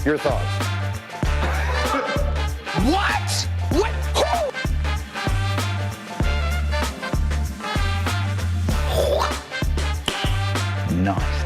Your thoughts? What? What? Who? Nice.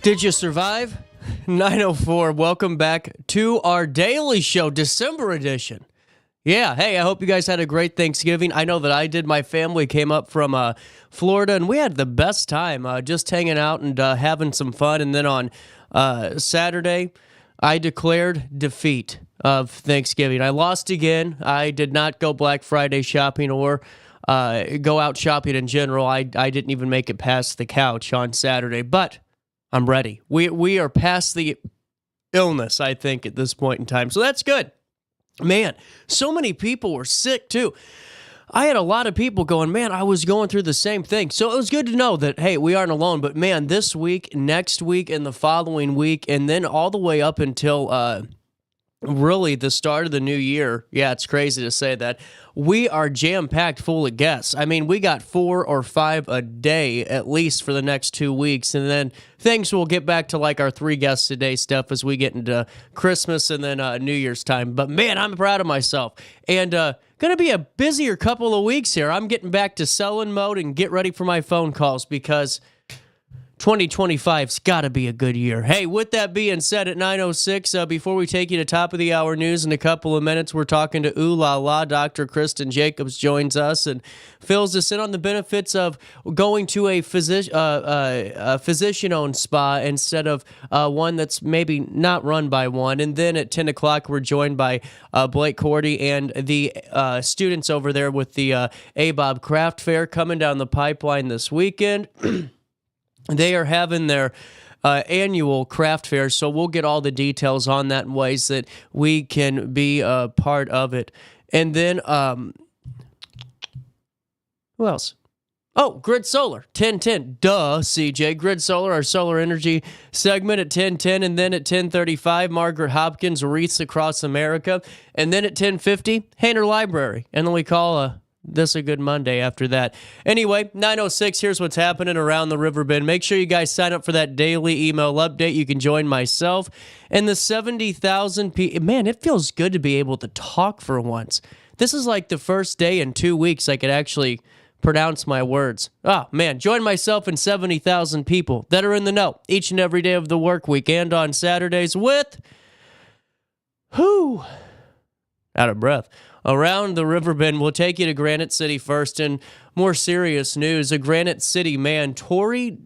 Did you survive? 904, welcome back to our daily show, December edition. Yeah, hey, I hope you guys had a great Thanksgiving. I know that I did. My family came up from Florida, and we had the best time just hanging out and having some fun. And then on Saturday, I declared defeat of Thanksgiving. I lost again. I did not go Black Friday shopping or go out shopping in general. I didn't even make it past the couch on Saturday, but I'm ready. We are past the illness, I think, at this point in time. So that's good. Man, so many people were sick, too. I had a lot of people going, man, I was going through the same thing. So it was good to know that, hey, we aren't alone. But, man, this week, next week, and the following week, and then all the way up until really the start of the new year, yeah, it's crazy to say that, we are jam-packed full of guests. I mean, we got 4 or 5 a day at least for the next 2 weeks, and then things will get back to like our 3 guests a day stuff as we get into Christmas and then New Year's time. But man, I'm proud of myself. And going to be a busier couple of weeks here. I'm getting back to selling mode and get ready for my phone calls because 2025's got to be a good year. Hey, with that being said, at 9:06, before we take you to top of the hour news in a couple of minutes, we're talking to Ooh La La. Dr. Kristen Jacobs joins us and fills us in on the benefits of going to a physician-owned spa instead of one that's maybe not run by one. And then at 10 o'clock, we're joined by Blake Cordy and the students over there with the A.B.O.B craft fair coming down the pipeline this weekend. They are having their annual craft fair, so we'll get all the details on that in ways that we can be a part of it. And then, who else? Oh, Grid Solar, 10:10. Duh, CJ. Grid Solar, our solar energy segment at 10:10. And then at 10:35, Margaret Hopkins, Wreaths Across America. And then at 10:50, Hayner Library. And then we call this a good Monday after that. Anyway, 9:06, here's what's happening around the Riverbend. Make sure you guys sign up for that daily email update. You can join myself and the 70,000 people. Man, it feels good to be able to talk for once. This is like the first day in 2 weeks I could actually pronounce my words. Oh, man, join myself and 70,000 people that are in the know each and every day of the work week and on Saturdays with, out of breath, around the Riverbend. We'll take you to Granite City first. And more serious news, a Granite City man, Tori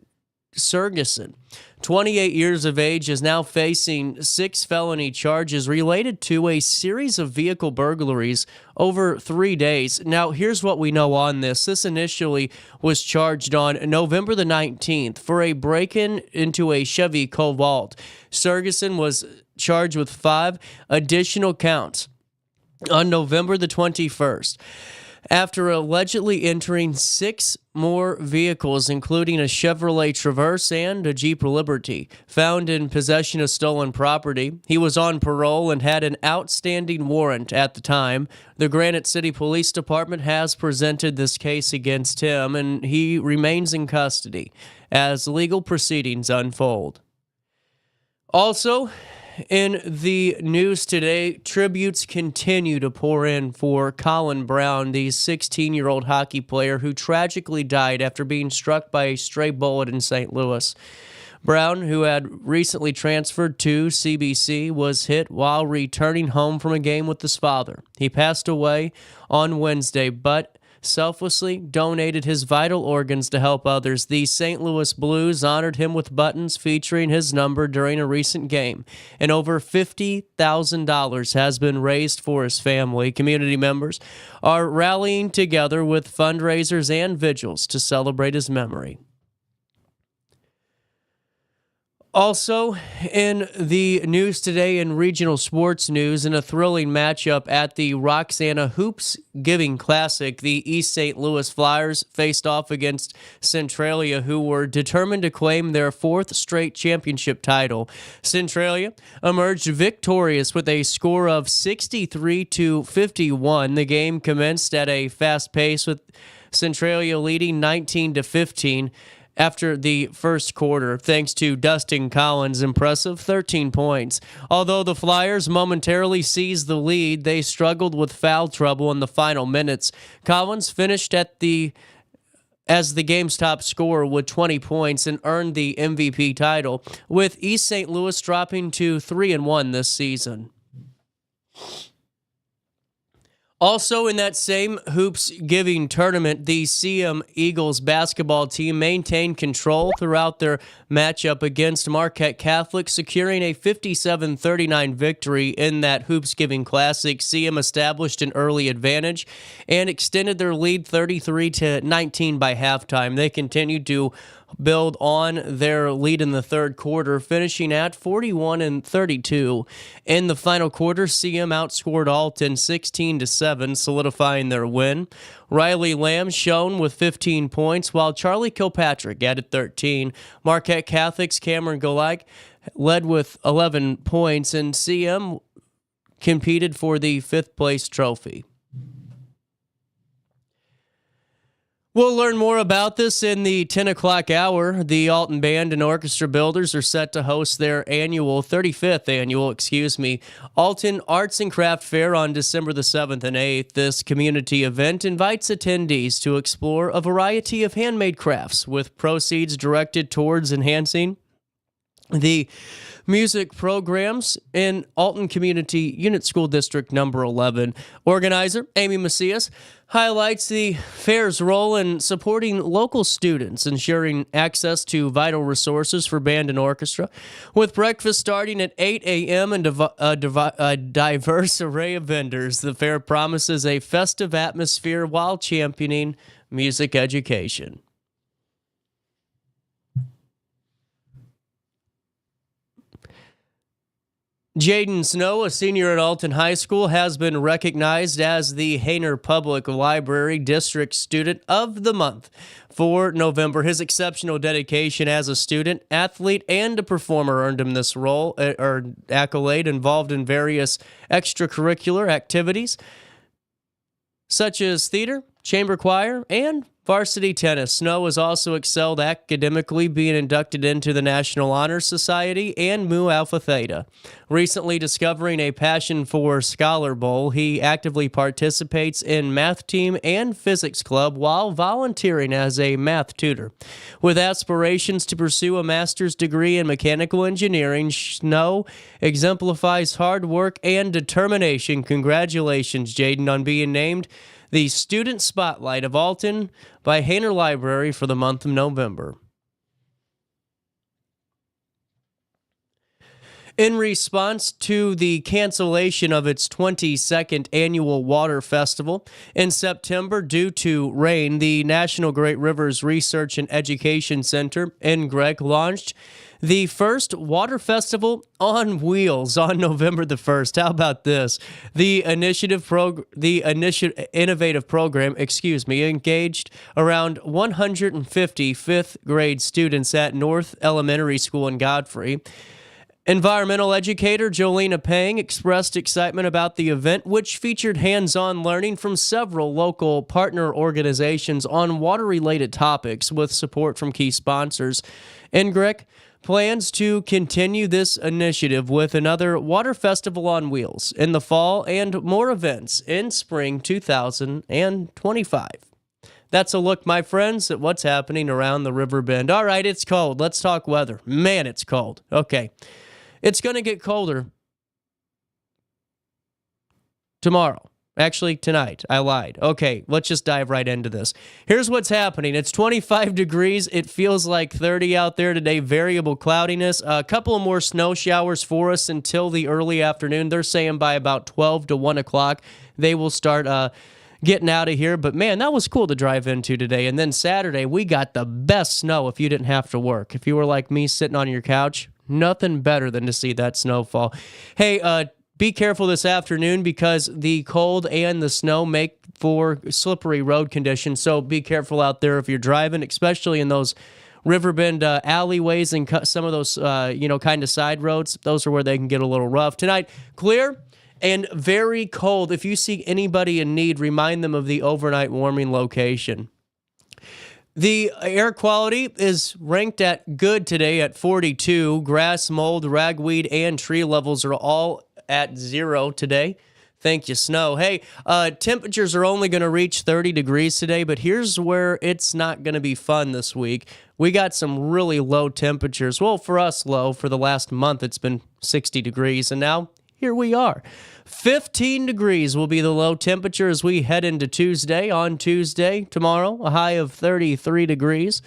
Sergeson, 28 years of age, is now facing 6 felony charges related to a series of vehicle burglaries over 3 days. Now, here's what we know on this. This initially was charged on November the 19th for a break-in into a Chevy Cobalt. Sergeson was charged with 5 additional counts on November the 21st, after allegedly entering 6 more vehicles, including a Chevrolet Traverse and a Jeep Liberty, found in possession of stolen property. He was on parole and had an outstanding warrant at the time. The Granite City Police Department has presented this case against him, and he remains in custody as legal proceedings unfold. Also, in the news today, tributes continue to pour in for Colin Brown, the 16-year-old hockey player who tragically died after being struck by a stray bullet in St. Louis. Brown, who had recently transferred to CBC, was hit while returning home from a game with his father. He passed away on Wednesday, but selflessly donated his vital organs to help others. The St. Louis Blues honored him with buttons featuring his number during a recent game, and over $50,000 has been raised for his family. Community members are rallying together with fundraisers and vigils to celebrate his memory. Also, in the news today in regional sports news, in a thrilling matchup at the Roxana Hoops Giving Classic, the East St. Louis Flyers faced off against Centralia, who were determined to claim their fourth straight championship title. Centralia emerged victorious with a score of 63-51. The game commenced at a fast pace with Centralia leading 19-15. After the first quarter, thanks to Dustin Collins' impressive 13 points. Although the Flyers momentarily seized the lead, they struggled with foul trouble in the final minutes. Collins finished as the game's top scorer with 20 points and earned the MVP title, with East St. Louis dropping to 3-1 this season. Also in that same Hoops Giving tournament, the CM Eagles basketball team maintained control throughout their matchup against Marquette Catholic, securing a 57-39 victory in that Hoops Giving Classic. CM established an early advantage and extended their lead 33-19 by halftime. They continued to build on their lead in the third quarter, finishing at 41-32. In the final quarter, CM outscored Alton 16-7, solidifying their win. Riley Lamb shone with 15 points, while Charlie Kilpatrick added 13. Marquette Catholic's Cameron Golick led with 11 points, and CM competed for the fifth-place trophy. We'll learn more about this in the 10 o'clock hour. The Alton Band and Orchestra Builders are set to host their 35th annual, Alton Arts and Craft Fair on December the 7th and 8th. This community event invites attendees to explore a variety of handmade crafts, with proceeds directed towards enhancing the music programs in Alton Community Unit School District Number 11. Organizer Amy Macias highlights the fair's role in supporting local students, ensuring access to vital resources for band and orchestra. With breakfast starting at 8 a.m. and a diverse array of vendors, the fair promises a festive atmosphere while championing music education. Jaden Snow, a senior at Alton High School, has been recognized as the Hayner Public Library District Student of the Month for November. His exceptional dedication as a student, athlete, and a performer earned him this role or accolade, involved in various extracurricular activities such as theater, chamber choir, and varsity tennis. Snow has also excelled academically, being inducted into the National Honor Society and Mu Alpha Theta. Recently discovering a passion for Scholar Bowl, he actively participates in math team and physics club while volunteering as a math tutor. With aspirations to pursue a master's degree in mechanical engineering, Snow exemplifies hard work and determination. Congratulations, Jaden, on being named the Student Spotlight of Alton by Hayner Library for the month of November. In response to the cancellation of its 22nd annual Water Festival in September due to rain, the National Great Rivers Research and Education Center, NGREC, launched the first Water Festival on Wheels on November the 1st. How about this? The innovative program, engaged around 150 fifth grade students at North Elementary School in Godfrey. Environmental educator Jolena Pang expressed excitement about the event, which featured hands-on learning from several local partner organizations on water-related topics with support from key sponsors. NGREC plans to continue this initiative with another water festival on wheels in the fall and more events in spring 2025. That's a look, my friends, at what's happening around the Riverbend. All right, it's cold. Let's talk weather. Man, it's cold. Okay. It's going to get colder tomorrow. Actually, tonight. I lied. Okay, let's just dive right into this. Here's what's happening. It's 25 degrees. It feels like 30 out there today. Variable cloudiness. A couple of more snow showers for us until the early afternoon. They're saying by about 12 to 1 o'clock, they will start getting out of here. But man, that was cool to drive into today. And then Saturday, we got the best snow if you didn't have to work. If you were like me sitting on your couch, nothing better than to see that snowfall. Hey, be careful this afternoon because the cold and the snow make for slippery road conditions. So be careful out there if you're driving, especially in those Riverbend alleyways and some of those, kind of side roads. Those are where they can get a little rough. Tonight, clear and very cold. If you see anybody in need, remind them of the overnight warming location. The air quality is ranked at good today at 42. Grass, mold, ragweed, and tree levels are all at 0 today. Thank you, snow. Hey, temperatures are only going to reach 30 degrees today, but here's where it's not going to be fun this week. We got some really low temperatures. Well, for us, low. For the last month, it's been 60 degrees, and now here we are. 15 degrees will be the low temperature as we head into Tuesday. On Tuesday, tomorrow, a high of 33 degrees.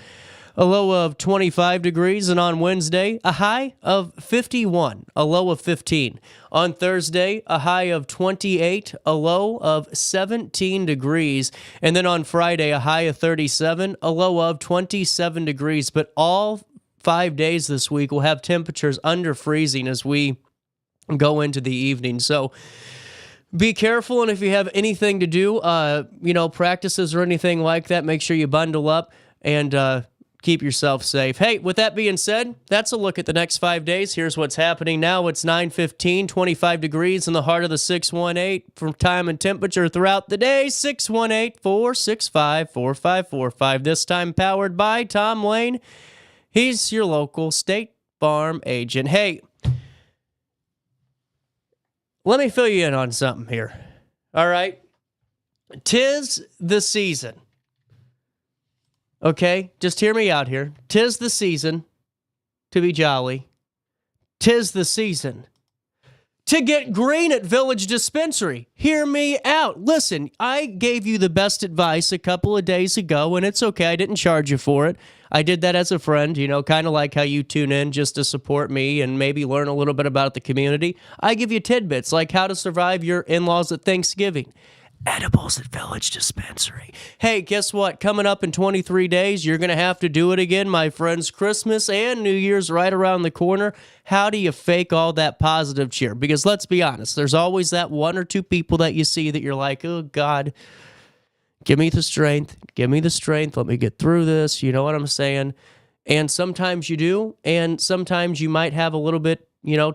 A low of 25 degrees, and on Wednesday, a high of 51, a low of 15. On Thursday, a high of 28, a low of 17 degrees. And then on Friday, a high of 37, a low of 27 degrees. But all 5 days this week will have temperatures under freezing as we go into the evening. So be careful, and if you have anything to do, practices or anything like that, make sure you bundle up and keep yourself safe. Hey, with that being said, that's a look at the next 5 days. Here's what's happening now. It's 9:15, 25 degrees in the heart of the 618 for time and temperature throughout the day. 618-465-4545. This time powered by Tom Lane. He's your local State Farm agent. Hey, let me fill you in on something here. All right? 'Tis the season. Okay, just hear me out here. 'Tis the season to be jolly. 'Tis the season to get green at Village Dispensary. Hear me out. Listen, I gave you the best advice a couple of days ago, and it's okay. I didn't charge you for it. I did that as a friend, kind of like how you tune in just to support me and maybe learn a little bit about the community. I give you tidbits like how to survive your in-laws at Thanksgiving. Edibles at Village Dispensary. Hey, guess what? Coming up in 23 days, you're going to have to do it again, my friends. Christmas and New Year's right around the corner. How do you fake all that positive cheer? Because let's be honest, there's always that one or two people that you see that you're like, oh, God, give me the strength. Give me the strength. Let me get through this. You know what I'm saying? And sometimes you do, and sometimes you might have a little bit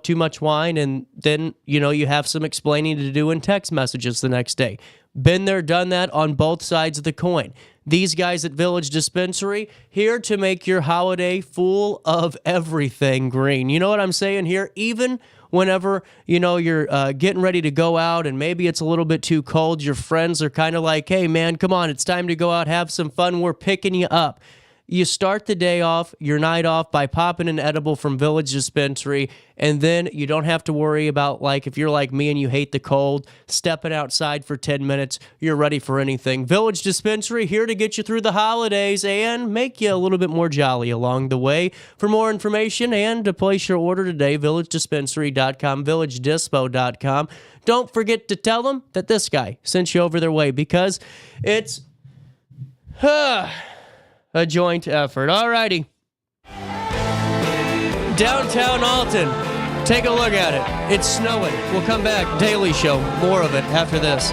too much wine, and then, you have some explaining to do in text messages the next day. Been there, done that on both sides of the coin. These guys at Village Dispensary, here to make your holiday full of everything green. You know what I'm saying here? Even whenever, you're getting ready to go out and maybe it's a little bit too cold, your friends are kind of like, hey, man, come on, it's time to go out, have some fun. We're picking you up. You start the day off, your night off, by popping an edible from Village Dispensary, and then you don't have to worry about, like, if you're like me and you hate the cold, stepping outside for 10 minutes, you're ready for anything. Village Dispensary, here to get you through the holidays and make you a little bit more jolly along the way. For more information and to place your order today, villagedispensary.com, villagedispo.com. Don't forget to tell them that this guy sent you over their way, because it's a joint effort. Alrighty. Downtown Alton. Take a look at it. It's snowing. We'll come back. Daily Show. More of it after this.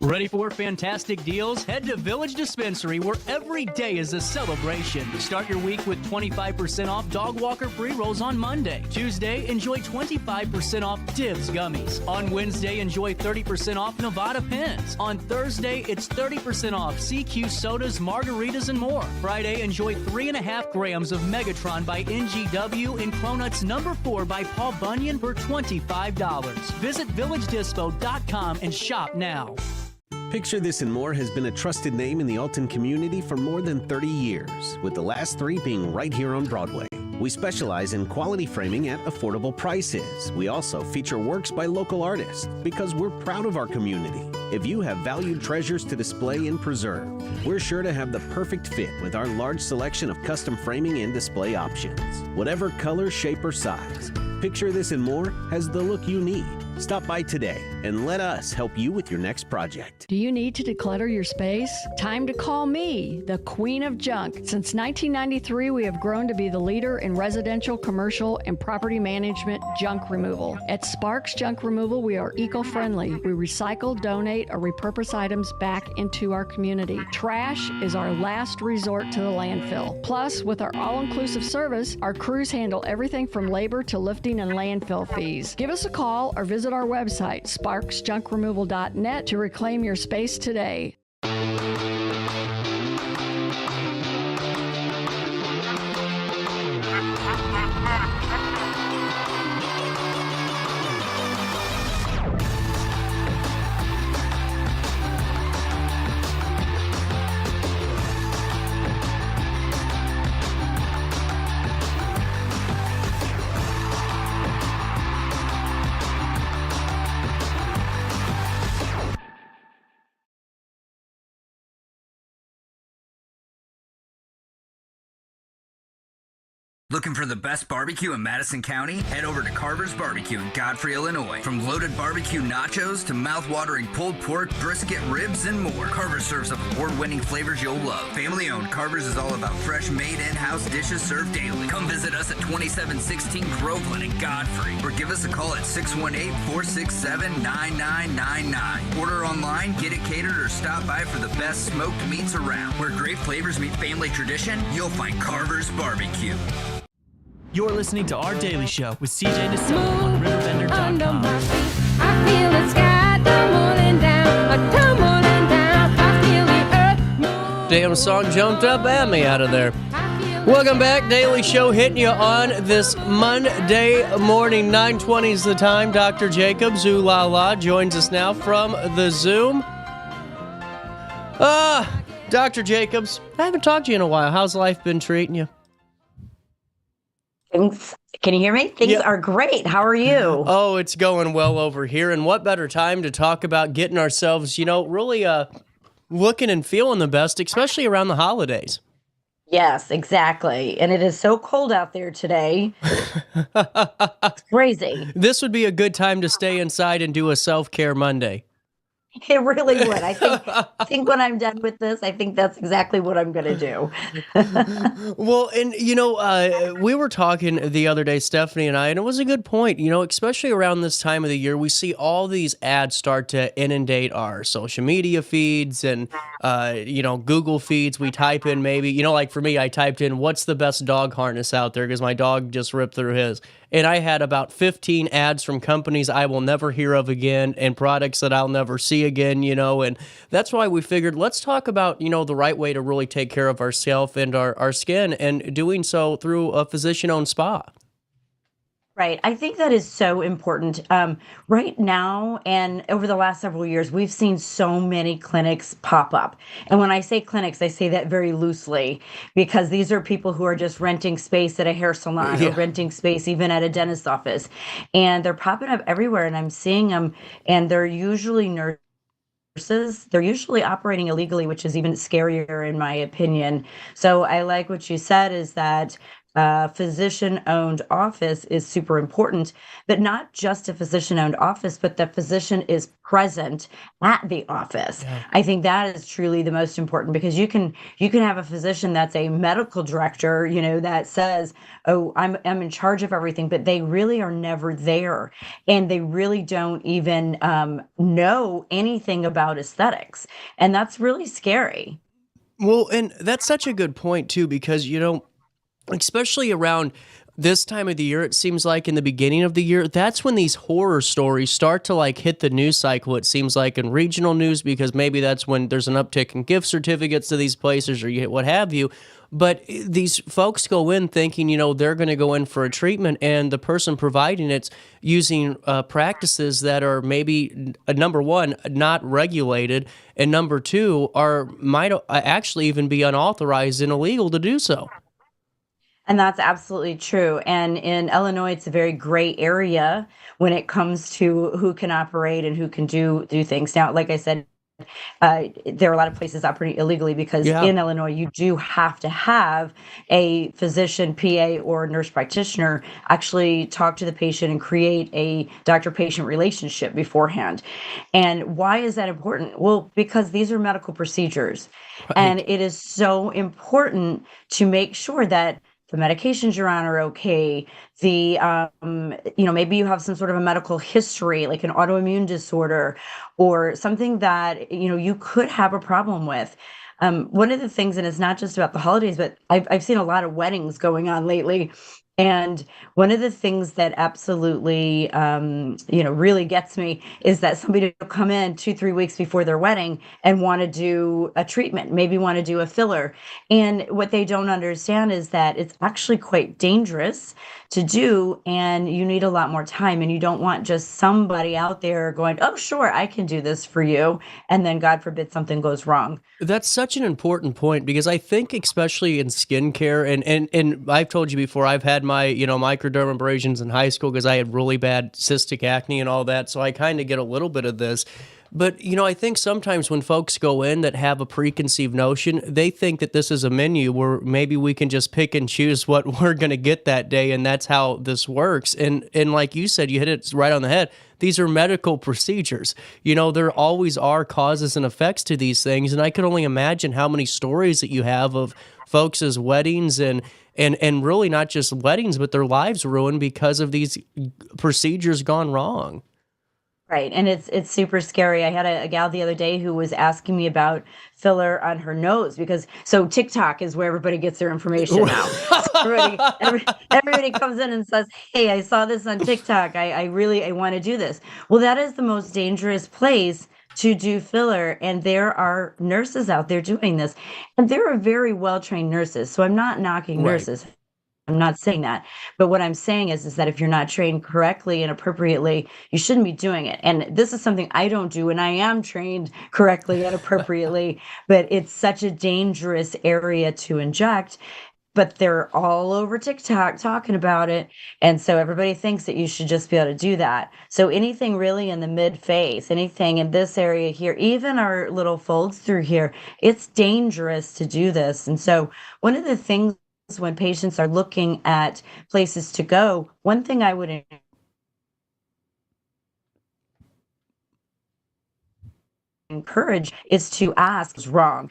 Ready for fantastic deals? Head to Village Dispensary, where every day is a celebration. Start your week with 25% off Dog Walker pre-rolls on Monday. Tuesday, enjoy 25% off Divs gummies. On Wednesday, enjoy 30% off Nevada pens. On Thursday, it's 30% off CQ sodas, margaritas, and more. Friday, enjoy 3.5 grams of Megatron by NGW and Cronuts number 4 by Paul Bunyan for $25. Visit villagedispo.com and shop now. Picture This and More has been a trusted name in the Alton community for more than 30 years, with the last 3 being right here on Broadway. We specialize in quality framing at affordable prices. We also feature works by local artists because we're proud of our community. If you have valued treasures to display and preserve, we're sure to have the perfect fit with our large selection of custom framing and display options. Whatever color, shape, or size, Picture This and More has the look you need. Stop by today and let us help you with your next project. Do you need to declutter your space? Time to call me, the Queen of Junk. Since 1993, we have grown to be the leader in residential, commercial, and property management junk removal. At Sparks Junk Removal, we are eco-friendly. We recycle, donate, or repurpose items back into our community. Trash is our last resort to the landfill. Plus, with our all-inclusive service, our crews handle everything from labor to lifting and landfill fees. Give us a call or visit our website, sparksjunkremoval.net, to reclaim your space today. Looking for the best barbecue in Madison County? Head over to Carver's Barbecue in Godfrey, Illinois. From loaded barbecue nachos to mouth-watering pulled pork, brisket, ribs, and more, Carver's serves up award-winning flavors you'll love. Family-owned, Carver's is all about fresh, made in-house dishes served daily. Come visit us at 2716 Groveland in Godfrey, or give us a call at 618-467-9999. Order online, get it catered, or stop by for the best smoked meats around. Where great flavors meet family tradition, you'll find Carver's Barbecue. You're listening to Our Daily Show with CJ Nasello on RiverBender.com. I feel the sky tumbling down, tumbling down. I feel the earth move. Damn song jumped up at me out of there. Welcome back. Daily Show hitting you on this Monday morning. 9:20 is the time. Dr. Jacobs, ooh la la, joins us now from the Zoom. Dr. Jacobs, I haven't talked to you in a while. How's life been treating you? Things, can you hear me? Things are great. How are you? Oh, it's going well over here. And what better time to talk about getting ourselves, really looking and feeling the best, especially around the holidays. Yes, exactly. And it is so cold out there today. It's crazy. This would be a good time to stay inside and do a self-care Monday. It really would. I think when I'm done with this, I think that's exactly what I'm going to do. Well, and, we were talking the other day, Stephanie and I, and it was a good point, especially around this time of the year, we see all these ads start to inundate our social media feeds and, Google feeds. We type in maybe, like for me, I typed in, what's the best dog harness out there? Because my dog just ripped through his. And I had about 15 ads from companies I will never hear of again and products that I'll never see again, and that's why we figured let's talk about, the right way to really take care of ourselves and our skin, and doing so through a physician-owned spa. Right. I think that is so important. Right now and over the last several years, we've seen so many clinics pop up. And when I say clinics, I say that very loosely because these are people who are just renting space at a hair salon or renting space even at a dentist's office. And they're popping up everywhere. And I'm seeing them, and they're usually nurses. They're usually operating illegally, which is even scarier in my opinion. So I like what you said is that physician-owned office is super important, but not just a physician-owned office, but the physician is present at the office. Yeah. I think that is truly the most important, because you can have a physician that's a medical director, that says, "Oh, I'm in charge of everything," but they really are never there, and they really don't even know anything about aesthetics, and that's really scary. Well, and that's such a good point too, because especially around this time of the year, it seems like in the beginning of the year, that's when these horror stories start to like hit the news cycle. It seems like in regional news, because maybe that's when there's an uptick in gift certificates to these places or what have you. But these folks go in thinking, they're going to go in for a treatment, and the person providing it's using practices that are maybe, number one, not regulated, and number two, might actually even be unauthorized and illegal to do so. And that's absolutely true. And in Illinois, it's a very gray area when it comes to who can operate and who can do things. Now, like I said, there are a lot of places operating illegally, because Yeah. in Illinois, you do have to have a physician, PA, or nurse practitioner actually talk to the patient and create a doctor-patient relationship beforehand. And why is that important? Well, because these are medical procedures, and Right. it is so important to make sure that the medications you're on are okay. Maybe you have some sort of a medical history, like an autoimmune disorder or something that, you could have a problem with. One of the things, and it's not just about the holidays, but I've seen a lot of weddings going on lately. And one of the things that absolutely, really gets me is that somebody will come in 2, 3 weeks before their wedding and want to do a treatment, maybe want to do a filler. And what they don't understand is that it's actually quite dangerous to do, and you need a lot more time. And you don't want just somebody out there going, "Oh, sure, I can do this for you." And then, God forbid, something goes wrong. That's such an important point, because I think especially in skincare, and I've told you before, I've had my microdermabrasions in high school because I had really bad cystic acne and all that, so I kind of get a little bit of this. But I think sometimes when folks go in that have a preconceived notion, they think that this is a menu where maybe we can just pick and choose what we're going to get that day, and that's how this works. And like you said, you hit it right on the head. These are medical procedures. There always are causes and effects to these things, and I could only imagine how many stories that you have of folks' weddings and really not just weddings, but their lives ruined because of these procedures gone wrong. Right, and it's super scary. I had a gal the other day who was asking me about filler on her nose, because TikTok is where everybody gets their information now. So everybody comes in and says, "Hey, I saw this on TikTok. I want to do this." Well, that is the most dangerous place to do filler, and there are nurses out there doing this, and there are very well trained nurses. So I'm not knocking Right. nurses. I'm not saying that. But what I'm saying is that if you're not trained correctly and appropriately, you shouldn't be doing it. And this is something I don't do, and I am trained correctly and appropriately, but it's such a dangerous area to inject. But they're all over TikTok talking about it. And so everybody thinks that you should just be able to do that. So anything really in the mid face, anything in this area here, even our little folds through here, it's dangerous to do this. And so one of the things, when patients are looking at places to go, one thing I would encourage is to ask what's wrong,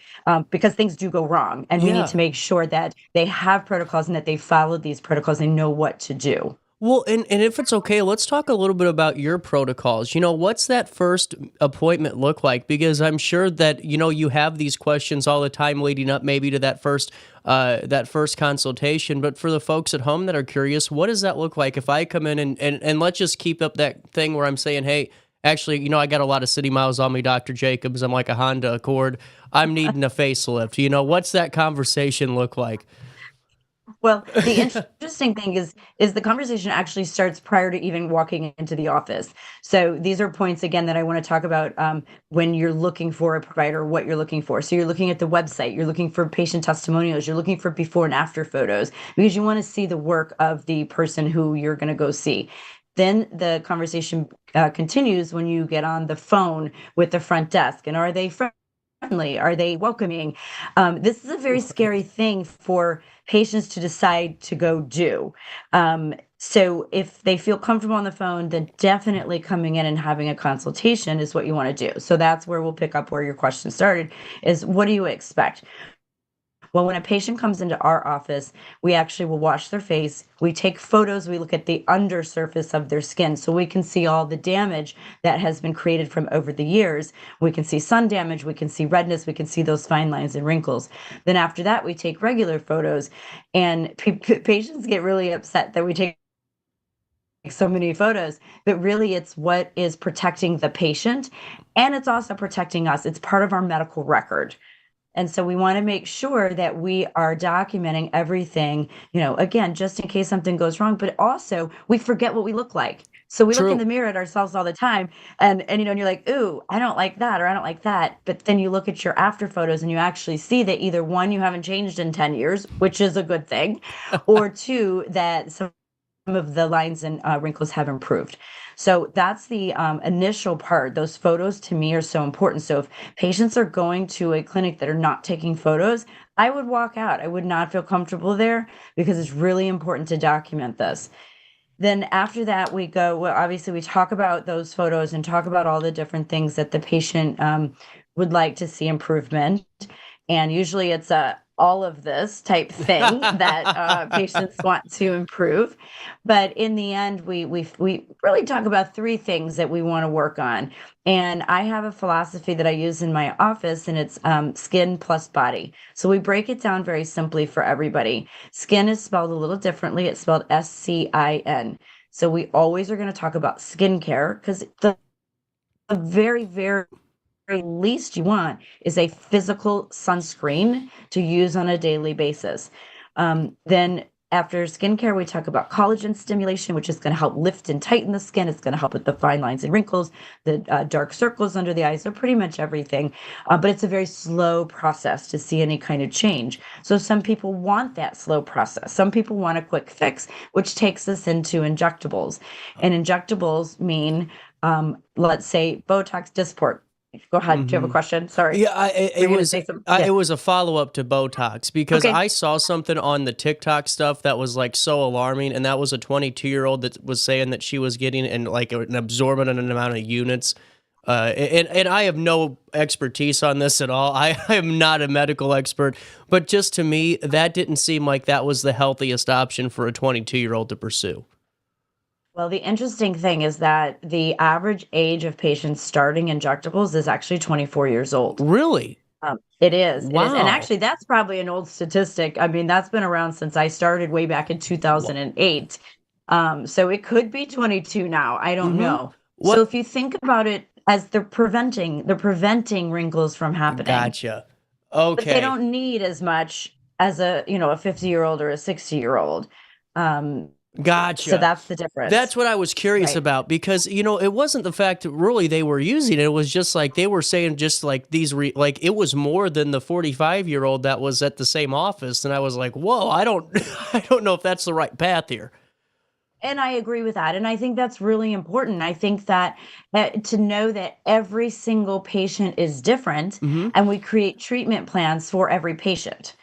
because things do go wrong, and we need Yeah. to make sure that they have protocols and that they follow these protocols and know what to do. Well, and if it's okay, let's talk a little bit about your protocols. What's that first appointment look like? Because I'm sure that, you have these questions all the time leading up maybe to that first consultation. But for the folks at home that are curious, what does that look like if I come in and let's just keep up that thing where I'm saying, hey, actually, I got a lot of city miles on me, Dr. Jacobs. I'm like a Honda Accord. I'm needing a facelift. What's that conversation look like? Well, the interesting thing is the conversation actually starts prior to even walking into the office. So these are points again that I want to talk about, when you're looking for a provider, what you're looking for. So you're looking at the website, you're looking for patient testimonials, you're looking for before and after photos, because you want to see the work of the person who you're going to go see. Then the conversation continues when you get on the phone with the front desk, and are they friendly? Are they welcoming? This is a very scary thing for patients to decide to go do. So if they feel comfortable on the phone, then definitely coming in and having a consultation is what you want to do. So that's where we'll pick up where your question started, is what do you expect? Well, when a patient comes into our office, we actually will wash their face. We take photos. We look at the undersurface of their skin so we can see all the damage that has been created from over the years. We can see sun damage. We can see redness. We can see those fine lines and wrinkles. Then after that, we take regular photos, and patients get really upset that we take so many photos, but really it's what is protecting the patient, and it's also protecting us. It's part of our medical record. And so we want to make sure that we are documenting everything, again, just in case something goes wrong, but also we forget what we look like. So we look in the mirror at ourselves all the time, and you're like, ooh, I don't like that, or I don't like that. But then you look at your after photos and you actually see that either one, you haven't changed in 10 years, which is a good thing, or two, that some of the lines and wrinkles have improved. So that's the initial part. Those photos to me are so important. So if patients are going to a clinic that are not taking photos, I would walk out. I would not feel comfortable there, because it's really important to document this. Then after that, we go, well, obviously we talk about those photos and talk about all the different things that the patient would like to see improvement. And usually it's all of this type thing that patients want to improve. But in the end, we really talk about three things that we want to work on. And I have a philosophy that I use in my office, and it's skin plus body. So we break it down very simply for everybody. Skin is spelled a little differently. It's spelled SCIN. So we always are going to talk about skincare, because the very, very least you want is a physical sunscreen to use on a daily basis. Then after skincare, we talk about collagen stimulation, which is going to help lift and tighten the skin. It's going to help with the fine lines and wrinkles, the dark circles under the eyes, so pretty much everything. But it's a very slow process to see any kind of change. So some people want that slow process. Some people want a quick fix, which takes us into injectables. And injectables mean, let's say, Botox, Dysport. Go ahead. Do you have a question? Sorry. Yeah, it was a follow-up to Botox, because I saw something on the TikTok stuff that was like so alarming, and that was a 22-year-old that was saying that she was getting an absorbent amount of units. And I have no expertise on this at all. I am not a medical expert, but just to me, that didn't seem like that was the healthiest option for a 22-year-old to pursue. Well, the interesting thing is that the average age of patients starting injectables is actually 24 years old. Really? It is. Wow. It is. And actually, that's probably an old statistic. I mean, that's been around since I started way back in 2008. So it could be 22 now. I don't know. So if you think about it as they're preventing wrinkles from happening. Gotcha. Okay. But they don't need as much as a 50-year-old or a 60-year-old. Gotcha. So that's the difference. That's what I was curious about, because, it wasn't the fact that really they were using it. It was just like they were saying just like these, it was more than the 45-year-old that was at the same office. And I was like, whoa, I don't know if that's the right path here. And I agree with that. And I think that's really important. I think that to know that every single patient is different, and we create treatment plans for every patient.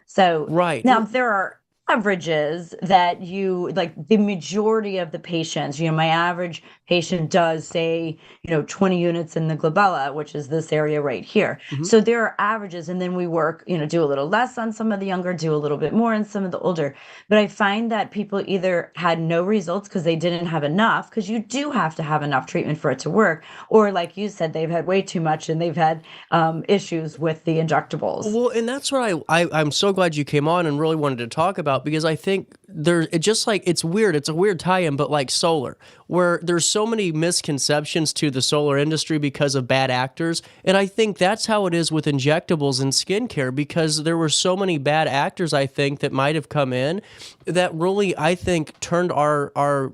So now there are averages that the majority of the patients, my average patient does say, 20 units in the glabella, which is this area right here. So there are averages, and then we work, do a little less on some of the younger, do a little bit more on some of the older. But I find that people either had no results because they didn't have enough, because you do have to have enough treatment for it to work, or like you said, they've had way too much and they've had issues with the injectables. Well, and that's what I'm so glad you came on and really wanted to talk about, because I think it's weird. It's a weird tie-in, but like solar, where there's so many misconceptions to the solar industry because of bad actors. And I think that's how it is with injectables and skincare, because there were so many bad actors, I think, that might have come in that really, I think, turned our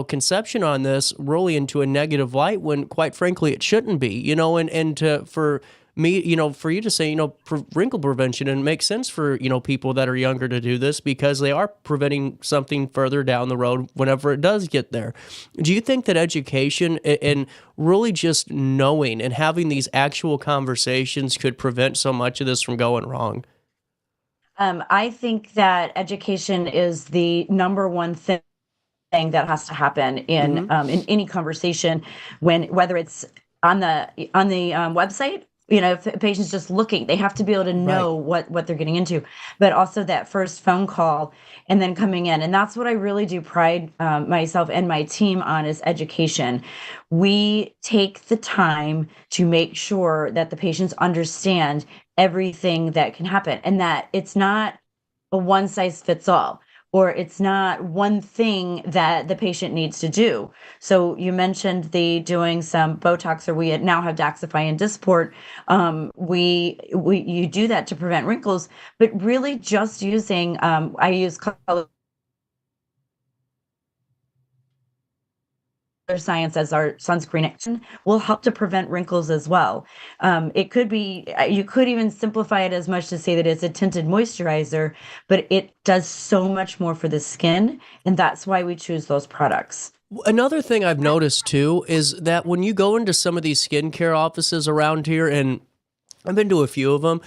conception on this really into a negative light, when quite frankly it shouldn't be, and for for you to say, wrinkle prevention, and it makes sense for, people that are younger to do this because they are preventing something further down the road whenever it does get there. Do you think that education and really just knowing and having these actual conversations could prevent so much of this from going wrong? I think that education is the number one thing that has to happen in any conversation, whether it's on the website. If a patient's just looking, they have to be able to know what they're getting into, but also that first phone call and then coming in. And that's what I really do pride myself and my team on, is education. We take the time to make sure that the patients understand everything that can happen, and that it's not a one size fits all, or it's not one thing that the patient needs to do. So you mentioned doing some Botox, or we now have Daxify and Dysport. You do that to prevent wrinkles, but really just using, I use color science as our sunscreen will help to prevent wrinkles as well. It could be, you could even simplify it as much to say that it's a tinted moisturizer, but it does so much more for the skin, and that's why we choose those products. Another thing I've noticed too is that when you go into some of these skincare offices around here, and I've been to a few of them,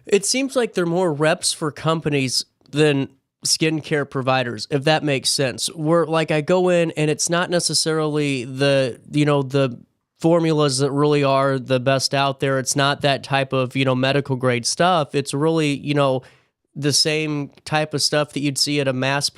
it seems like they're more reps for companies than skincare providers, if that makes sense. Where like I go in and it's not necessarily the formulas that really are the best out there. It's not that type of, medical grade stuff. It's really, the same type of stuff that you'd see at a mass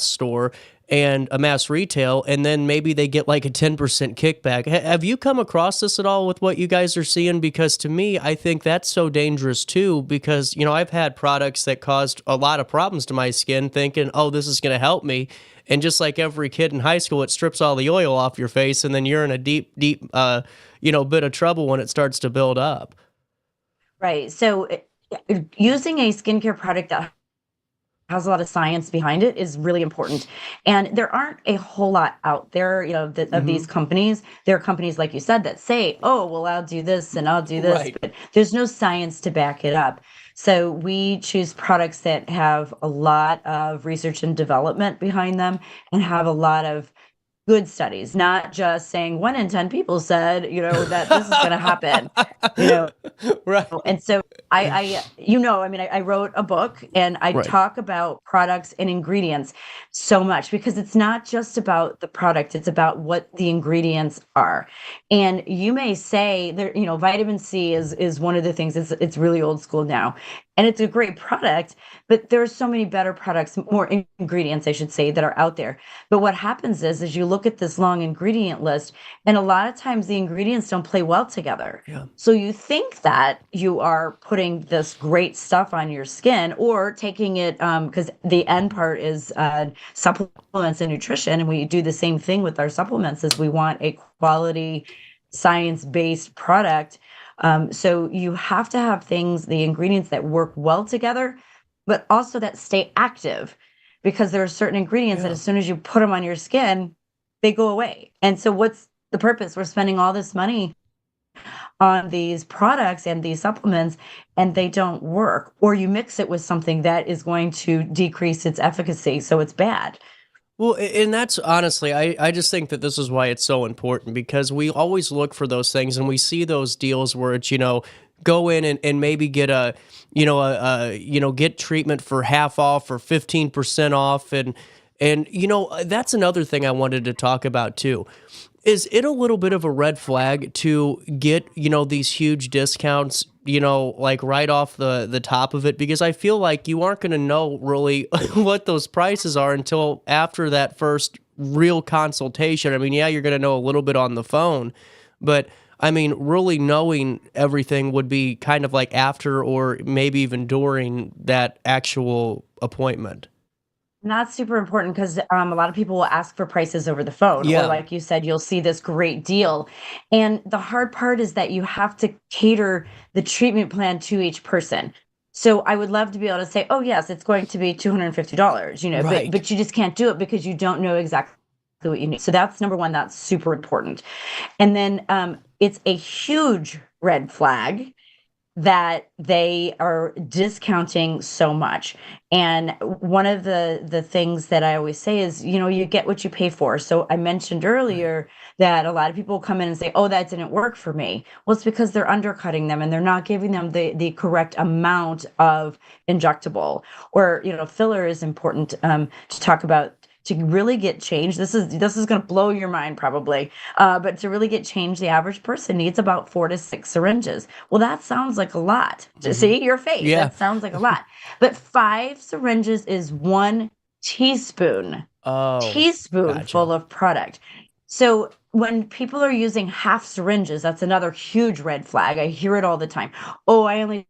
store and a mass retail, and then maybe they get like a 10% kickback. Have you come across this at all with what you guys are seeing? Because to me, I think that's so dangerous too, because, I've had products that caused a lot of problems to my skin thinking, oh, this is going to help me. And just like every kid in high school, it strips all the oil off your face, and then you're in a deep, bit of trouble when it starts to build up. Right. So using a skincare product that has a lot of science behind it is really important. And there aren't a whole lot out there, of these companies. There are companies, like you said, that say, oh, well, I'll do this and I'll do this, Right. But there's no science to back it up. So we choose products that have a lot of research and development behind them and have a lot of good studies, not just saying 1 in 10 people said, that this is going to happen, Right. And so I wrote a book, and I Right. talk about products and ingredients so much, because it's not just about the product, it's about what the ingredients are. And you may say there, vitamin C is one of the things. It's really old school now, and it's a great product, but there are so many better products, more ingredients, I should say, that are out there. But what happens is you look at this long ingredient list, and a lot of times the ingredients don't play well together. Yeah. So you think that you are putting this great stuff on your skin, or taking it, because the end part is supplements and nutrition, and we do the same thing with our supplements, is we want a quality science-based product. So you have to have the ingredients that work well together, but also that stay active, because there are certain ingredients that as soon as you put them on your skin, they go away. And so what's the purpose? We're spending all this money on these products and these supplements, and they don't work. Or you mix it with something that is going to decrease its efficacy, so it's bad. Well, and that's honestly, I just think that this is why it's so important, because we always look for those things, and we see those deals where it's, go in and maybe get get treatment for half off or 15% off. And that's another thing I wanted to talk about too. Is it a little bit of a red flag to get, these huge discounts, like right off the top of it? Because I feel like you aren't going to know really what those prices are until after that first real consultation. I mean, yeah, you're going to know a little bit on the phone, but I mean, really knowing everything would be kind of like after, or maybe even during that actual appointment. And that's super important, because a lot of people will ask for prices over the phone. Yeah. Or like you said, you'll see this great deal. And the hard part is that you have to cater the treatment plan to each person. So I would love to be able to say, oh, yes, it's going to be $250, Right. but you just can't do it because you don't know exactly what you need. So that's number one. That's super important. And then it's a huge red flag that they are discounting so much. And one of the things that I always say is, you get what you pay for. So I mentioned earlier that a lot of people come in and say, oh, that didn't work for me. Well, it's because they're undercutting them and they're not giving them the correct amount of injectable. Or, filler is important to talk about. To really get change, this is going to blow your mind probably, but to really get change, the average person needs about 4 to 6 syringes. Well, that sounds like a lot. See your face. Yeah. That sounds like a lot. But 5 syringes is 1 teaspoon. Gotcha. Full of product. So when people are using half syringes, that's another huge red flag. I hear it all the time. Oh, I only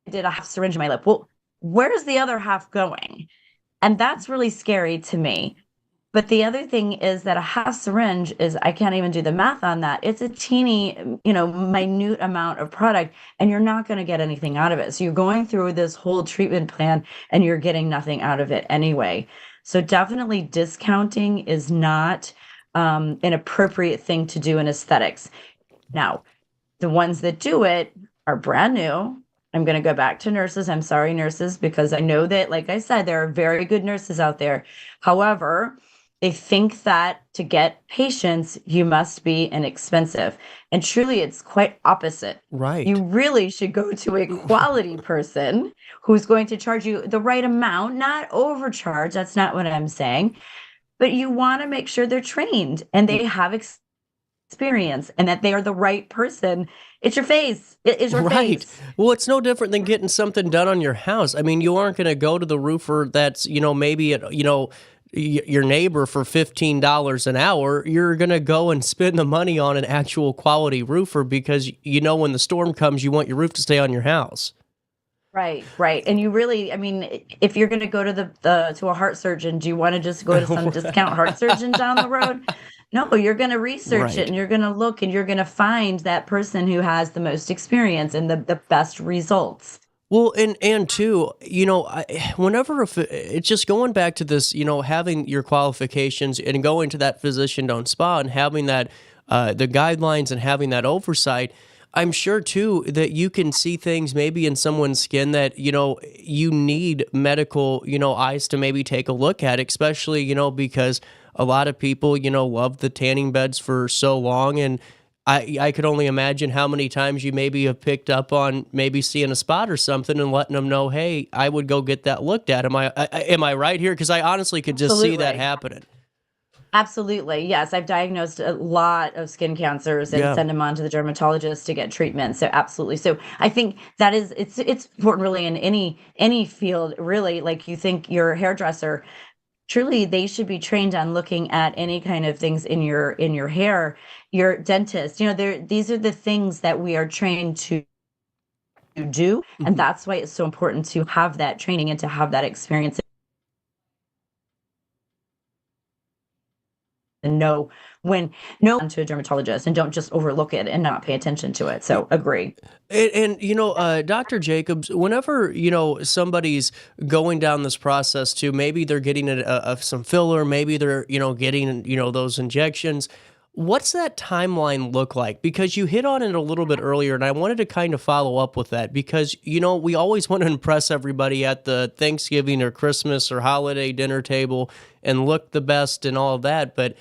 did a half syringe in my lip. Well, where's the other half going? And that's really scary to me. But the other thing is that a half syringe is, I can't even do the math on that. It's a teeny, minute amount of product, and you're not going to get anything out of it. So you're going through this whole treatment plan and you're getting nothing out of it anyway. So definitely discounting is not an appropriate thing to do in aesthetics. Now, the ones that do it are brand new. I'm going to go back to nurses. I'm sorry, nurses, because I know that, like I said, there are very good nurses out there. However, they think that to get patients, you must be inexpensive. And truly, it's quite opposite. Right. You really should go to a quality person who's going to charge you the right amount, not overcharge. That's not what I'm saying. But you want to make sure they're trained and they have experience and that they are the right person. It's your face. It is your face. Well, it's no different than getting something done on your house. I mean, you aren't going to go to the roofer that's, maybe at, your neighbor for $15 an hour. You're going to go and spend the money on an actual quality roofer because, when the storm comes, you want your roof to stay on your house. Right. And you really, if you're going to go to to a heart surgeon, do you want to just go to some discount heart surgeon down the road? No, you're going to research it and you're going to look and you're going to find that person who has the most experience and the best results. Well, and too, it's just going back to this, having your qualifications and going to that physician owned spa and having that, the guidelines and having that oversight. I'm sure too that you can see things maybe in someone's skin that, you need medical, eyes to maybe take a look at, especially, because a lot of people, love the tanning beds for so long. And I could only imagine how many times you maybe have picked up on maybe seeing a spot or something and letting them know, hey, I would go get that looked at. Am I right here? Because I honestly could just see that happening. Absolutely. Yes. I've diagnosed a lot of skin cancers and send them on to the dermatologist to get treatment. So absolutely. So I think that it's important really in any field, really. Like you think your hairdresser, truly they should be trained on looking at any kind of things in your hair. Your dentist, these are the things that we are trained to do. And that's why it's so important to have that training and to have that experience and know to a dermatologist and don't just overlook it and not pay attention to it. So agree. And Dr. Jacobs, whenever, somebody's going down this process to maybe they're getting some filler, maybe they're, getting, those injections, what's that timeline look like? Because you hit on it a little bit earlier, and I wanted to kind of follow up with that because, we always want to impress everybody at the Thanksgiving or Christmas or holiday dinner table and look the best and all of that. But,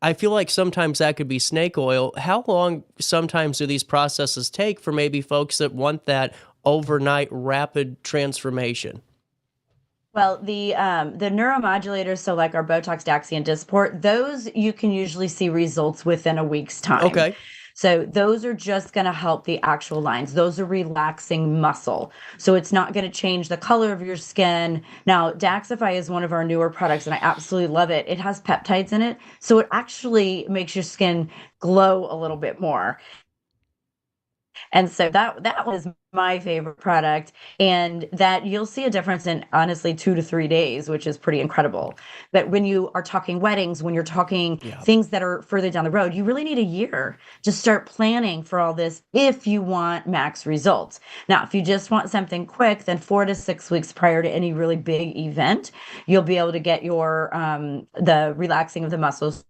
I feel like sometimes that could be snake oil. How long sometimes do these processes take for maybe folks that want that overnight rapid transformation? Well, the neuromodulators, so like our Botox, Daxi, and Dysport, those you can usually see results within a week's time. Okay. So those are just going to help the actual lines. Those are relaxing muscle. So it's not going to change the color of your skin. Now, Daxify is one of our newer products, and I absolutely love it. It has peptides in it, so it actually makes your skin glow a little bit more. And so that was my favorite product, and that you'll see a difference in honestly 2 to 3 days, which is pretty incredible. But when you are talking weddings, when you're talking things that are further down the road, you really need a year to start planning for all this if you want max results. Now, if you just want something quick, then 4 to 6 weeks prior to any really big event, you'll be able to get your the relaxing of the muscles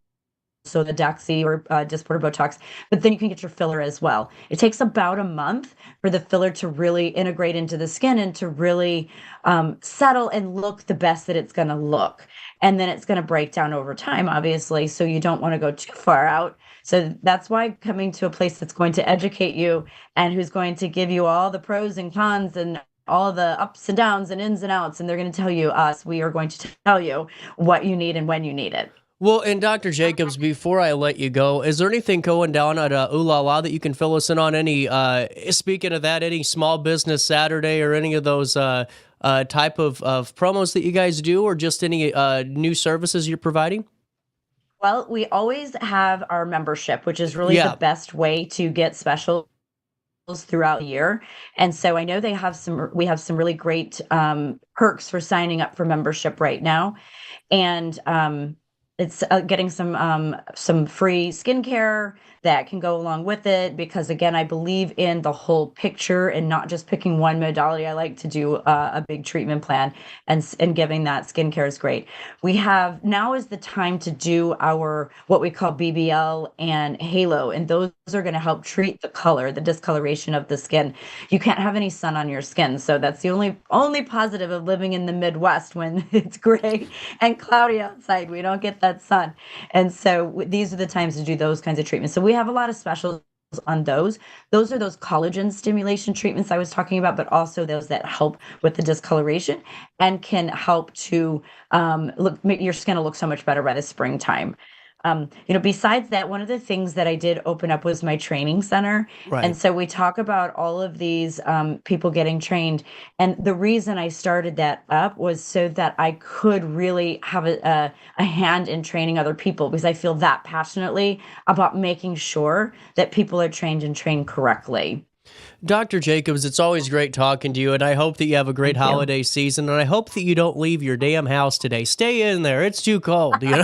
so the Daxi or Dysport or Botox, but then you can get your filler as well. It takes about a month for the filler to really integrate into the skin and to really settle and look the best that it's going to look. And then it's going to break down over time, obviously, so you don't want to go too far out. So that's why coming to a place that's going to educate you and who's going to give you all the pros and cons and all the ups and downs and ins and outs, and they're going to tell you, we are going to tell you what you need and when you need it. Well, and Dr. Jacobs, before I let you go, is there anything going down at Ooh La La that you can fill us in on? Any, speaking of that, any Small Business Saturday or any of those type of promos that you guys do, or just any new services you're providing? Well, we always have our membership, which is really the best way to get specials throughout the year. And so I know we have some really great perks for signing up for membership right now. And it's getting some free skincare that can go along with it, because again, I believe in the whole picture and not just picking one modality. I like to do a big treatment plan, and giving that skincare is great. Now is the time to do our what we call BBL and Halo, and those are going to help treat the color, the discoloration of the skin. You can't have any sun on your skin, so that's the only positive of living in the Midwest when it's gray and cloudy outside. We don't get that sun, and so these are the times to do those kinds of treatments. So we have a lot of specials on those. Those are those collagen stimulation treatments I was talking about, but also those that help with the discoloration and can help to make your skin look so much better by the springtime. Besides that, one of the things that I did open up was my training center. Right. And so we talk about all of these people getting trained. And the reason I started that up was so that I could really have a hand in training other people, because I feel that passionately about making sure that people are trained and trained correctly. Dr. Jacobs, it's always great talking to you, and I hope that you have a great holiday season, and I hope that you don't leave your damn house today. Stay in there. It's too cold. You know?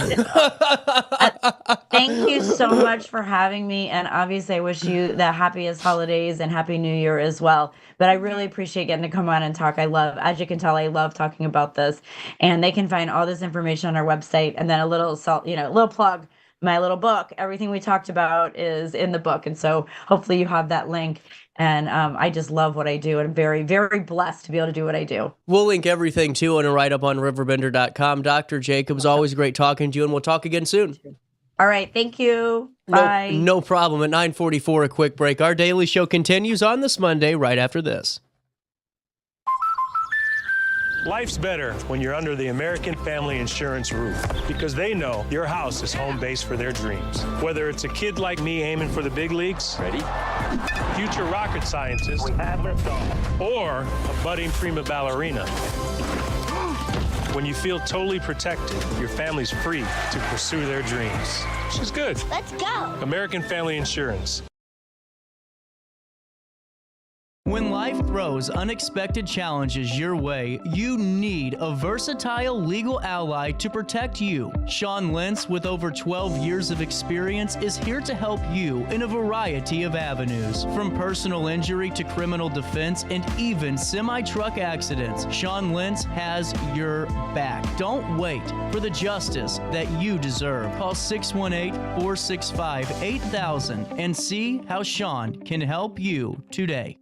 Thank you so much for having me, and obviously I wish you the happiest holidays and Happy New Year as well. But I really appreciate getting to come on and talk. As you can tell, I love talking about this, and they can find all this information on our website, and then a little plug. My little book, everything we talked about is in the book. And so hopefully you have that link. And I just love what I do. And I'm very, very blessed to be able to do what I do. We'll link everything, too, in a write-up on RiverBender.com. Dr. Jacobs, always great talking to you, and we'll talk again soon. All right. Thank you. Bye. No problem. At 9:44, a quick break. Our daily show continues on this Monday right after this. Life's better when you're under the American Family Insurance roof, because they know your house is home base for their dreams. Whether it's a kid like me aiming for the big leagues, ready, future rocket scientist, or a budding prima ballerina. When you feel totally protected, your family's free to pursue their dreams. Which is good. Let's go. American Family Insurance. When life throws unexpected challenges your way, you need a versatile legal ally to protect you. Sean Lentz, with over 12 years of experience, is here to help you in a variety of avenues. From personal injury to criminal defense and even semi-truck accidents, Sean Lentz has your back. Don't wait for the justice that you deserve. Call 618-465-8000 and see how Sean can help you today.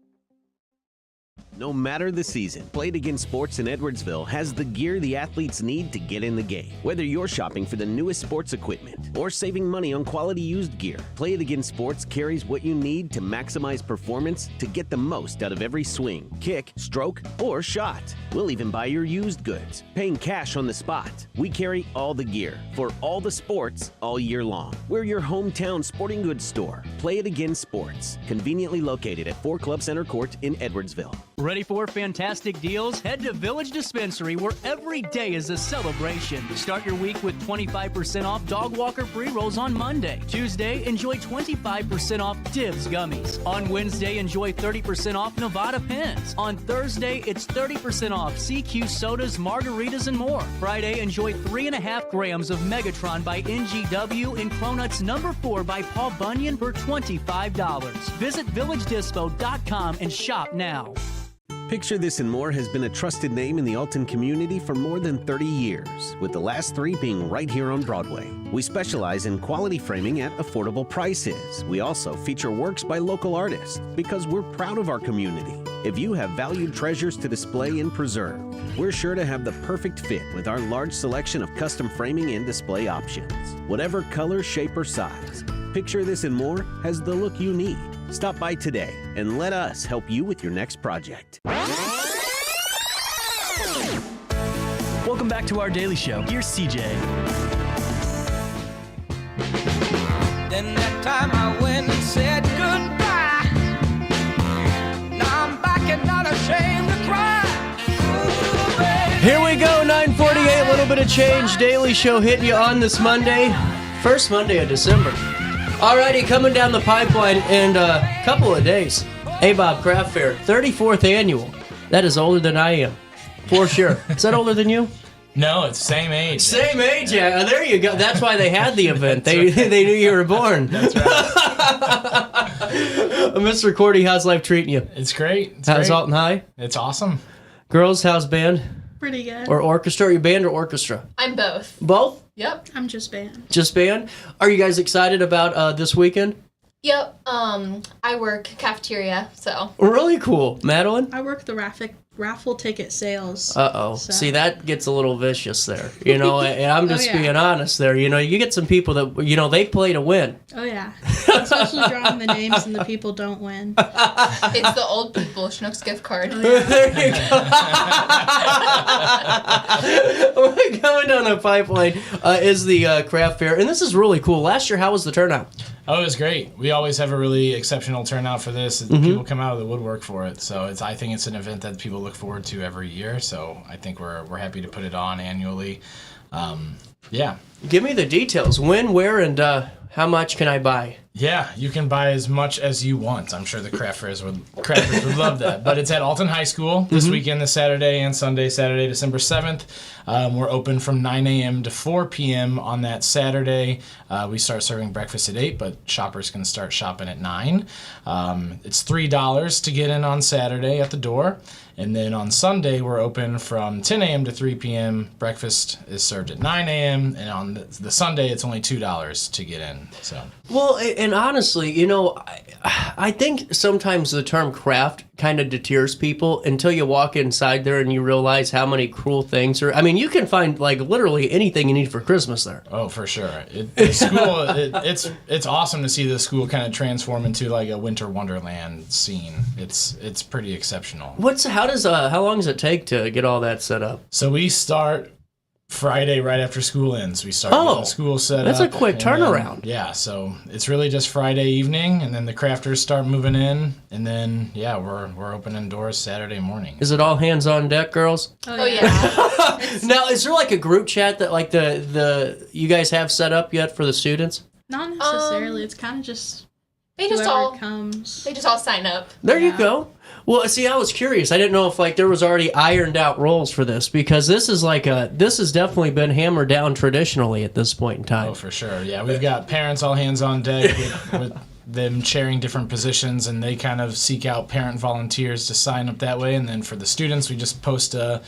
No matter the season, Play It Again Sports in Edwardsville has the gear the athletes need to get in the game. Whether you're shopping for the newest sports equipment or saving money on quality used gear, Play It Again Sports carries what you need to maximize performance to get the most out of every swing, kick, stroke, or shot. We'll even buy your used goods, paying cash on the spot. We carry all the gear for all the sports all year long. We're your hometown sporting goods store. Play It Again Sports, conveniently located at 4 Club Center Court in Edwardsville. Ready for fantastic deals? Head to Village Dispensary, where every day is a celebration. Start your week with 25% off dog walker pre-rolls on Monday. Tuesday, enjoy 25% off Dibs gummies. On Wednesday, enjoy 30% off Nevada pens. On Thursday, it's 30% off CQ sodas, margaritas, and more. Friday, enjoy 3.5 grams of Megatron by NGW and Cronuts number 4 by Paul Bunyan for $25. Visit VillageDispo.com and shop now. Picture This and More has been a trusted name in the Alton community for more than 30 years, with the last 3 being right here on Broadway. We specialize in quality framing at affordable prices. We also feature works by local artists because we're proud of our community. If you have valued treasures to display and preserve, we're sure to have the perfect fit with our large selection of custom framing and display options. Whatever color, shape, or size, Picture This and More has the look you need. Stop by today and let us help you with your next project. Welcome back to our daily show. Here's CJ. Then that time I went and said goodbye. Now I'm back and not ashamed to cry. Ooh, baby. Here we go, 9:48, a little bit of change. Daily show hitting you on this Monday. First Monday of December. Alrighty, coming down the pipeline in a couple of days. A.B.O.B Craft Fair, 34th annual. That is older than I am, for sure. Is that older than you? No, it's same age. Same age, yeah. There you go. That's why they had the event. They knew you were born. That's right. Mr. Cordy, how's life treating you? It's great. How's Alton High? It's awesome. Girls, how's band? Pretty good. Or orchestra? Are you band or orchestra? I'm both. Both? Yep. I'm just band. Just band? Are you guys excited about this weekend? Yep. I work cafeteria, so. Really cool. Madeline? I work the raffle ticket sales. Uh-oh. So. See, that gets a little vicious there. You know, and I'm just yeah. being honest there. You know, you get some people that, you know, they play to win. Oh, yeah. Especially drawing the names and the people don't win. It's the old people, Schnucks gift card. Oh, yeah. There you go. We're going down the pipeline is the craft fair. And this is really cool. Last year, how was the turnout? Oh, it was great. We always have a really exceptional turnout for this. People come out of the woodwork for it. So I think it's an event that people look forward to every year. So I think we're happy to put it on annually. Yeah. Give me the details. When, where, and how much can I buy? Yeah, you can buy as much as you want. I'm sure the crafters would love that. But it's at Alton High School this weekend, this Saturday and Sunday, Saturday, December 7th. We're open from 9 a.m. to 4 p.m. on that Saturday. We start serving breakfast at 8, but shoppers can start shopping at 9. It's $3 to get in on Saturday at the door. And then on Sunday, we're open from 10 a.m. to 3 p.m. Breakfast is served at 9 a.m. And on the Sunday, it's only $2 to get in. So. Well, and honestly, you know, I think sometimes the term craft kind of deters people until you walk inside there and you realize how many cool things are. I mean, you can find like literally anything you need for Christmas there. Oh, for sure. The school, it's awesome to see the school kind of transform into like a winter wonderland scene. It's pretty exceptional. How long does it take to get all that set up? So we start Friday right after school ends. We start getting the school set up. That's a quick turnaround. Yeah, so it's really just Friday evening, and then the crafters start moving in, and then we're opening doors Saturday morning. Is it all hands on deck, girls? Oh yeah. Now, is there like a group chat that like the you guys have set up yet for the students? Not necessarily. It's kind of just They just whoever all comes. They just all sign up. There you go. Well, see, I was curious. I didn't know if like there was already ironed out roles for this because this has definitely been hammered down traditionally at this point in time. Oh, for sure. Yeah, we've got parents all hands on deck with them sharing different positions, and they kind of seek out parent volunteers to sign up that way. And then for the students, we just post a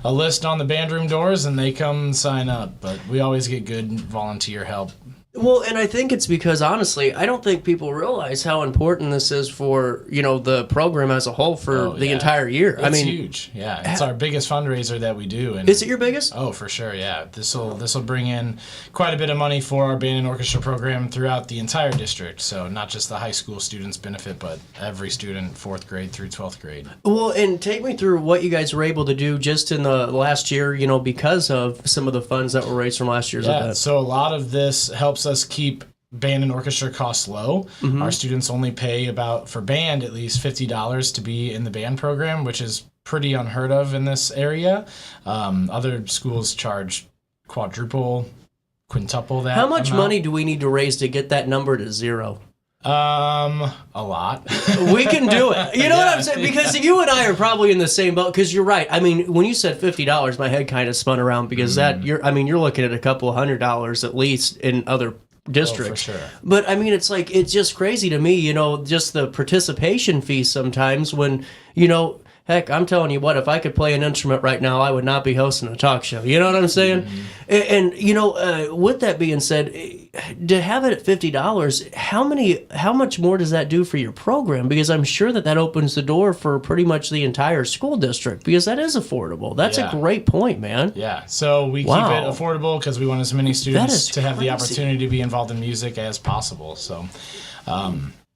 list on the band room doors, and they come and sign up. But we always get good volunteer help. Well, and I think it's because, honestly, I don't think people realize how important this is for, you know, the program as a whole for the entire year. It's huge. Yeah, it's our biggest fundraiser that we do. And is it your biggest? Oh, for sure, yeah. This will bring in quite a bit of money for our band and orchestra program throughout the entire district. So not just the high school students benefit, but every student, 4th grade through 12th grade. Well, and take me through what you guys were able to do just in the last year, you know, because of some of the funds that were raised from last year's event. So a lot of this helps us keep band and orchestra costs low. Our students only pay for band at least $50 to be in the band program, which is pretty unheard of in this area. Other schools charge quintuple that. How much amount. money do we need to raise to get that number to zero? A lot. We can do it. You know what I'm saying? Because you and I are probably in the same boat. Because you're right. I mean, when you said $50, my head kind of spun around because you're looking at a couple of $100 at least in other districts. Oh, for sure. But I mean, it's just crazy to me. You know, just the participation fee sometimes when you know. Heck, I'm telling you what, if I could play an instrument right now, I would not be hosting a talk show. You know what I'm saying? And you know, with that being said, to have it at $50, how much more does that do for your program? Because I'm sure that opens the door for pretty much the entire school district, because that is affordable. That's a great point, man. Yeah, so we keep it affordable because we want as many students to have the opportunity to be involved in music as possible. So,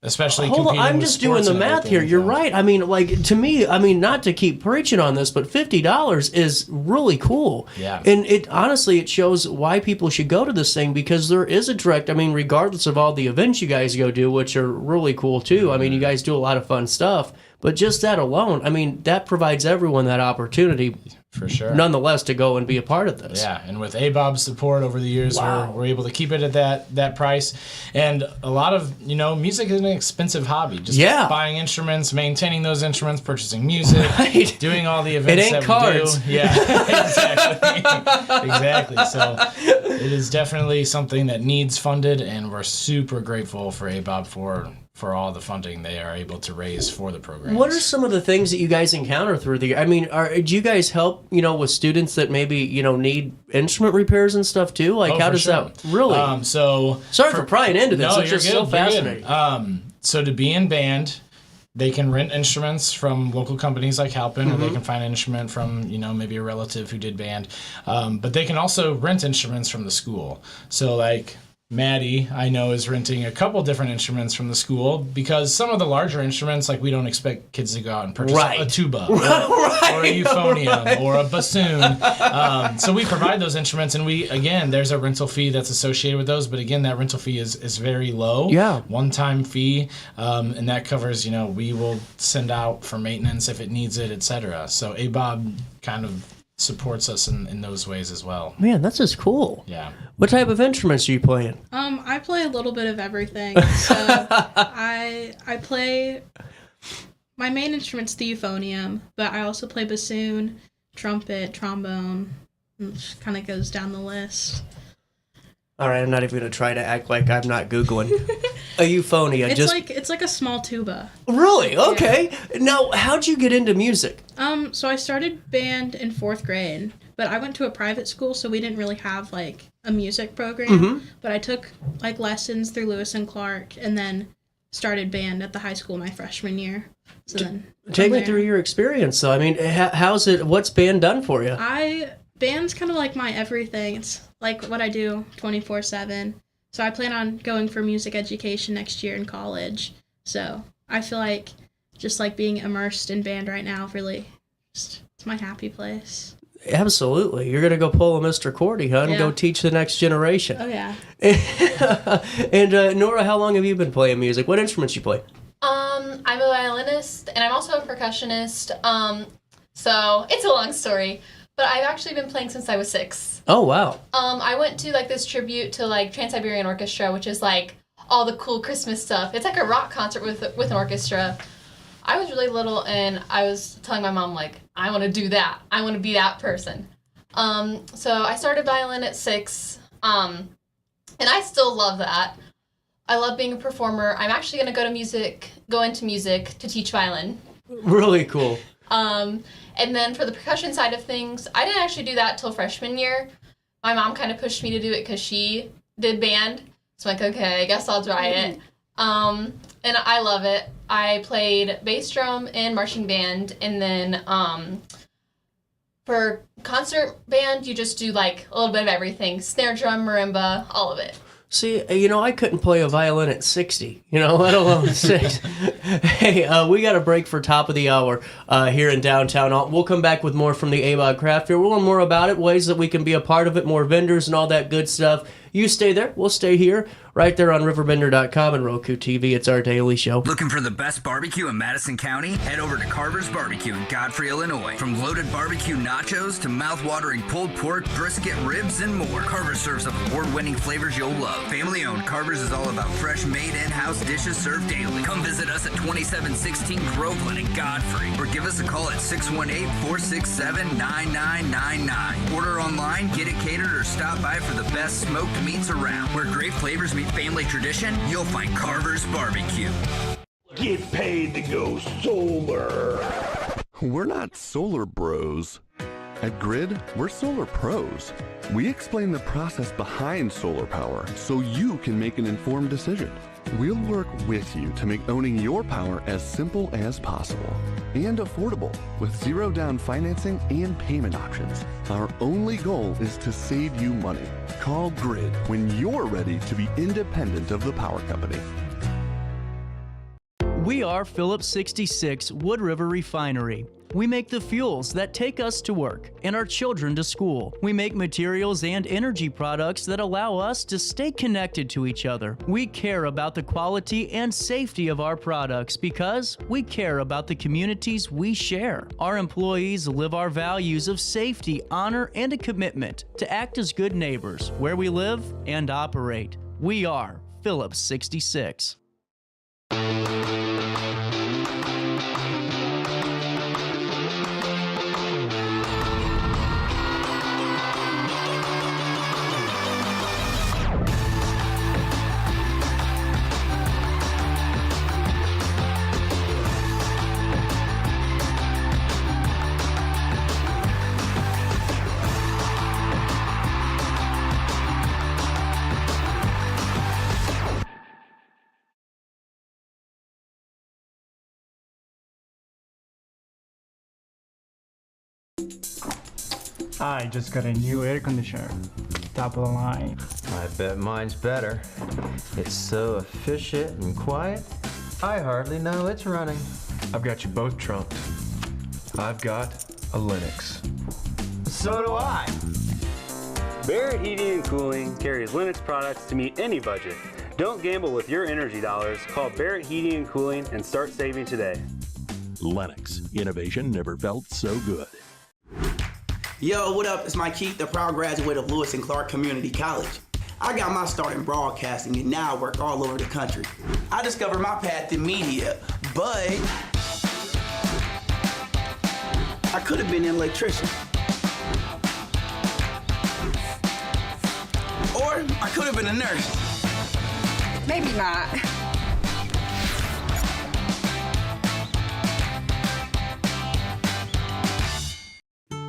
especially hold on, I'm with just doing the math here. You're right. I mean, like, to me, I mean, not to keep preaching on this, but $50 is really cool. Yeah. And it honestly, it shows why people should go to this thing, because there is a direct, I mean, regardless of all the events you guys go do, which are really cool too. I mean, you guys do a lot of fun stuff, but just that alone, I mean, that provides everyone that opportunity. For sure. Nonetheless, to go and be a part of this. Yeah, and with A.B.O.B's support over the years, we're able to keep it at that price. And a lot of, you know, music is an expensive hobby. Just buying instruments, maintaining those instruments, purchasing music, doing all the events it ain't cards. We do. Yeah, exactly. Exactly. So it is definitely something that needs funded, and we're super grateful for A.B.O.B for all the funding they are able to raise for the program. What are some of the things that you guys encounter through the year? I mean, do you guys help, you know, with students that maybe, you know, need instrument repairs and stuff too? Like, how does that really? So sorry for prying into this. No, it's just so fascinating. So to be in band, they can rent instruments from local companies like Halpin, or they can find an instrument from, you know, maybe a relative who did band. But they can also rent instruments from the school. So like Maddie, I know, is renting a couple different instruments from the school, because some of the larger instruments, like, we don't expect kids to go out and purchase a tuba or a euphonium or a bassoon. So we provide those instruments, and there's a rental fee that's associated with those, but again, that rental fee is very low. Yeah. One-time fee, and that covers, you know, we will send out for maintenance if it needs it, etc. So A.B.O.B kind of supports us in those ways as well. Man, that's just cool. Yeah. What type of instruments are you playing? I play a little bit of everything. So I play, my main instrument's the euphonium, but I also play bassoon, trumpet, trombone, and it just kind of goes down the list. All right, I'm not even going to try to act like I'm not Googling. A euphonia. It's like a small tuba. Really? Okay. Yeah. Now, how'd you get into music? So I started band in 4th grade, but I went to a private school, so we didn't really have, like, a music program. But I took, like, lessons through Lewis and Clark, and then started band at the high school my freshman year. So then take me through your experience, though. I mean, what's band done for you? Band's kind of like my everything. It's like what I do 24/7. So I plan on going for music education next year in college. So I feel like just like being immersed in band right now, really, it's my happy place. Absolutely. You're going to go pull a Mr. Cordy, huh? And go teach the next generation. Oh, yeah. And Nora, how long have you been playing music? What instruments you play? I'm a violinist, and I'm also a percussionist. So it's a long story. But I've actually been playing since I was 6. Oh, wow. I went to, like, this tribute to, like, Trans-Siberian Orchestra, which is, like, all the cool Christmas stuff. It's like a rock concert with an orchestra. I was really little, and I was telling my mom, like, I want to do that. I want to be that person. So I started violin at 6, and I still love that. I love being a performer. I'm actually going to go into music to teach violin. Really cool. And then for the percussion side of things, I didn't actually do that till freshman year. My mom kind of pushed me to do it because she did band. So I'm like, okay, I guess I'll try it. And I love it. I played bass drum in marching band, and then for concert band, you just do like a little bit of everything. Snare drum, marimba, all of it. See, you know, I couldn't play a violin at 60, you know, let alone 6. Hey, we got a break for top of the hour here in downtown. We'll come back with more from the A.B.O.B Craft Fair. We'll learn more about it, ways that we can be a part of it, more vendors and all that good stuff. You stay there. We'll stay here, right there on RiverBender.com and Roku TV. It's our daily show. Looking for the best barbecue in Madison County? Head over to Carver's Barbecue in Godfrey, Illinois. From loaded barbecue nachos to mouth-watering pulled pork, brisket, ribs, and more, Carver serves up award-winning flavors you'll love. Family-owned, Carver's is all about fresh, made in-house dishes served daily. Come visit us at 2716 Groveland in Godfrey, or give us a call at 618-467-9999. Order online, get it catered, or stop by for the best smoked meats around. Where great flavors meet family tradition, you'll find Carver's Barbecue. Get paid to go sober. We're not solar bros. At Grid, we're solar pros. We explain the process behind solar power so you can make an informed decision. We'll work with you to make owning your power as simple as possible and affordable with zero down financing and payment options. Our only goal is to save you money. Call Grid when you're ready to be independent of the power company. We are Phillips 66 Wood River Refinery. We make the fuels that take us to work and our children to school. We make materials and energy products that allow us to stay connected to each other. We care about the quality and safety of our products because we care about the communities we share. Our employees live our values of safety, honor, and a commitment to act as good neighbors where we live and operate. We are Phillips 66. I just got a new air conditioner. Top of the line. I bet mine's better. It's so efficient and quiet, I hardly know it's running. I've got you both trumped. I've got a Linux. So do I. Barrett Heating and Cooling carries Linux products to meet any budget. Don't gamble with your energy dollars. Call Barrett Heating and Cooling and start saving today. Lennox. Innovation never felt so good. Yo, what up? It's Mike Keith, the proud graduate of Lewis and Clark Community College. I got my start in broadcasting and now I work all over the country. I discovered my path in media, but I could have been an electrician. Or I could have been a nurse. Maybe not.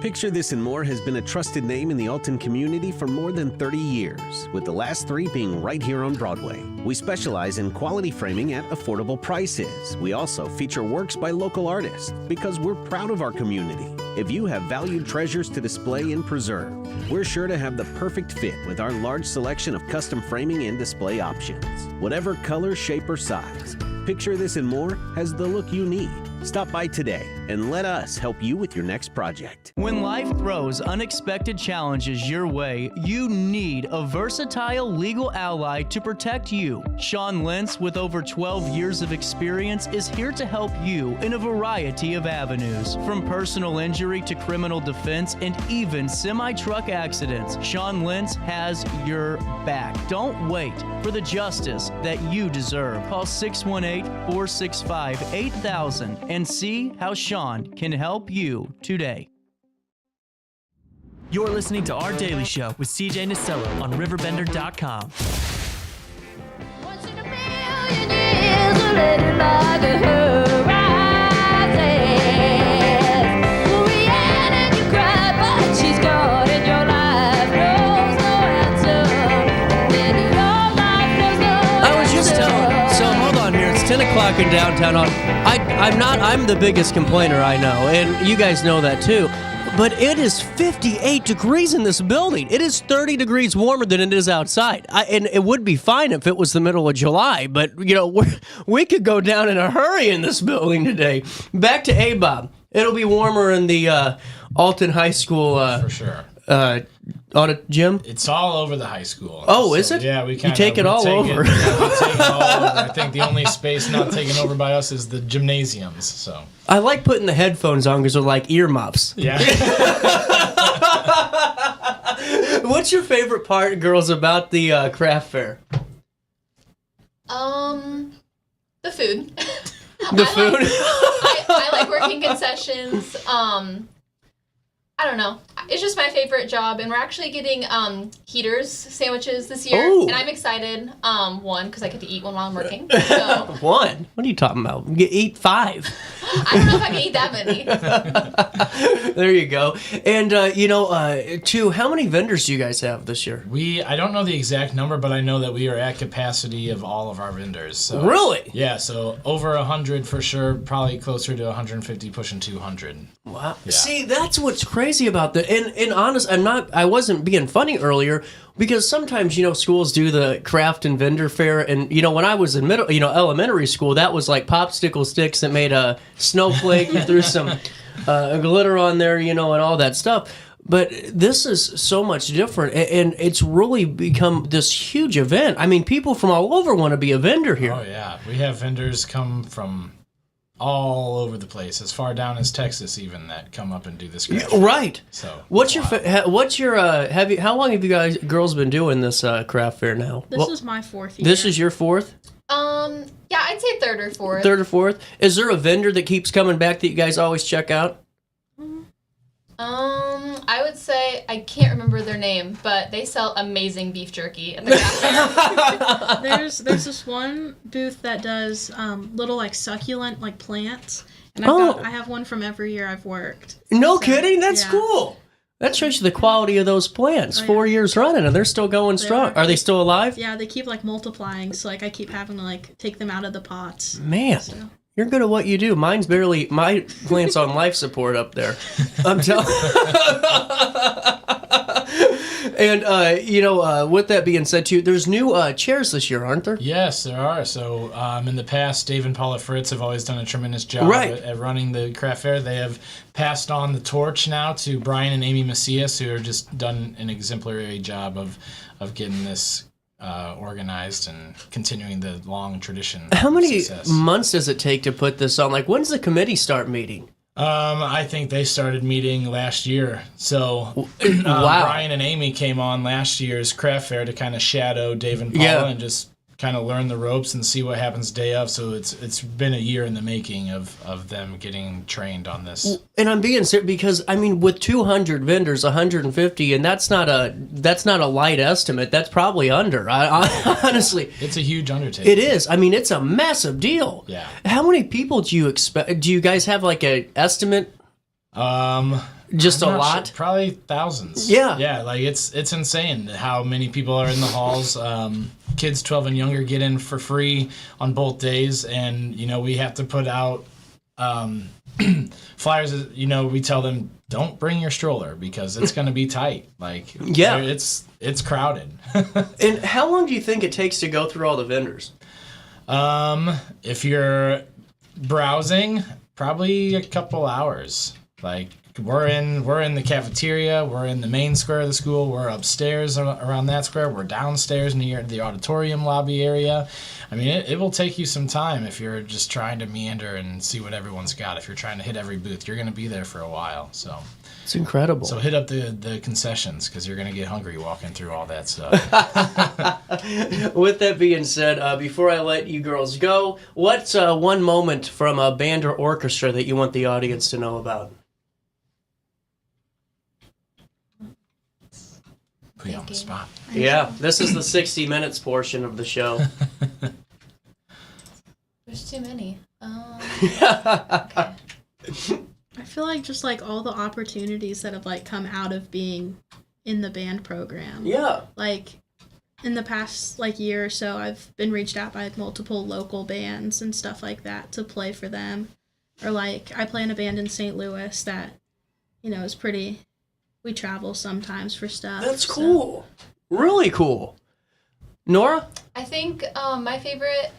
Picture This and More has been a trusted name in the Alton community for more than 30 years, with the last 3 being right here on Broadway. We specialize in quality framing at affordable prices. We also feature works by local artists because we're proud of our community. If you have valued treasures to display and preserve, we're sure to have the perfect fit with our large selection of custom framing and display options. Whatever color, shape, or size, Picture This and More has the look you need. Stop by today and let us help you with your next project. When life throws unexpected challenges your way, you need a versatile legal ally to protect you. Sean Lentz, with over 12 years of experience, is here to help you in a variety of avenues. From personal injury to criminal defense and even semi-truck accidents, Sean Lentz has your back. Don't wait for the justice that you deserve. Call 618-465-8000 and see how Sean can help you today. You're listening to Our Daily Show with CJ Nasello on RiverBender.com. I was just telling, so hold on here, it's 10 o'clock in downtown. I'm the biggest complainer I know, and you guys know that too. But it is 58 degrees in this building. It is 30 degrees warmer than it is outside. And it would be fine if it was the middle of July, but, you know, we could go down in a hurry in this building today. Back to A.B.O.B. It'll be warmer in the Alton High School. For sure. Audit gym? It's all over the high school. Oh, is it? Yeah, we kind of take it all over. We take it all over. I think the only space not taken over by us is the gymnasiums. So I like putting the headphones on because they're like earmuffs. Yeah. What's your favorite part, girls, about the craft fair? The food. The food? I like working concessions. I don't know. It's just my favorite job, and we're actually getting heaters sandwiches this year, Ooh. and I'm excited. One, because I get to eat one while I'm working. So. One? What are you talking about? You eat 5. I don't know if I can eat that many. There you go. And, 2, how many vendors do you guys have this year? I don't know the exact number, but I know that we are at capacity of all of our vendors. So, really? Yeah, so over 100 for sure, probably closer to 150, pushing 200. Wow. Yeah. See, that's what's crazy about that. And honest, I wasn't being funny earlier because sometimes, schools do the craft and vendor fair. And, when I was in elementary school, that was like popsicle sticks that made a snowflake. You threw some glitter on there, and all that stuff. But this is so much different, and it's really become this huge event. I mean, people from all over want to be a vendor here. Oh, yeah. We have vendors come from all over the place, as far down as Texas even, that come up and do this craft fair. Right. So how long have you guys girls been doing this craft fair now? This is my 4th year. This is your 4th? Yeah, I'd say 3rd or 4th. 3rd or 4th? Is there a vendor that keeps coming back that you guys always check out? I would say I can't remember their name, but they sell amazing beef jerky at the craft fair. There's this one booth that does little succulent plants, and I have one from every year I've worked. No kidding, that's cool. That shows you the quality of those plants. 4 years running, and they're still going strong. Are they still alive? Yeah, they keep multiplying, so I keep having to take them out of the pots. Man. So. You're good at what you do. Mine's barely, my plant's on life support up there. I'm telling And, with that being said, too, there's new chairs this year, aren't there? Yes, there are. So, in the past, Dave and Paula Fritz have always done a tremendous job at running the craft fair. They have passed on the torch now to Brian and Amy Macias, who have just done an exemplary job of getting this organized and continuing the long tradition. How many months does it take to put this on? When's the committee start meeting? I think they started meeting last year. So wow. Brian and Amy came on last year's craft fair to kind of shadow Dave and Paula and just kind of learn the ropes and see what happens day of. So it's been a year in the making of them getting trained on this. And I'm being serious because with 200 vendors, 150, and that's not a light estimate. That's probably under. I honestly, it's a huge undertaking. It is. It's a massive deal. Yeah. How many people do you expect? Do you guys have an estimate? Just a lot? Sure. Probably thousands. Yeah. Yeah, it's insane how many people are in the halls. Kids 12 and younger get in for free on both days, and we have to put out flyers. We tell them don't bring your stroller because it's going to be tight. It's crowded. And how long do you think it takes to go through all the vendors? If you're browsing, probably a couple hours. We're in the cafeteria, we're in the main square of the school, we're upstairs around that square, we're downstairs near the auditorium lobby area. It will take you some time if you're just trying to meander and see what everyone's got. If you're trying to hit every booth, you're going to be there for a while. So it's incredible. So hit up the concessions because you're going to get hungry walking through all that stuff. With that being said, before I let you girls go, what's one moment from a band or orchestra that you want the audience to know about? Put you on the spot. Yeah, this is the 60 minutes portion of the show. There's too many. Okay. I feel just all the opportunities that have come out of being in the band program. Yeah. In the past year or so, I've been reached out by multiple local bands and stuff like that to play for them. Or I play in a band in St. Louis that, is pretty. We travel sometimes for stuff. That's cool. Really cool. Nora? I think my favorite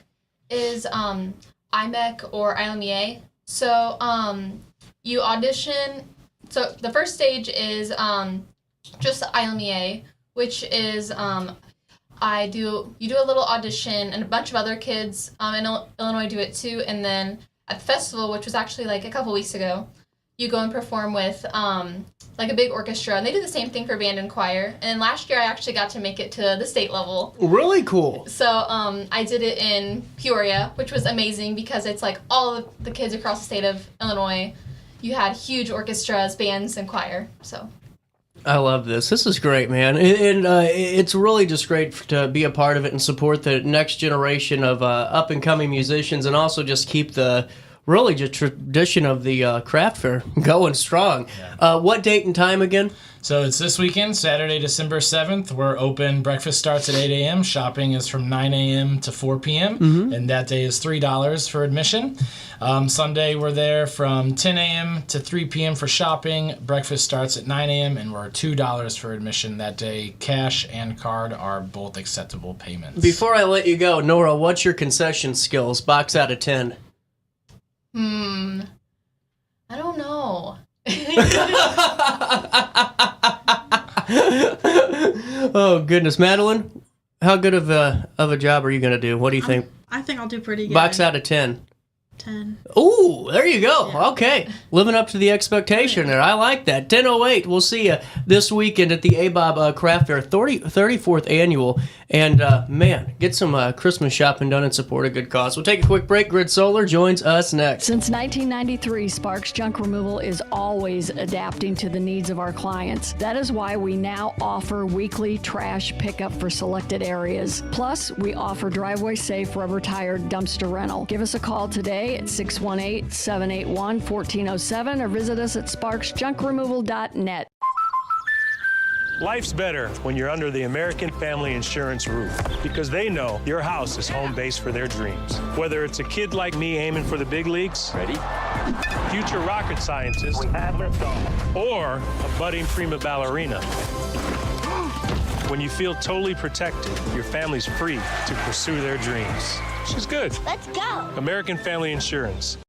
is IMEC or ILMEA. So you audition. So the first stage is just ILMEA, which is you do a little audition, and a bunch of other kids in Illinois do it too. And then at the festival, which was actually a couple weeks ago, you go and perform with a big orchestra, and they do the same thing for band and choir. And last year I actually got to make it to the state level. Really cool. So I did it in Peoria, which was amazing because it's all of the kids across the state of Illinois. You had huge orchestras, bands, and choir. So I love this. This is great, man. And it's really just great to be a part of it and support the next generation of up-and-coming musicians, and also just keep the really just tradition of the craft fair going strong. Yeah. What date and time again? So it's this weekend, Saturday, December 7th. We're open. Breakfast starts at 8 a.m. Shopping is from 9 a.m. to 4 p.m. Mm-hmm. And that day is $3 for admission. Sunday, we're there from 10 a.m. to 3 p.m. for shopping. Breakfast starts at 9 a.m. and we're $2 for admission that day. Cash and card are both acceptable payments. Before I let you go, Nora, what's your concession skills? Box out of 10. I don't know. Oh, goodness. Madeline, how good of a job are you going to do? What do you think? I think I'll do pretty good. Box out of 10. 10. Ooh, there you go. Yeah. Okay. Living up to the expectation there. I like that. 10:08. We'll see you this weekend at the A.B.O.B Craft Fair, 34th annual. And, man, get some Christmas shopping done and support a good cause. We'll take a quick break. Grid Solar joins us next. Since 1993, Sparks Junk Removal is always adapting to the needs of our clients. That is why we now offer weekly trash pickup for selected areas. Plus, we offer driveway-safe rubber-tired dumpster rental. Give us a call today at 618-781-1407 or visit us at sparksjunkremoval.net. Life's better when you're under the American Family Insurance roof, because they know your house is home base for their dreams. Whether it's a kid like me aiming for the big leagues, ready? Future rocket scientist, or a budding prima ballerina. When you feel totally protected, your family's free to pursue their dreams. She's good. Let's go. American Family Insurance.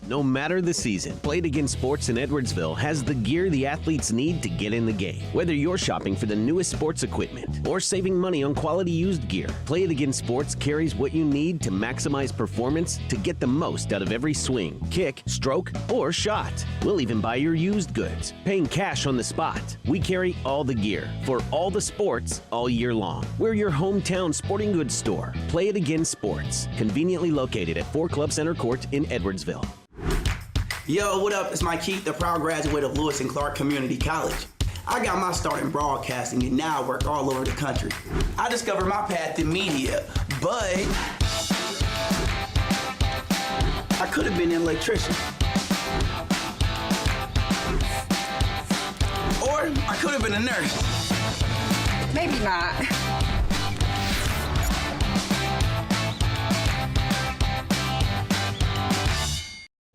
No matter the season, Play It Again Sports in Edwardsville has the gear the athletes need to get in the game. Whether you're shopping for the newest sports equipment or saving money on quality used gear, Play It Again Sports carries what you need to maximize performance to get the most out of every swing, kick, stroke, or shot. We'll even buy your used goods, paying cash on the spot. We carry all the gear for all the sports all year long. We're your hometown sporting goods store. Play It Again Sports, conveniently located at 4 Club Center Court in Edwardsville. Yo, what up? It's Mike Keith, the proud graduate of Lewis and Clark Community College. I got my start in broadcasting and now I work all over the country. I discovered my path in media, but I could have been an electrician. Or I could have been a nurse. Maybe not.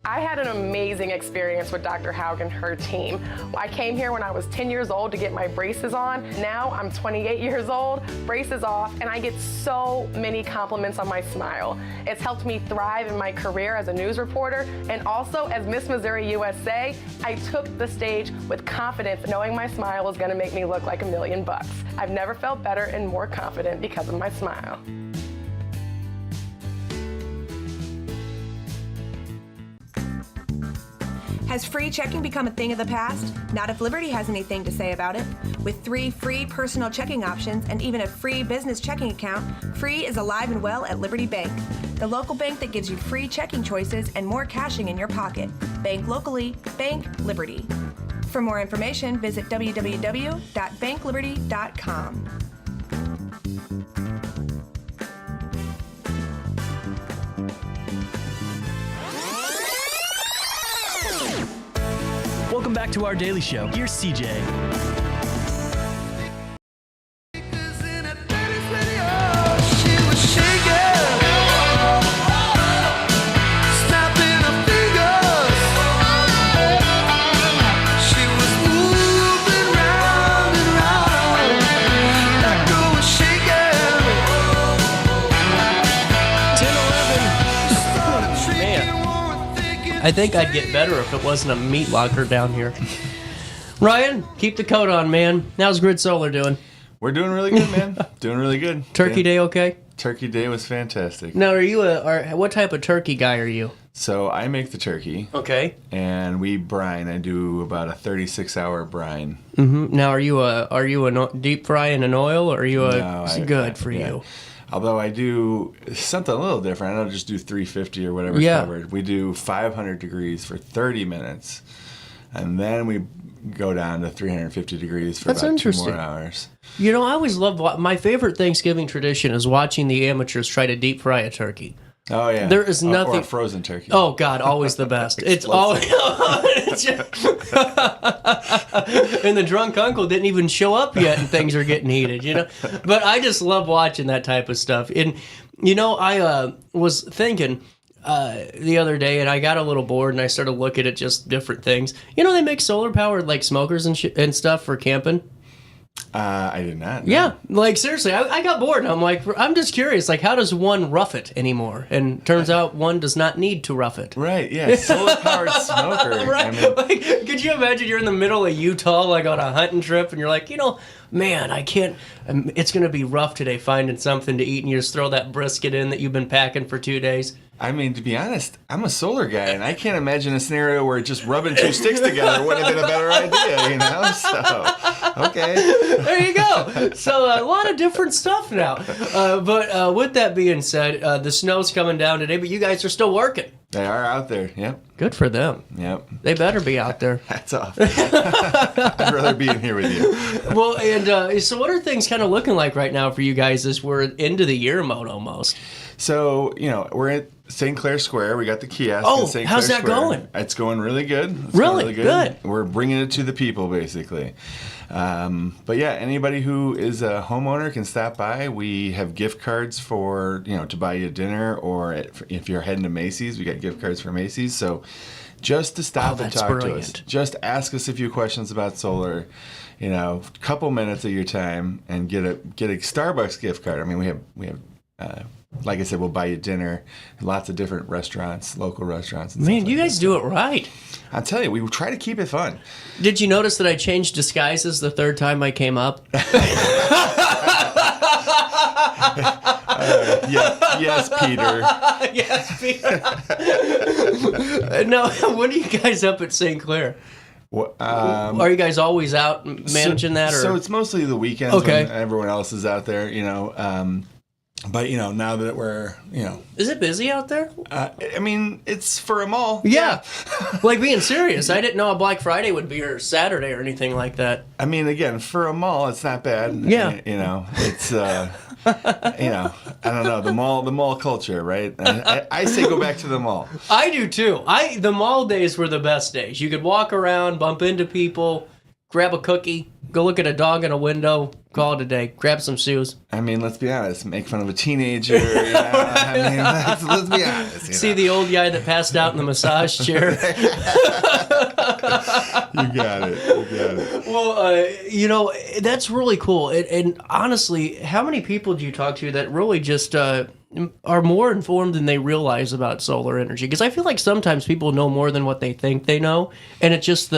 I had an amazing experience with Dr. Haug and her team. I came here when I was 10 years old to get my braces on. Now I'm 28 years old, braces off, and I get so many compliments on my smile. It's helped me thrive in my career as a news reporter, and also as Miss Missouri USA, I took the stage with confidence, knowing my smile was gonna make me look like $1 million. I've never felt better and more confident because of my smile. Has free checking become a thing of the past? Not if Liberty has anything to say about it. With 3 free personal checking options and even a free business checking account, Free is alive and well at Liberty Bank, the local bank that gives you free checking choices and more cashing in your pocket. Bank locally, bank Liberty. For more information, visit www.bankliberty.com. Welcome back to our daily show. Here's CJ. I think I'd get better if it wasn't a meat locker down here. Ryan, keep the coat on, man. How's Grid Solar doing? We're doing really good, man. Doing really good. Turkey Day okay? Turkey Day was fantastic. Now, what type of turkey guy are you? So I make the turkey. Okay. And we brine. I do about a 36-hour brine. Mm-hmm. Now, are you a deep fry in an oil, or are you good for you? Although I do something a little different. I don't just do 350 or whatever's covered. We do 500 degrees for 30 minutes. And then we go down to 350 degrees for That's about 2 interesting. more hours. You know, I always loved my favorite Thanksgiving tradition is watching the amateurs try to deep fry a turkey. Oh yeah, There is nothing. or a frozen turkey. Oh God, always the best. It's always. And the drunk uncle didn't even show up yet, and things are getting heated. You know, but I just love watching that type of stuff. And you know, I was thinking the other day, and I got a little bored, and I started looking at just different things. You know, they make solar powered like smokers and stuff for camping. I did not know. Yeah, like seriously, I got bored. I'm like, I'm just curious, like, how does one rough it anymore? And turns out one does not need to rough it. Right, yeah, solar-powered smoker. Right, I mean, like, could you imagine you're in the middle of Utah, like on a hunting trip, and you're like, you know, man, I can't, it's going to be rough today finding something to eat, and you just throw that brisket in that you've been packing for 2 days. I mean, to be honest, I'm a solar guy, and I can't imagine a scenario where just rubbing 2 sticks together would have been a better idea, you know? So, okay. There you go. So a lot of different stuff now. But with that being said, the snow's coming down today, but you guys are still working. They are out there, yep. Good for them. Yep. They better be out there. Hats off. I'd rather be in here with you. Well, and so what are things kind of looking like right now for you guys as we're into the year mode almost? So, you know, we're at St. Clair Square. We got the kiosk Oh, in St. Clair how's that Square. going? It's going really good. It's Really? going Good. We're bringing it to the people, basically. But yeah, anybody who is a homeowner can stop by. We have gift cards for, you know, to buy you dinner, or if you're heading to Macy's, we got gift cards for Macy's. So just to stop and talk to us. Just ask us a few questions about solar. You know, a couple minutes of your time and get a Starbucks gift card. I mean, we have like I said, we'll buy you dinner. Lots of different restaurants, local restaurants. And Man, stuff you like guys do it right. I'll tell you, we try to keep it fun. Did you notice that I changed disguises the third time I came up? Yes, Peter. Yes, Peter. No, when are you guys up at St. Clair? Well, are you guys always out managing that? Or? So it's mostly the weekends Okay. when everyone else is out there, you know. But, you know, now that we're, you know. Is it busy out there? I mean, it's for a mall. Yeah. Like, being serious, I didn't know a Black Friday would be or Saturday or anything like that. I mean, again, for a mall, it's not bad. Yeah. You know, it's, you know, I don't know, the mall culture, right? I say go back to the mall. I do too. The mall days were the best days. You could walk around, bump into people, grab a cookie, go look at a dog in a window, call it a day, grab some shoes. I mean, let's be honest, make fun of a teenager. You know? I mean, let's be honest. See the old guy that passed out in the massage chair. You got it. Well, you know, that's really cool. And honestly, how many people do you talk to that really just are more informed than they realize about solar energy? Because I feel like sometimes people know more than what they think they know, and it's just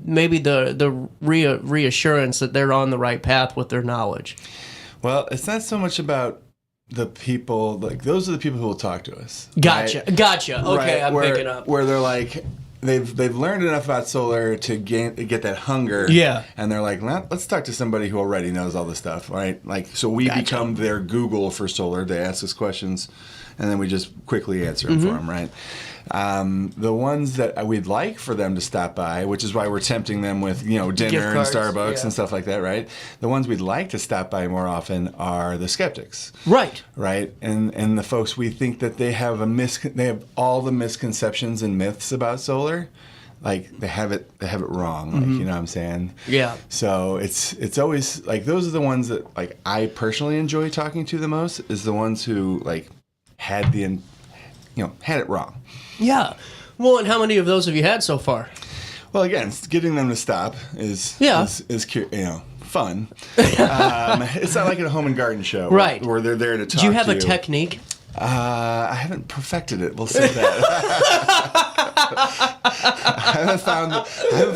maybe the reassurance that they're on the right path with their knowledge. Well, it's not so much about the people, like those are the people who will talk to us. Gotcha. Right? Okay, right? I'm picking up. Where they're like, they've learned enough about solar to get that hunger. Yeah. And they're like, let's talk to somebody who already knows all this stuff, right? Like, so we become their Google for solar. They ask us questions, and then we just quickly answer them for them, right? The ones that we'd like for them to stop by, which is why we're tempting them with, you know, dinner and Starbucks and stuff like that, right? The ones we'd like to stop by more often are the skeptics. Right. Right? And the folks we think that they have all the misconceptions and myths about solar. Like they have it wrong, like, you know what I'm saying? Yeah. So it's always like those are the ones that like I personally enjoy talking to the most, is the ones who like had it wrong. Yeah. Well, and how many of those have you had so far? Well, again, getting them to stop is fun. It's not like at a home and garden show, right? Where they're there to talk. Do you have to a technique? I haven't perfected it. We'll say that. I haven't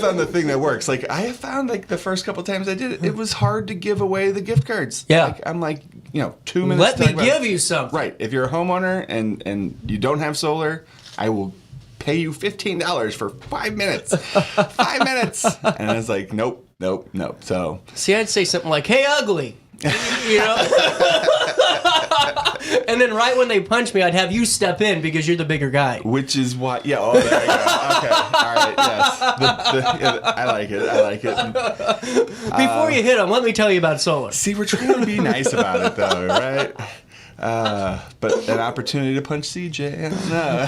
found the thing that works. Like I have found, like the first couple times I did it, it was hard to give away the gift cards. Yeah. Like, I'm like, 2 minutes. Let me give you something. Right. If you're a homeowner and you don't have solar, I will pay you $15 for 5 minutes. 5 minutes. And I was like, nope. So see, I'd say something like, "Hey, ugly," you know. And then right when they punch me, I'd have you step in because you're the bigger guy. Which is why, yeah, oh, there you go. Okay, all right, yes. I like it. Before you hit them, let me tell you about solar. See, we're trying to be nice about it, though, right? But an opportunity to punch CJ, I don't know.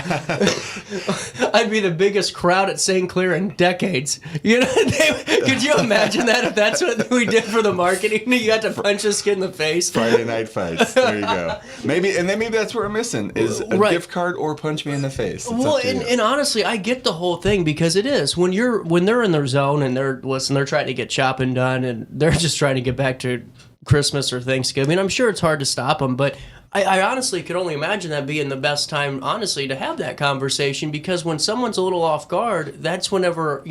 I'd be the biggest crowd at St. Clair in decades. You know, could you imagine that if that's what we did for the marketing? You got to punch this kid in the face. Friday night fights. There you go. Maybe that's what we're missing is a gift card or punch me in the face. It's well, and honestly, I get the whole thing because it is when they're in their zone and they're trying to get shopping done and they're just trying to get back to Christmas or Thanksgiving. I'm sure it's hard to stop them, but I honestly could only imagine that being the best time, honestly, to have that conversation because when someone's a little off guard, that's whenever,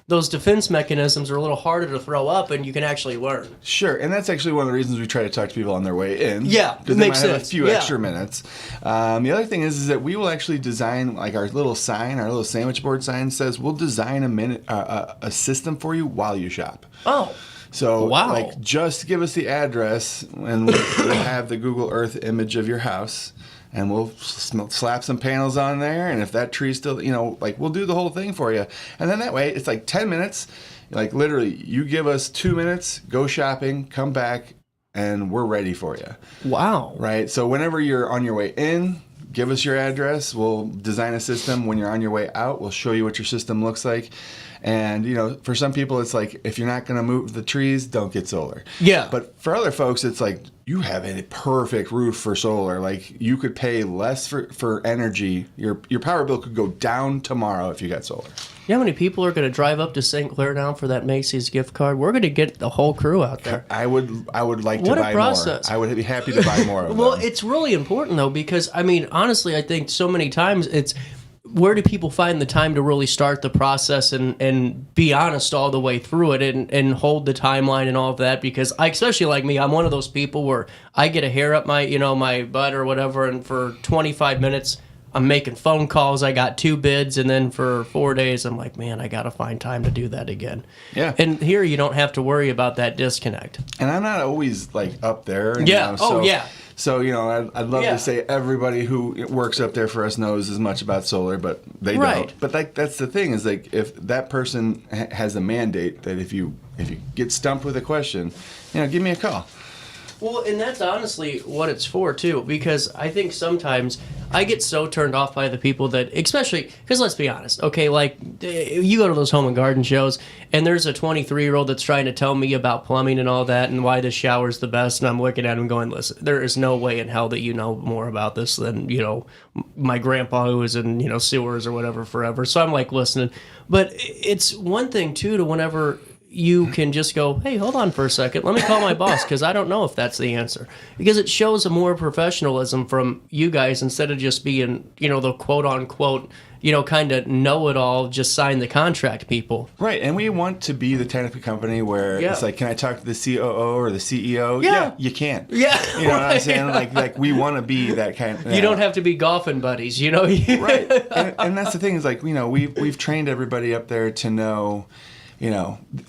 those defense mechanisms are a little harder to throw up and you can actually learn. Sure, and that's actually one of the reasons we try to talk to people on their way in. Yeah, because they might have a few extra minutes. The other thing is that we will actually design, like our little sign, our little sandwich board sign says, we'll design a system for you while you shop. Oh. So, like, just give us the address, and we'll have the Google Earth image of your house, and we'll slap some panels on there, and if that tree's still, we'll do the whole thing for you. And then that way, it's like 10 minutes. Like, literally, you give us 2 minutes, go shopping, come back, and we're ready for you. Wow. Right? So whenever you're on your way in, give us your address. We'll design a system. When you're on your way out, we'll show you what your system looks like. And, for some people, it's like, if you're not going to move the trees, don't get solar. Yeah. But for other folks, it's like, you have a perfect roof for solar. Like, you could pay less for energy. Your power bill could go down tomorrow if you got solar. You know how many people are going to drive up to St. Clair now for that Macy's gift card? We're going to get the whole crew out there. I would like to buy more. I would be happy to buy more of them. Well, it's really important, though, because, honestly, I think so many times it's, where do people find the time to really start the process and be honest all the way through it and hold the timeline and all of that? Because especially like me, I'm one of those people where I get a hair up my, my butt or whatever, and for 25 minutes, I'm making phone calls. I got 2 bids, and then for 4 days, I'm like, man, I got to find time to do that again. Yeah. And here you don't have to worry about that disconnect. And I'm not always like up there. Yeah. Yeah. So, I'd love to say everybody who works up there for us knows as much about solar, but they don't. But that's the thing is, like, if that person has a mandate that if you get stumped with a question, give me a call. Well, and that's honestly what it's for, too, because I think sometimes I get so turned off by the people that, especially, because let's be honest, okay, like, you go to those home and garden shows, and there's a 23-year-old that's trying to tell me about plumbing and all that, and why the shower's the best, and I'm looking at him going, listen, there is no way in hell that you know more about this than, my grandpa who was in, sewers or whatever forever, so I'm, like, listening. But it's one thing, too, to whenever you can just go, hey, hold on for a second. Let me call my boss because I don't know if that's the answer. Because it shows a more professionalism from you guys instead of just being, the quote-unquote, kind of know-it-all, just sign the contract people. Right, and we want to be the type of company where it's like, can I talk to the COO or the CEO? Yeah, you can. Yeah. You know what I'm saying? Like we want to be that kind of... You don't have to be golfing buddies, Right, and that's the thing is, like, we've trained everybody up there to know...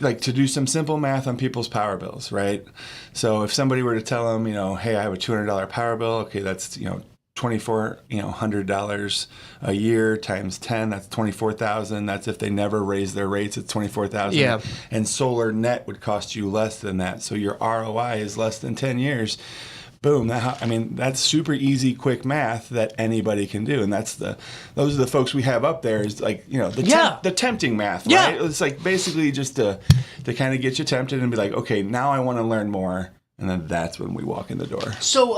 like to do some simple math on people's power bills, right? So if somebody were to tell them, hey, I have a $200 power bill, okay, that's, $2,400 a year times 10, that's $24,000. That's if they never raise their rates, it's $24,000. Yeah. And solar net would cost you less than that. So your ROI is less than 10 years. Boom! That's super easy, quick math that anybody can do, and those are the folks we have up there. Is like the tempting math, right? Yeah. It's like basically just to kind of get you tempted and be like, okay, now I want to learn more, and then that's when we walk in the door. So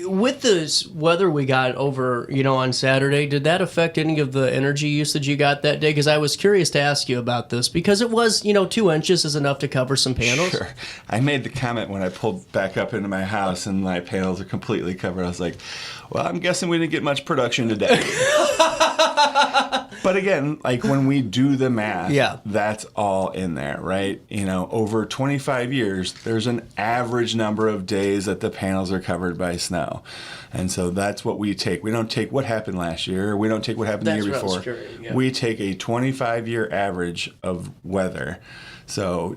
with this weather we got over, on Saturday, did that affect any of the energy usage you got that day? Because I was curious to ask you about this because it was, 2 inches is enough to cover some panels. Sure. I made the comment when I pulled back up into my house and my panels are completely covered. I was like, well, I'm guessing we didn't get much production today. But again, like when we do the math, that's all in there, right? Over 25 years, there's an average number of days that the panels are covered by snow. And so that's what we take. We don't take what happened last year. We don't take what happened the year before. We take a 25-year average of weather. So,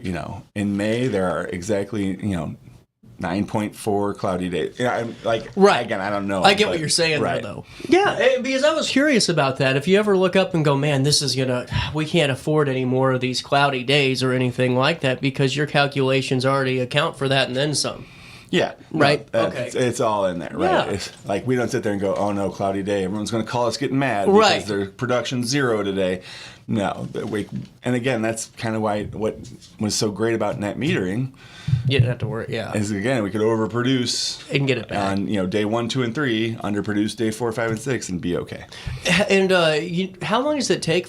in May, there are exactly, 9.4 cloudy days. Yeah, I'm like, Right. Again, I don't know. I get what you're saying right. there, though. Yeah, because I was curious about that. If you ever look up and go, man, we can't afford any more of these cloudy days or anything like that, because your calculations already account for that and then some. Yeah. Right? No, Okay. It's all in there, right? Yeah. It's like, we don't sit there and go, oh no, cloudy day. Everyone's going to call us getting mad Right. because their production's 0 today. No. And again, that's kind of what was so great about net metering. You didn't have to worry, yeah. Is, again, we could overproduce and get it back on day 1, 2, and 3, underproduce day 4, 5, and 6, and be okay. And how long does it take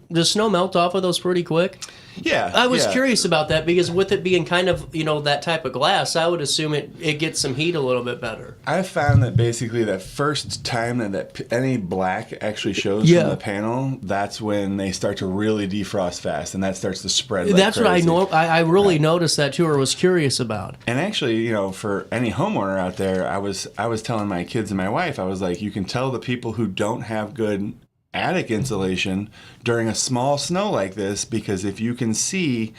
does snow melt off of those pretty quick? Yeah. I was curious about that, because with it being kind of, that type of glass, I would assume it gets some heat a little bit better. I found that basically that first time that any black actually shows from the panel, that's when they start to really defrost fast, and that starts to spread like That's crazy. what I really noticed that too, or was curious about. And actually, for any homeowner out there, I was telling my kids and my wife, I was like, you can tell the people who don't have good attic insulation during a small snow like this, because if you can see,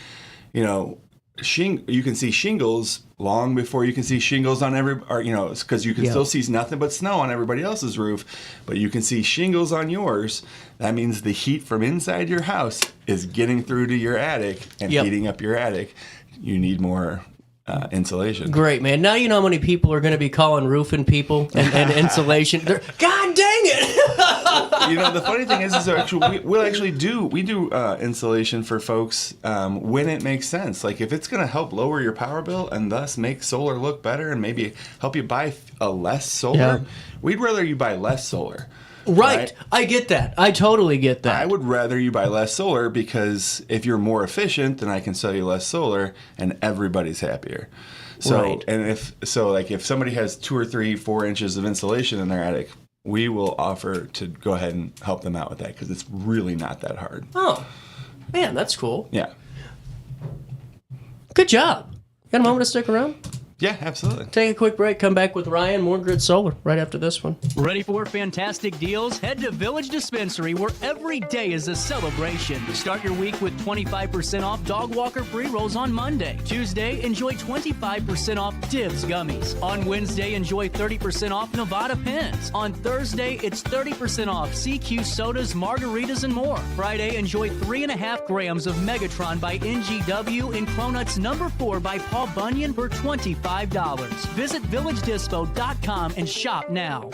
you can see shingles long before you can see shingles on because you can still see nothing but snow on everybody else's roof, but you can see shingles on yours. That means the heat from inside your house is getting through to your attic and heating up your attic. You need more insulation. Great, man. Now you know how many people are going to be calling roofing people and insulation. God dang it! The funny thing is actually we do insulation for folks when it makes sense. Like if it's going to help lower your power bill and thus make solar look better and maybe help you buy a less solar, we'd rather you buy less solar. Right. I get that. I totally get that. I would rather you buy less solar, because if you're more efficient, then I can sell you less solar and everybody's happier. So, Right. and if somebody has 2 or 3, 4 inches of insulation in their attic, we will offer to go ahead and help them out with that, because it's really not that hard. Oh, man, that's cool. Yeah. Good job. Got a moment to stick around? Yeah, absolutely. Take a quick break. Come back with Ryan, more Grid Solar, right after this one. Ready for fantastic deals? Head to Village Dispensary, where every day is a celebration. Start your week with 25% off dog walker pre-rolls on Monday. Tuesday, enjoy 25% off Divs gummies. On Wednesday, enjoy 30% off Nevada pens. On Thursday, it's 30% off CQ sodas, margaritas, and more. Friday, enjoy 3.5 grams of Megatron by NGW and Cronuts number 4 by Paul Bunyan for $25. Visit villagedispo.com and shop now.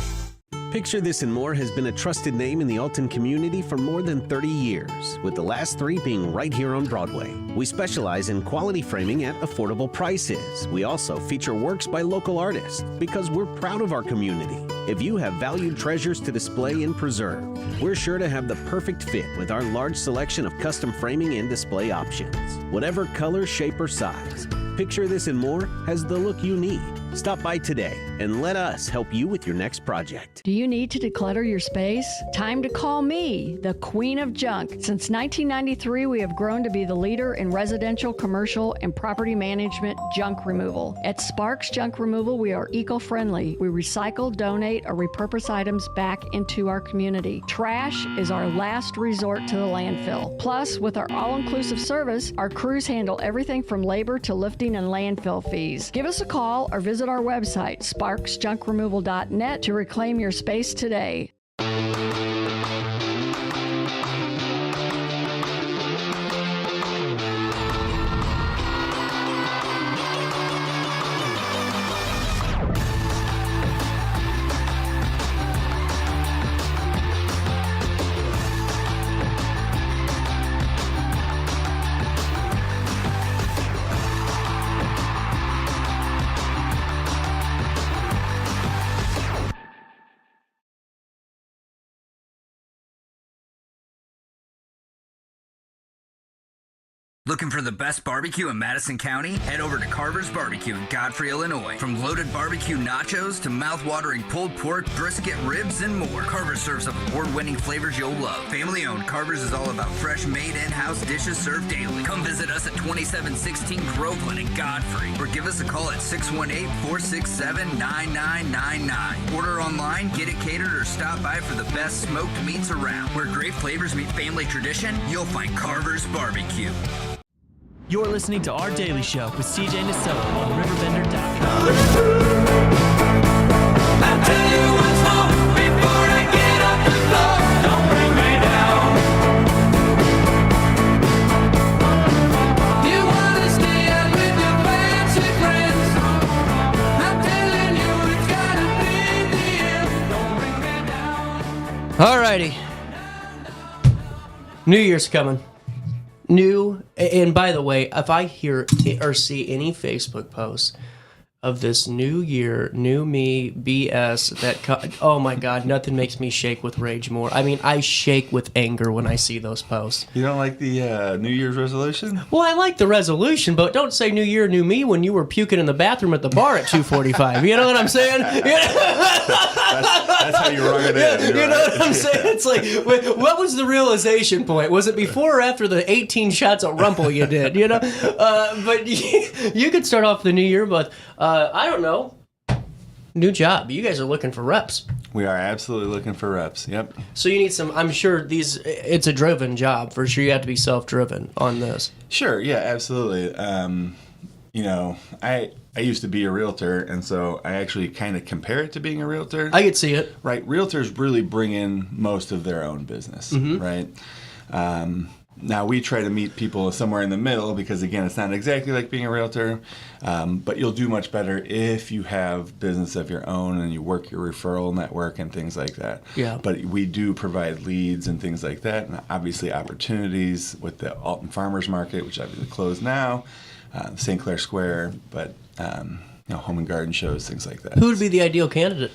Picture This and More has been a trusted name in the Alton community for more than 30 years, with the last 3 being right here on Broadway. We specialize in quality framing at affordable prices. We also feature works by local artists because we're proud of our community. If you have valued treasures to display and preserve, we're sure to have the perfect fit with our large selection of custom framing and display options. Whatever color, shape, or size, Picture This and More has the look you need. Stop by today and let us help you with your next project. Do you need to declutter your space? Time to call me, the Queen of Junk. Since 1993, we have grown to be the leader in residential, commercial, and property management junk removal. At Sparks Junk Removal, we are eco-friendly. We recycle, donate, or repurpose items back into our community. Trash is our last resort to the landfill. Plus, with our all-inclusive service, our crews handle everything from labor to lifting and landfill fees. Give us a call or visit our website, sparksjunkremoval.net, to reclaim your space today. Looking for the best barbecue in Madison County? Head over to Carver's Barbecue in Godfrey, Illinois. From loaded barbecue nachos to mouth-watering pulled pork, brisket, ribs, and more, Carver's serves up award-winning flavors you'll love. Family-owned, Carver's is all about fresh, made in-house dishes served daily. Come visit us at 2716 Groveland in Godfrey, or give us a call at 618-467-9999. Order online, get it catered, or stop by for the best smoked meats around. Where great flavors meet family tradition, you'll find Carver's Barbecue. You're listening to Our Daily Show with CJ Nasello on RiverBender.com. Alrighty. New Year's coming. And by the way, if I hear or see any Facebook posts of this new year, new me BS, oh my God, nothing makes me shake with rage more. I mean, I shake with anger when I see those posts. You don't like the New Year's resolution? Well, I like the resolution, but don't say New Year, new me when you were puking in the bathroom at the bar at 2:45. You know what I'm saying? That's how you rung it in. You know what I'm saying? It's like, what was the realization point? Was it before or after the 18 shots of Rumple you did? You know, but you could start off the new year, but I don't know. New job. You guys are looking for reps. We are absolutely looking for reps. Yep. So you need some. I'm sure it's a driven job for sure. You have to be self-driven on this. Sure. Yeah. Absolutely. You know, I used to be a realtor, and so I actually kind of compare it to being a realtor. I could see it. Right. Realtors really bring in most of their own business. Mm-hmm. Right. Now, we try to meet people somewhere in the middle because, again, it's not exactly like being a realtor, but you'll do much better if you have business of your own and you work your referral network and things like that. Yeah. But we do provide leads and things like that, and obviously opportunities with the Alton Farmers Market, which obviously closed now, St. Clair Square, but home and garden shows, things like that. Who would be the ideal candidate?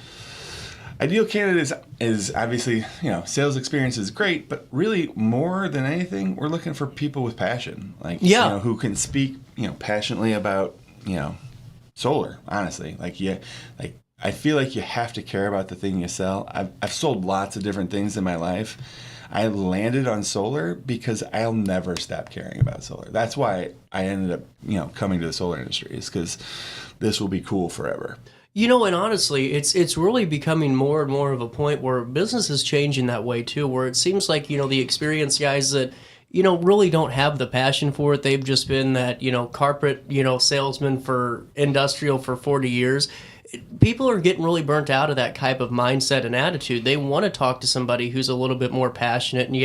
Ideal candidate is obviously, sales experience is great, but really more than anything, we're looking for people with passion, who can speak, passionately about, solar, honestly. I feel like you have to care about the thing you sell. I've sold lots of different things in my life. I landed on solar because I'll never stop caring about solar. That's why I ended up, coming to the solar industry, is because this will be cool forever. And honestly, it's really becoming more and more of a point where business is changing that way too, where it seems like, the experienced guys that, really don't have the passion for it. They've just been that, carpet, salesman for industrial for 40 years. People are getting really burnt out of that type of mindset and attitude. They want to talk to somebody who's a little bit more passionate. And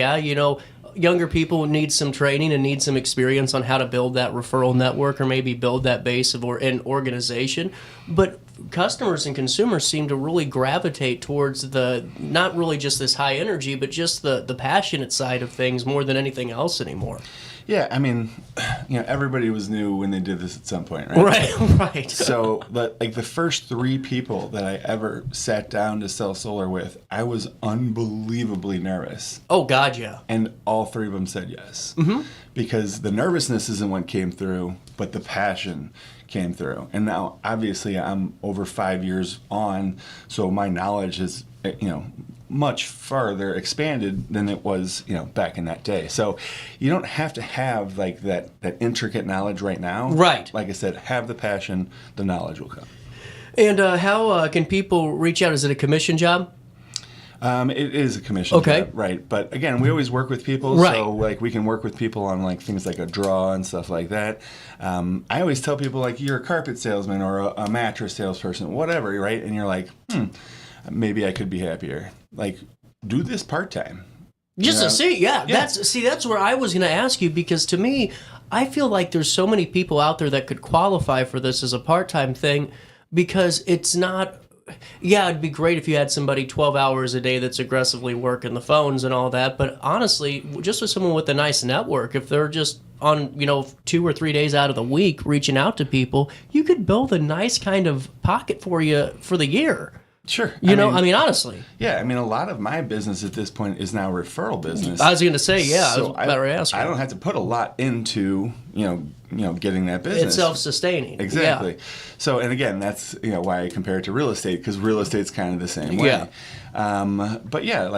younger people need some training and need some experience on how to build that referral network or maybe build that base of an organization. But customers and consumers seem to really gravitate towards not really just this high energy, but just the passionate side of things more than anything else anymore. Yeah, I mean, everybody was new when they did this at some point, right? Right. So, the first 3 people that I ever sat down to sell solar with, I was unbelievably nervous. Oh, God, yeah. And all 3 of them said yes. Mm-hmm. Because the nervousness isn't what came through, but the passion came through. And now, obviously, I'm over 5 years on, so my knowledge is, much farther expanded than it was, back in that day. So you don't have to have that intricate knowledge right now. Right. Like I said, have the passion, the knowledge will come. And how can people reach out? Is it a commission job? It is a commission job, right. But again, we always work with people, right. So we can work with people on things like a draw and stuff like that. I always tell people you're a carpet salesman or a mattress salesperson, whatever, right? And you're like, maybe I could be happier. Do this part-time. Just to see, yeah. That's where I was going to ask you, because to me, I feel like there's so many people out there that could qualify for this as a part-time thing, because it's not. Yeah, it'd be great if you had somebody 12 hours a day that's aggressively working the phones and all that. But honestly, just with someone with a nice network, if they're just on, 2 or 3 days out of the week reaching out to people, you could build a nice kind of pocket for you for the year. Sure. Honestly. Yeah, a lot of my business at this point is now referral business. I was going to say, yeah, so I was better asking. I don't have to put a lot into, getting that business. It's self-sustaining. Exactly. Yeah. So, and again, that's, why I compare it to real estate, because real estate's kind of the same way. Yeah. But yeah,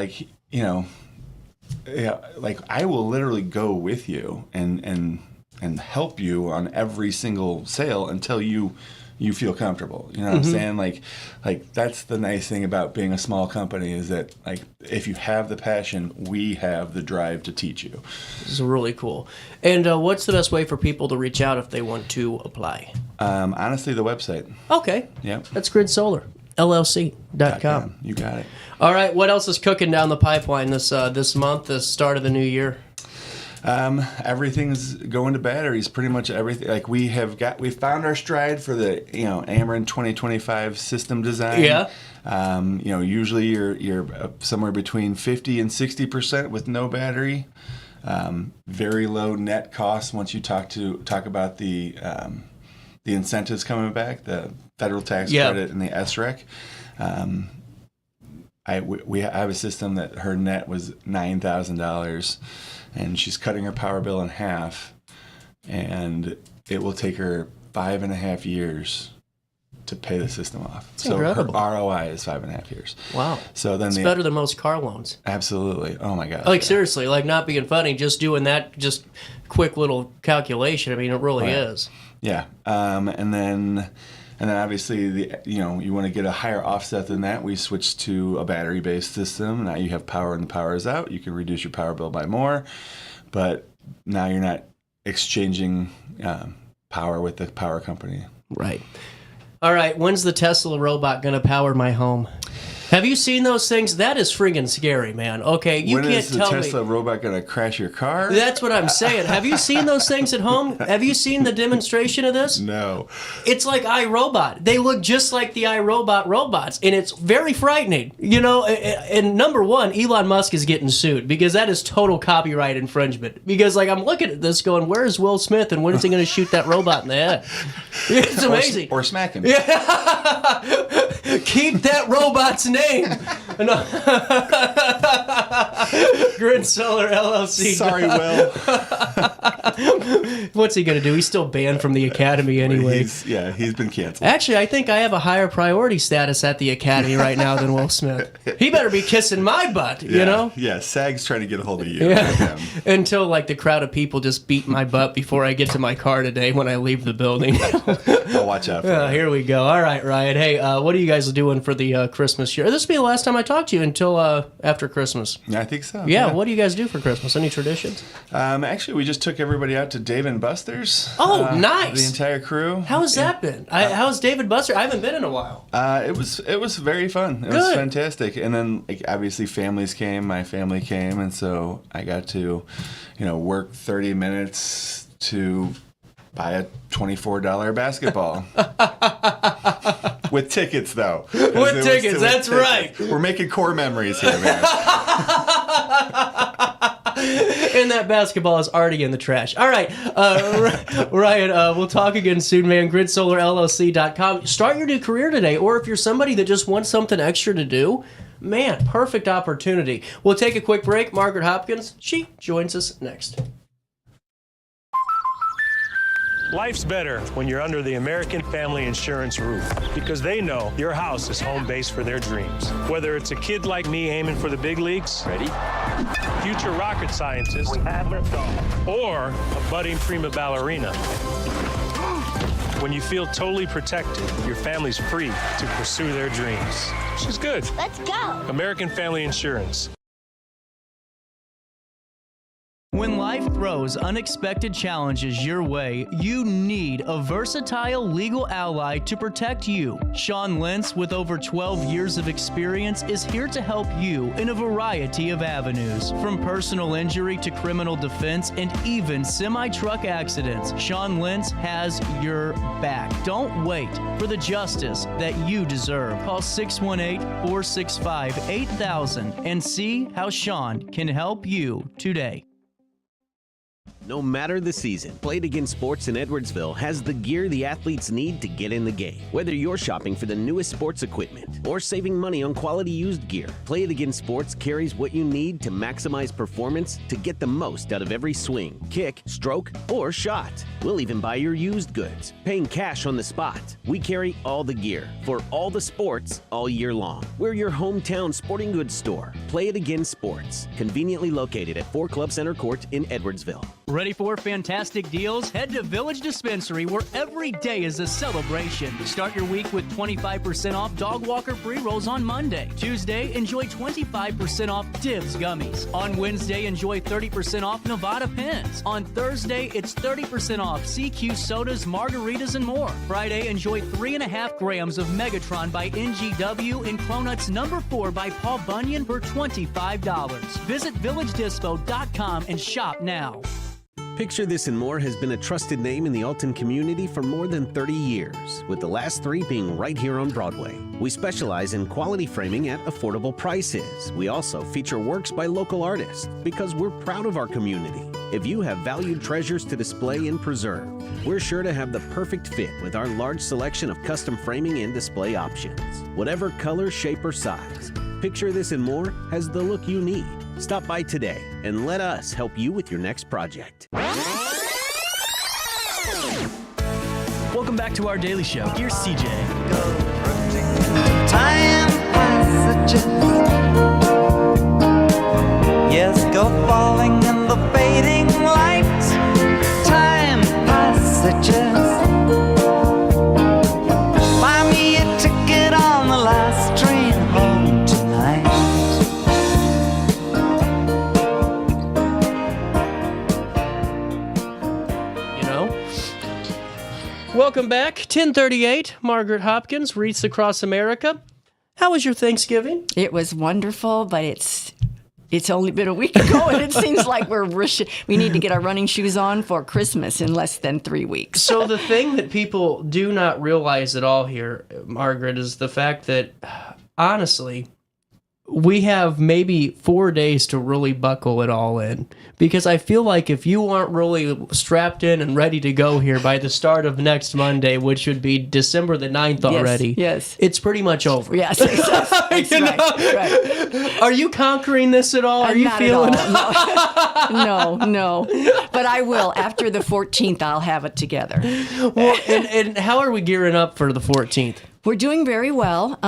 I will literally go with you and help you on every single sale until you you feel comfortable. You know what I'm saying? Like that's the nice thing about being a small company is that like if you have the passion, we have the drive to teach you. This is really cool. And what's the best way for people to reach out if they want to apply? Honestly, the website. Okay. Yep. That's GridSolarLLC.com. You got it. All right. What else is cooking down the pipeline this month, the start of the new year? Everything's going to batteries. Pretty much everything. Like we found our stride for the Ameren 2025 system design. Yeah. Usually you're somewhere between 50 and 60% with no battery. Very low net costs once you talk about the incentives coming back, the federal tax credit and the SREC. I have a system that her net was $9,000, and she's cutting her power bill in half, and it will take her 5.5 years to pay the system off. That's so incredible. Her ROI is 5.5 years. Wow. So then it's better than most car loans. Absolutely. Oh my gosh. Like seriously, like not being funny, just doing that, just quick little calculation. I mean, it really is. Yeah. And then obviously you want to get a higher offset than that. We switched to a battery-based system. Now you have power and the power is out. You can reduce your power bill by more, but now you're not exchanging power with the power company. Right. All right. When's the Tesla robot going to power my home? Have you seen those things? That is friggin' scary, man. Okay, you when can't is the tell Tesla me. robot going to crash your car? That's what I'm saying. Have you seen those things at home? Have you seen the demonstration of this? No. It's like iRobot. They look just like the iRobot robots, and it's very frightening. And number one, Elon Musk is getting sued because that is total copyright infringement. Because like I'm looking at this going, where is Will Smith and when is he going to shoot that robot in the head? It's amazing. Or smack him. Yeah. Keep that robot's name. No. Grid Solar LLC. Sorry, Will. What's he going to do? He's still banned from the Academy anyway. He's been canceled. Actually, I think I have a higher priority status at the Academy right now than Will Smith. He better be kissing my butt, you know? Yeah, SAG's trying to get a hold of you. Yeah. Until like the crowd of people just beat my butt before I get to my car today when I leave the building. I'll watch out for that. Here we go. All right, Ryan. Hey, what are you guys doing for the Christmas year? This will be the last time I talk to you until after Christmas. I think so. Yeah. What do you guys do for Christmas? Any traditions? Actually, we just took everybody out to Dave & Buster's. Oh, nice. The entire crew. How has that been? How's David Buster? I haven't been in a while. It was very fun. It was fantastic. And then obviously families came. My family came, and so I got to, work 30 minutes to buy a $24 basketball. With tickets, though. With tickets, that's right. We're making core memories here, man. And that basketball is already in the trash. All right, Ryan, we'll talk again soon, man. GridSolarLLC.com. Start your new career today, or if you're somebody that just wants something extra to do, man, perfect opportunity. We'll take a quick break. Margaret Hopkins, she joins us next. Life's better when you're under the American Family Insurance roof because they know your house is home base for their dreams. Whether it's a kid like me aiming for the big leagues, ready? Future rocket scientist, we have liftoff, or a budding prima ballerina. When you feel totally protected, your family's free to pursue their dreams. She's good. Let's go. American Family Insurance. When life throws unexpected challenges your way, you need a versatile legal ally to protect you. Sean Lentz, with over 12 years of experience, is here to help you in a variety of avenues. From personal injury to criminal defense and even semi-truck accidents, Sean Lentz has your back. Don't wait for the justice that you deserve. Call 618-465-8000 and see how Sean can help you today. No matter the season, Play It Again Sports in Edwardsville has the gear the athletes need to get in the game. Whether you're shopping for the newest sports equipment or saving money on quality used gear, Play It Again Sports carries what you need to maximize performance to get the most out of every swing, kick, stroke, or shot. We'll even buy your used goods, paying cash on the spot. We carry all the gear for all the sports all year long. We're your hometown sporting goods store. Play It Again Sports, conveniently located at 4 Club Center Court in Edwardsville. Ready for fantastic deals? Head to Village Dispensary, where every day is a celebration. Start your week with 25% off dog walker pre-rolls on Monday. Tuesday, enjoy 25% off Divs gummies. On Wednesday, enjoy 30% off Nevada pens. On Thursday, it's 30% off CQ sodas, margaritas, and more. Friday, enjoy 3.5 grams of Megatron by NGW and Cronuts number 4 by Paul Bunyan for $25. Visit villagedispo.com and shop now. Picture This and More has been a trusted name in the Alton community for more than 30 years, with the last 3 being right here on Broadway. We specialize in quality framing at affordable prices. We also feature works by local artists because we're proud of our community. If you have valued treasures to display and preserve, we're sure to have the perfect fit with our large selection of custom framing and display options. Whatever color, shape, or size, Picture This and More has the look you need. Stop by today and let us help you with your next project. Welcome back to our daily show. Here's CJ. Time passages. Yes, go falling in the fading light. Time passages. Buy me a ticket on the last train home tonight. Welcome back. 1038, Margaret Hopkins, Wreaths Across America. How was your Thanksgiving? It was wonderful, but it's only been a week ago, and it seems like we need to get our running shoes on for Christmas in less than 3 weeks. So the thing that people do not realize at all here, Margaret, is the fact that, honestly, we have maybe 4 days to really buckle it all in. Because I feel like if you aren't really strapped in and ready to go here by the start of next Monday, which would be December the 9th already, yes. It's pretty much over. Yes, that's right. Are you conquering this at all? Are you not feeling at all. No. But I will. After the 14th, I'll have it together. Well, and how are we gearing up for the 14th? We're doing very well.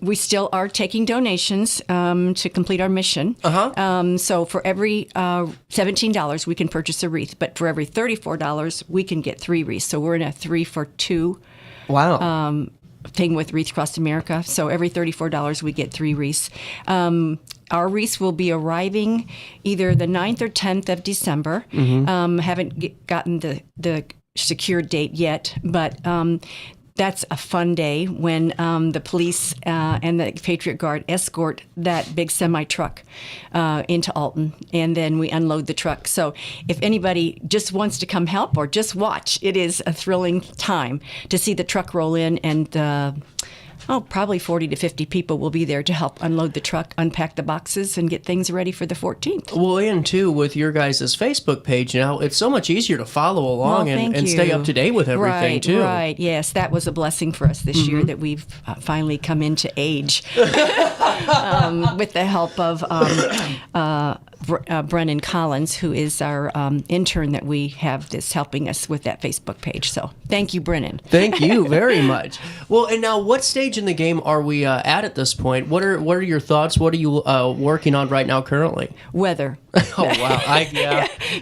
We still are taking donations to complete our mission. So for every $17, we can purchase a wreath, but for every $34, we can get 3 wreaths. So we're in a 3-for-2 thing with Wreaths Across America. So every $34, we get 3 wreaths. Our wreaths will be arriving either the 9th or 10th of December. Haven't gotten the secured date yet, but that's a fun day when the police and the Patriot Guard escort that big semi-truck into Alton, and then we unload the truck. So if anybody just wants to come help or just watch, it is a thrilling time to see the truck roll in, and probably 40 to 50 people will be there to help unload the truck, unpack the boxes, and get things ready for the 14th. Well, and too, with your guys' Facebook page now, it's so much easier to follow along and stay up to date with everything, too. Right, yes. That was a blessing for us this year that we've finally come into age with the help of Brennan Collins, who is our intern that we have that's helping us with that Facebook page. So thank you, Brennan. Thank you very much. Well, and now what stage in the game are we at this point? What are your thoughts? What are you working on right now currently? Weather. Oh, wow.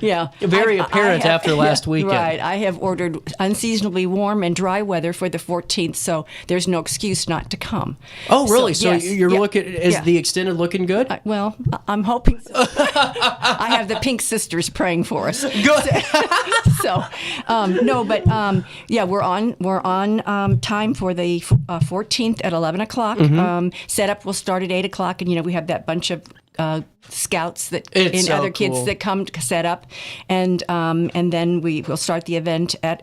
Yeah. Very apparent after last weekend. Right. I have ordered unseasonably warm and dry weather for the 14th, so there's no excuse not to come. Oh, really? So you're looking, is the extended looking good? Well, I'm hoping so. I have the Pink Sisters praying for us. Good. We're on time for the 14th at 11 o'clock. Setup will start at 8 o'clock, and we have that bunch of scouts other kids that come to set up, and then we will start the event at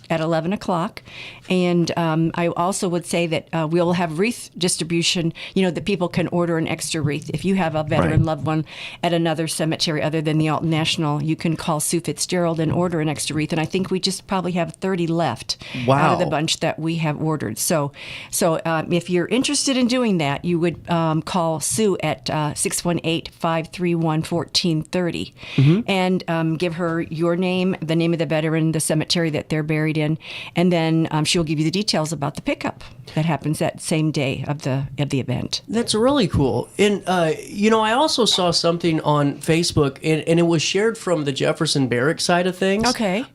11 o'clock. And I also would say that we'll have wreath distribution. That people can order an extra wreath. If you have a veteran loved one at another cemetery other than the Alton National, you can call Sue Fitzgerald and order an extra wreath. And I think we just probably have 30 left out of the bunch that we have ordered. So if you're interested in doing that, you would call Sue at 618 858-531-1430. And give her your name, the name of the veteran, the cemetery that they're buried in, and then she'll give you the details about the pickup that happens that same day of the event. That's really cool. And, I also saw something on Facebook, and it was shared from the Jefferson Barracks side of things. Okay.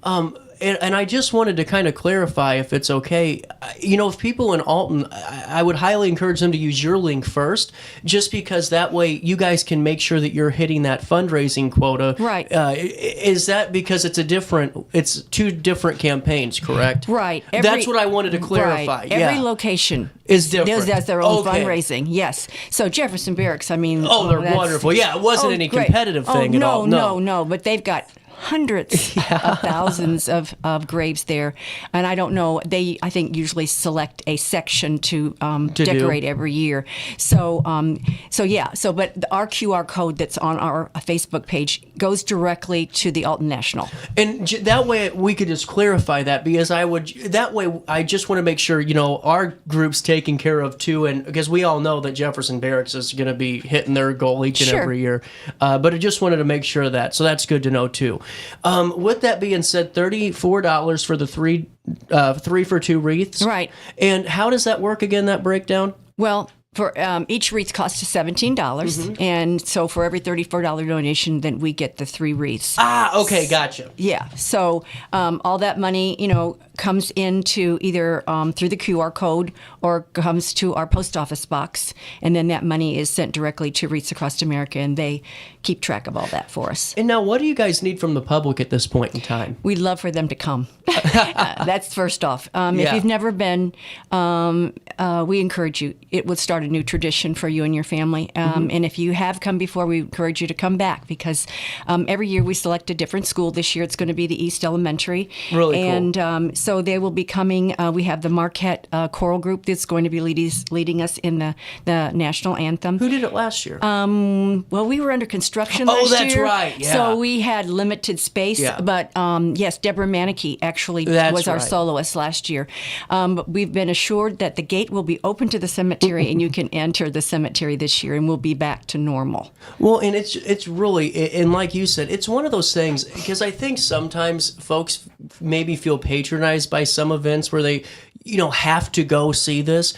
And I just wanted to kind of clarify if it's okay. If people in Alton, I would highly encourage them to use your link first, just because that way you guys can make sure that you're hitting that fundraising quota. Right. Is that because it's two different campaigns, correct? Right. That's what I wanted to clarify. Right. Every location is different. Does their own fundraising. Yes. So Jefferson Barracks, they're wonderful. Yeah, it wasn't any competitive thing at all. No, but they've got hundreds of thousands of graves there, and I don't know. I think usually select a section to decorate every year. So but our QR code that's on our Facebook page goes directly to the Alton National, and that way we could just clarify that, because I just want to make sure our group's taken care of too, and because we all know that Jefferson Barracks is going to be hitting their goal each and every year, but I just wanted to make sure of that, so that's good to know too. With that being said, $34 for the three for two wreaths. Right. And how does that work again, that breakdown? Well, for each wreath costs $17, and so for every $34 donation, then we get the 3 wreaths. Ah, okay, gotcha. Yeah, so all that money, comes into either through the QR code or comes to our post office box, and then that money is sent directly to Wreaths Across America, and they keep track of all that for us. And now, what do you guys need from the public at this point in time? We'd love for them to come. That's first off. If you've never been, we encourage you. It would start a new tradition for you and your family. And if you have come before, we encourage you to come back, because every year we select a different school. This year it's going to be the East Elementary. Really cool. And so they will be coming. We have the Marquette choral group that's going to be leading us in the national anthem. Who did it last year? Well, we were under construction last year. Oh, that's right. Yeah. So we had limited space. Yeah. But yes, Deborah Manicky actually was our soloist last year. But we've been assured that the gate will be open to the cemetery and you can enter the cemetery this year, and we'll be back to normal. Well, and it's really, and like you said, it's one of those things, because I think sometimes folks maybe feel patronized by some events where they, have to go see this.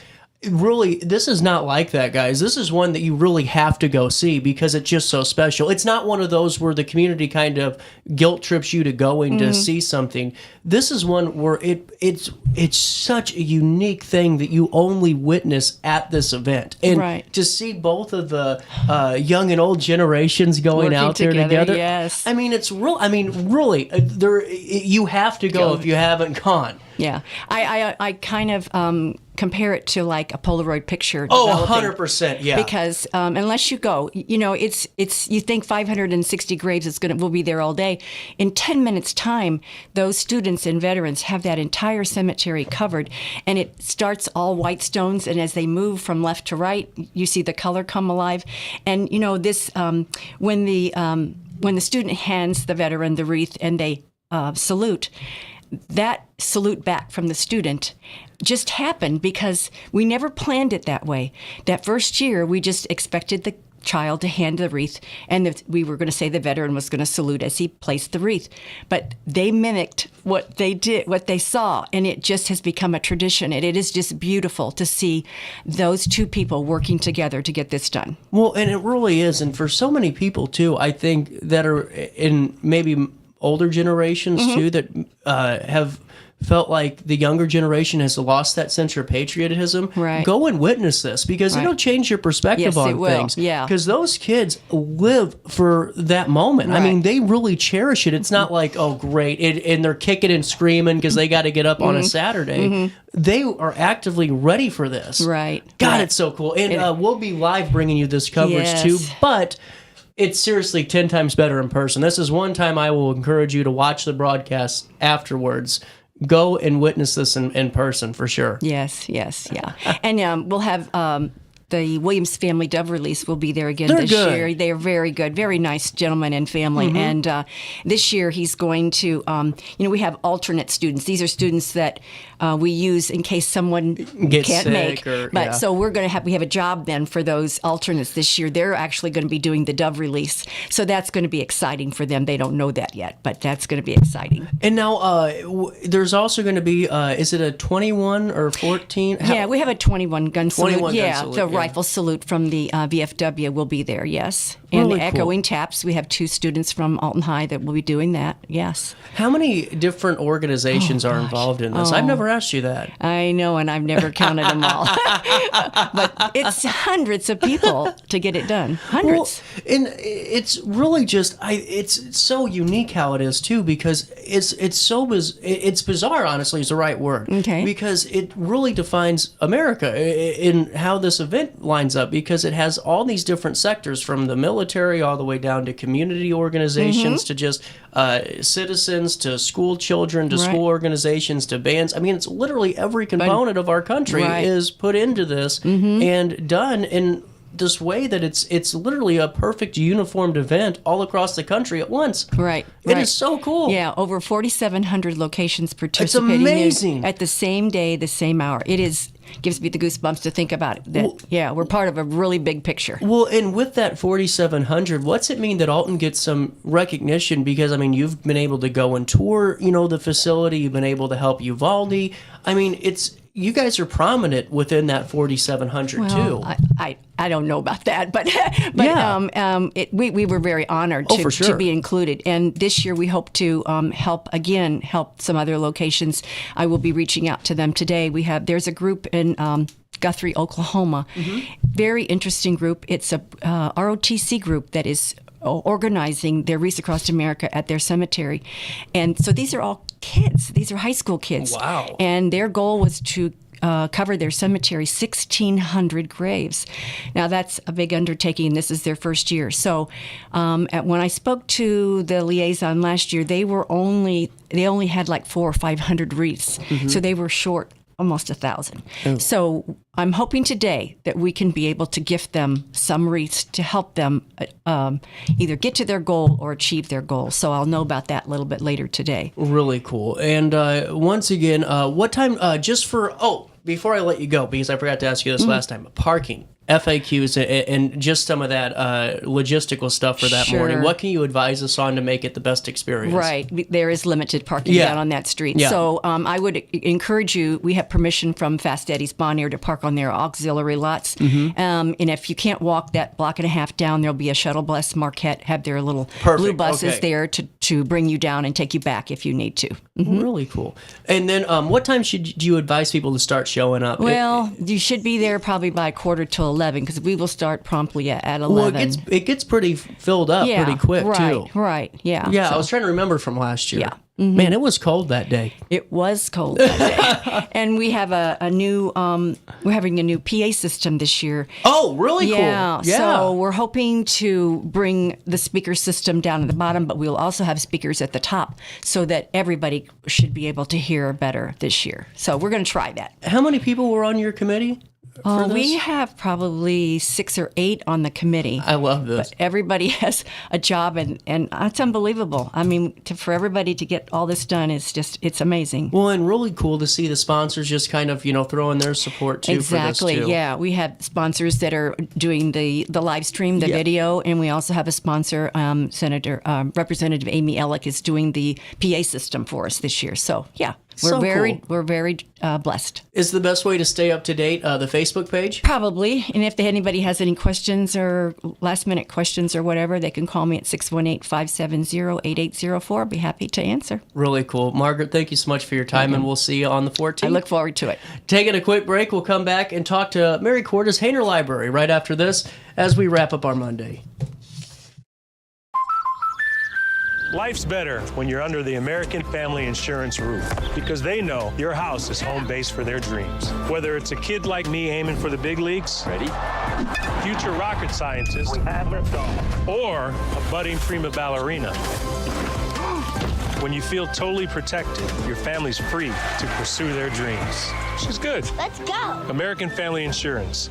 Really, this is not like that, guys. This is one that you really have to go see, because it's just so special. It's not one of those where the community kind of guilt trips you to going to see something. This is one where it's such a unique thing that you only witness at this event. And to see both of the young and old generations going working out there together. Yes. I mean, it's real. I mean, really, you have to go if you haven't gone. Yeah. I kind of compare it to like a Polaroid picture. Oh, 100%, yeah. Because unless you go, it's you think 560 graves will be there all day. In 10 minutes time, those students and veterans have that entire cemetery covered, and it starts all white stones, and as they move from left to right, you see the color come alive. And this when the student hands the veteran the wreath and they salute, that salute back from the student just happened because we never planned it that way. That first year, we just expected the child to hand the wreath, and we were going to say the veteran was going to salute as he placed the wreath. But they mimicked what they did, what they saw, and it just has become a tradition. And it is just beautiful to see those two people working together to get this done. Well, and it really is. And for so many people, too, I think that are in maybe older generations too, that have felt like the younger generation has lost that sense of patriotism. Right. Go and witness this, because it'll change your perspective on things. Yeah. Because those kids live for that moment. I mean, they really cherish it. It's not like, oh, great, and they're kicking and screaming because they got to get up on a Saturday. They are actively ready for this. Right. God, it's so cool. And we'll be live bringing you this coverage too, but it's seriously 10 times better in person. This is one time I will encourage you to watch the broadcast afterwards. Go and witness this in person for sure. Yes, yeah. And we'll have the Williams family dove release will be there again They're this good. year. They are very good, very nice gentlemen and family. Mhm. And this year he's going to, we have alternate students. These are students that we use in case someone Gets can't sick make. or- But yeah. so we have a job then for those alternates this year. They're actually going to be doing the dove release. So that's going to be exciting for them. They don't know that yet, but that's going to be exciting. And now there's also going to be, is it a 21 or 14? Yeah, we have a 21 gun salute. 21 gun Yeah, salute, the yeah. rifle salute from the VFW will be there, yes. And Really the echoing cool. taps, we have 2 students from Alton High that will be doing that, yes. How many different organizations are involved in this? I've Oh. never asked you that. I know, and I've never counted them all. But it's hundreds of people to get it done. Hundreds. Well, and it's really just it's so unique how it is too, because it's bizarre, honestly, is the right word. Okay. Because it really defines America in how this event lines up, because it has all these different sectors, from the military all the way down to community organizations to just citizens to school children to Right. school organizations to bands. I mean, it's literally every component of our country Right. is put into this and done in this way that it's literally a perfect uniformed event all across the country at once. Right. It right. is so cool. Yeah, over 4,700 locations participating amazing. at the same day, the same hour. It gives me the goosebumps to think about it. That, we're part of a really big picture. Well, and with that 4,700, what's it mean that Alton gets some recognition? Because, I mean, you've been able to go and tour, the facility. You've been able to help Uvalde. I mean, you guys are prominent within that 4,700 too. I don't know about that, but Yeah. we were very honored Oh, for to sure. be included. And this year we hope to help some other locations. I will be reaching out to them today. There's a group in Guthrie, Oklahoma. Very interesting group. It's a ROTC group that is organizing their Wreaths Across America at their cemetery. And so these are all kids. These are high school kids. Wow. And their goal was to cover their cemetery, 1,600 graves. Now, that's a big undertaking. This is their first year. So when I spoke to the liaison last year, they only had like 400 or 500 wreaths. So they were short almost 1,000. Oh. So I'm hoping today that we can be able to gift them some wreaths to help them either get to their goal or achieve their goal. So I'll know about that a little bit later today. Really cool. And once again, what time, before I let you go, because I forgot to ask you this last time, parking, FAQs, and just some of that logistical stuff for that morning. Sure. What can you advise us on to make it the best experience? Right. There is limited parking Yeah. down on that street. Yeah. So I would encourage you, we have permission from Fast Eddie's Bonnier to park on their auxiliary lots. And if you can't walk that block and a half down, there'll be a shuttle bus. Marquette have their little blue buses Okay. there to bring you down and take you back if you need to. Really cool. And then what time do you advise people to start showing up? Well, you should be there probably by 11:45 because we will start promptly at 11. Well, it gets pretty filled up pretty quick, too. Right, yeah. Yeah, So- I was trying to remember from last year. Yeah. Man, it was cold that day. It was cold that day. And we have we're having a new PA system this year. Oh, really cool. Yeah. Yeah. So we're hoping to bring the speaker system down at the bottom, but we'll also have speakers at the top so that everybody should be able to hear better this year. So we're going to try that. How many people were on your committee? We have probably 6 or 8 on the committee. I love this. But everybody has a job, and it's unbelievable. I mean, for everybody to get all this done is it's amazing. Well, and really cool to see the sponsors just kind of, throwing their support too Exactly. for this too. Yeah, we have sponsors that are doing the live stream, the video, and we also have a sponsor, Representative Amy Ellick is doing the PA system for us this year. So yeah, we're very blessed. Is the best way to stay up to date the Facebook page? Probably. And if anybody has any questions or last minute questions or whatever, they can call me at 618-570-8804. I'll be happy to answer. Really cool. Margaret, thank you so much for your time, and we'll see you on the 14th. I look forward to it. Taking a quick break, we'll come back and talk to Mary Cordes, Hayner Library, right after this as we wrap up our Monday. Life's better when you're under the American Family Insurance roof, because they know your house is home base for their dreams. Whether it's a kid like me aiming for the big leagues, future rocket scientist, or a budding prima ballerina. When you feel totally protected, your family's free to pursue their dreams. She's good. Let's go. American Family Insurance.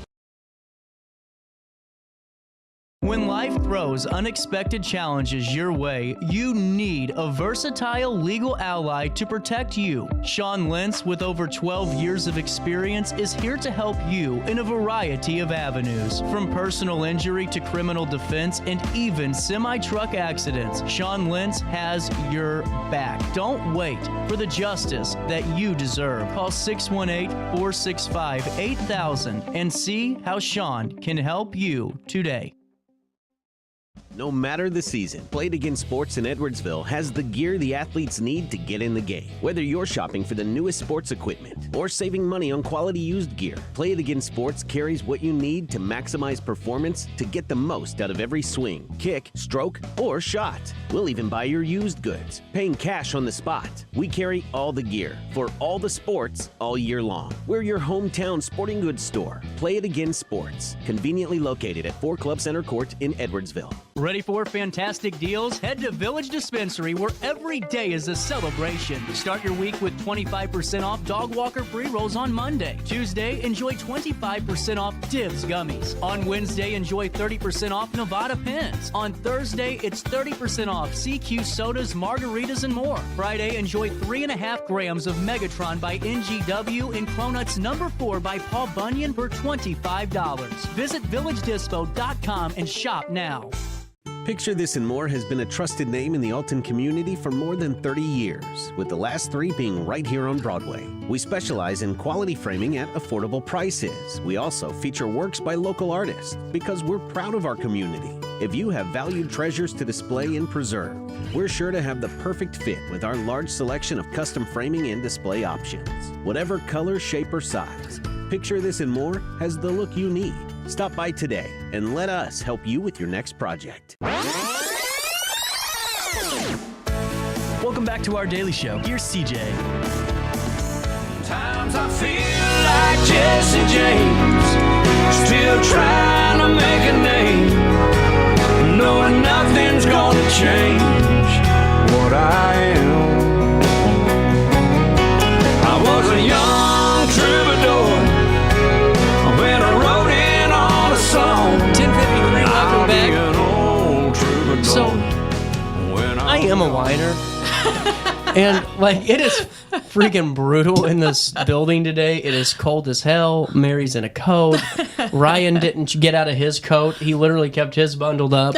When life throws unexpected challenges your way, you need a versatile legal ally to protect you. Sean Lentz, with over 12 years of experience, is here to help you in a variety of avenues. From personal injury to criminal defense and even semi-truck accidents, Sean Lentz has your back. Don't wait for the justice that you deserve. Call 618-465-8000 and see how Sean can help you today. No matter the season, Play It Again Sports in Edwardsville has the gear the athletes need to get in the game. Whether you're shopping for the newest sports equipment or saving money on quality used gear, Play It Again Sports carries what you need to maximize performance to get the most out of every swing, kick, stroke, or shot. We'll even buy your used goods, paying cash on the spot. We carry all the gear for all the sports all year long. We're your hometown sporting goods store. Play It Again Sports, conveniently located at 4 Club Center Court in Edwardsville. Ready for fantastic deals? Head to Village Dispensary, where every day is a celebration. Start your week with 25% off dog walker pre-rolls on Monday. Tuesday, enjoy 25% off Divs gummies. On Wednesday, enjoy 30% off Nevada pens. On Thursday, it's 30% off CQ sodas, margaritas, and more. Friday, enjoy 3.5 grams of Megatron by NGW and Cronuts number 4 by Paul Bunyan for $25. Visit VillageDispo.com and shop now. Picture This and More has been a trusted name in the Alton community for more than 30 years, with the last 3 being right here on Broadway. We specialize in quality framing at affordable prices. We also feature works by local artists because we're proud of our community. If you have valued treasures to display and preserve, we're sure to have the perfect fit with our large selection of custom framing and display options. Whatever color, shape, or size, Picture This and More has the look you need. Stop by today and let us help you with your next project. Welcome back to our daily show. Here's CJ. Times I feel like Jesse James, still trying to make a name, knowing nothing's gonna change what I am. I was a young troubadour when I wrote in on a song. 10:53, welcome back. So, I am a whiner. And, like, it is freaking brutal in this building today. It is cold as hell. Mary's in a coat. Ryan didn't get out of his coat. He literally kept his bundled up.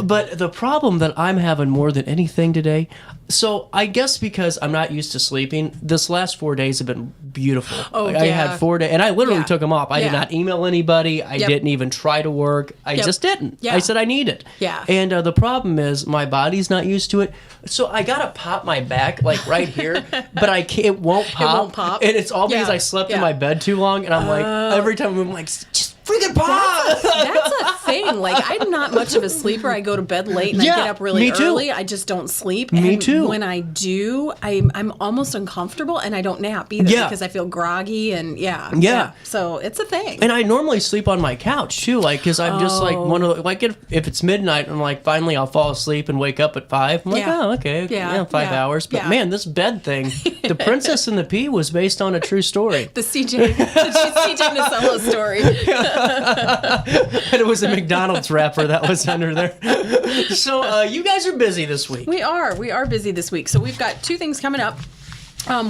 But the problem that I'm having more than anything today, so I guess because I'm not used to sleeping, this last 4 days have been beautiful. Oh, I had 4 days, and I literally took them off. I did Yeah. not email anybody. I didn't even try to work. I just didn't. Yeah. I said I need it. Yeah. And the problem is my body's not used to it. So I got to pop my back, like right here, but I can't, it won't pop. It won't pop. And it's all because Yeah. I slept in Yeah. my bed too long, and I'm like, every time I'm like, just freaking pop! That's a thing. Like, I'm not much of a sleeper. I go to bed late and I get up really me too. early. I just don't sleep. Me and too. When I do, I'm almost uncomfortable and I don't nap either because I feel groggy and yeah. So it's a thing. And I normally sleep on my couch too, like, because I'm just like one of the, like if it's midnight and like finally I'll fall asleep and wake up at 5. I'm like, oh, okay, 5 hours. But man, this bed thing, The Princess and the Pea was based on a true story. The CJ Nasello story. And it was a McDonald's wrapper that was under there. So you guys are busy this week. We are busy this week. So we've got 2 things coming up.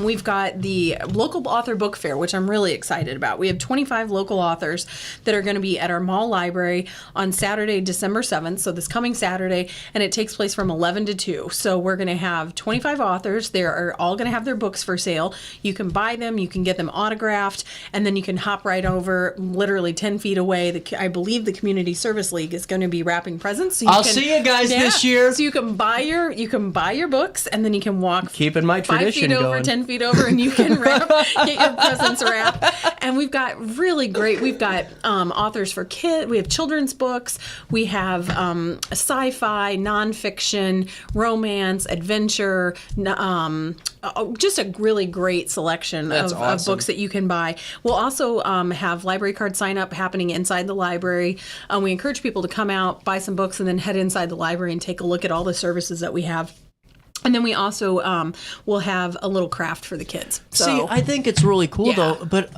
We've got the local author book fair, which I'm really excited about. We have 25 local authors that are going to be at our mall library on Saturday, December 7th, so this coming Saturday, and it takes place from 11 to 2. So we're going to have 25 authors. They are all going to have their books for sale. You can buy them, you can get them autographed, and then you can hop right over literally 10 feet away. I believe the Community Service League is going to be wrapping presents. So I'll see you guys this year. So you can buy your books, and then you can walk keeping my 5 tradition feet over, going. 10 feet over, and you can get your presents wrapped. And we've got authors for kids. We have children's books. We have sci-fi, nonfiction, romance, adventure, just a really great selection of books that you can buy. We'll also have library card sign up happening inside the library. We encourage people to come out, buy some books, and then head inside the library and take a look at all the services that we have. And then we also will have a little craft for the kids. So, See, I think it's really cool, Yeah. though. But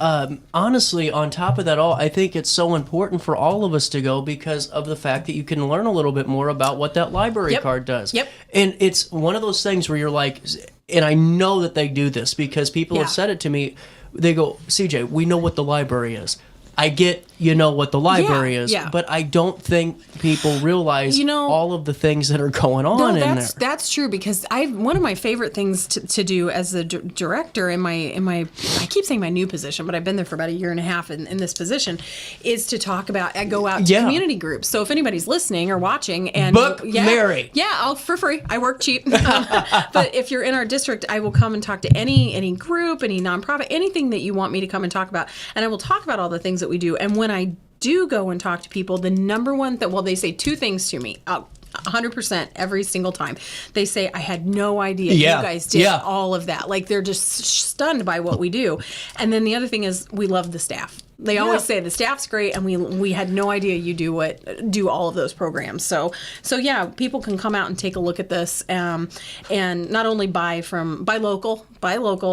honestly, on top of that all, I think it's so important for all of us to go because of the fact that you can learn a little bit more about what that library card does. Yep. And it's one of those things where you're like, and I know that they do this because people Yeah. have said it to me. They go, CJ, we know what the library is. I get you know what the library is, but I don't think people realize all of the things that are going on in there. That's true because one of my favorite things to do as a director in my I keep saying my new position, but I've been there for about a year and a half in this position, is to talk about go out to community groups. So if anybody's listening or watching and book Mary, I'll for free. I work cheap, but if you're in our district, I will come and talk to any group, any nonprofit, anything that you want me to come and talk about, and I will talk about all the things that we do. And when I do go and talk to people, the number one they say two things to me 100% every single time. They say, I had no idea you guys did all of that. Like, they're just stunned by what we do. And then the other thing is we love the staff. They always say the staff's great, and we had no idea you do all of those programs. So yeah, people can come out and take a look at this, and not only buy local,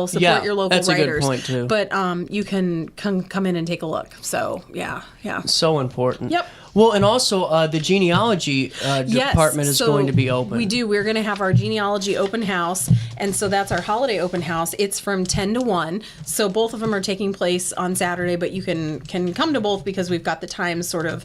support your local that's writers, a good point too. But you can come in and take a look. So yeah. So important. Yep. Well, and also the genealogy department is going to be open. We do. We're going to have our genealogy open house, and so that's our holiday open house. It's from 10 to 1. So both of them are taking place on Saturday, but you can come to both because we've got the times sort of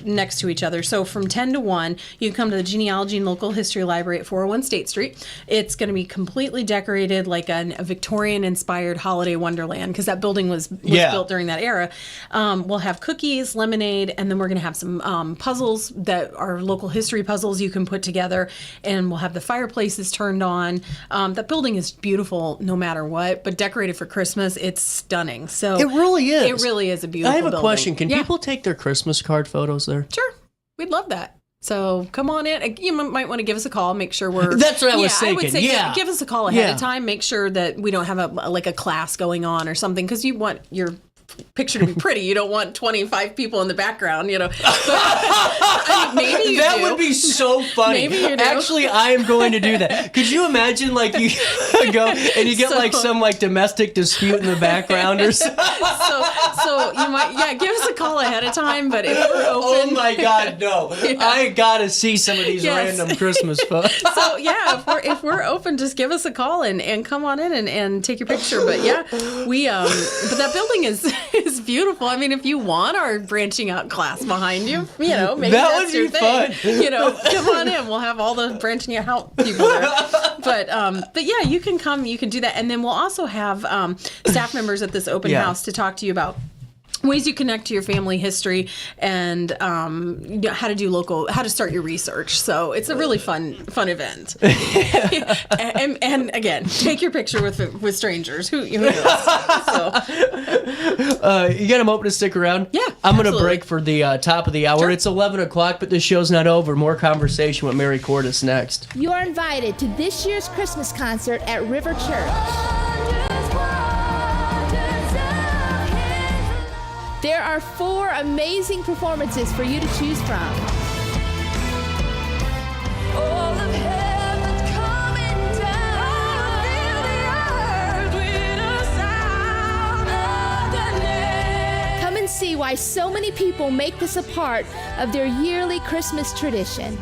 next to each other. So from 10 to 1, you can come to the Genealogy and Local History Library at 401 State Street. It's going to be completely decorated like a Victorian-inspired holiday wonderland because that building was built during that era. We'll have cookies, lemonade, and then we're going to have some puzzles that are local history puzzles you can put together, and we'll have the fireplaces turned on. That building is beautiful no matter what, but decorated for Christmas, it's stunning. So it really is. It really is a beautiful building. I have a question. Can people take their Christmas card photos there? Sure. We'd love that. So come on in. You might want to give us a call. Make sure we're. That's what I was thinking. I would say give us a call ahead of time. Make sure that we don't have a class going on or something because you want your picture to be pretty. You don't want 25 people in the background, But, maybe you that do. would be so funny. Maybe you do. Actually, I am going to do that. Could you imagine, you go and you get some domestic dispute in the background or something? So you might, give us a call ahead of time. But if we're open, oh my God, no! I gotta see some of these random Christmas photos. So if we're open, just give us a call and come on in and take your picture. But but that building is beautiful. I mean, if you want our branching out class behind you, maybe that's your thing. Come on in. We'll have all the branching out people there. But yeah, you can come. You can do that, and then we'll also have staff members at this open house to talk to you about ways you connect to your family history and how to start your research. So it's a really fun event. and again, take your picture with strangers. Who knows? So. You got them open to stick around? Yeah, I'm going to break for the top of the hour. Sure. It's 11 o'clock, but this show's not over. More conversation with Mary Cordes next. You are invited to this year's Christmas concert at River Church. There are 4 amazing performances for you to choose from. All of heaven's coming down. Fill the earth with a sound of the name. Come and see why so many people make this a part of their yearly Christmas tradition.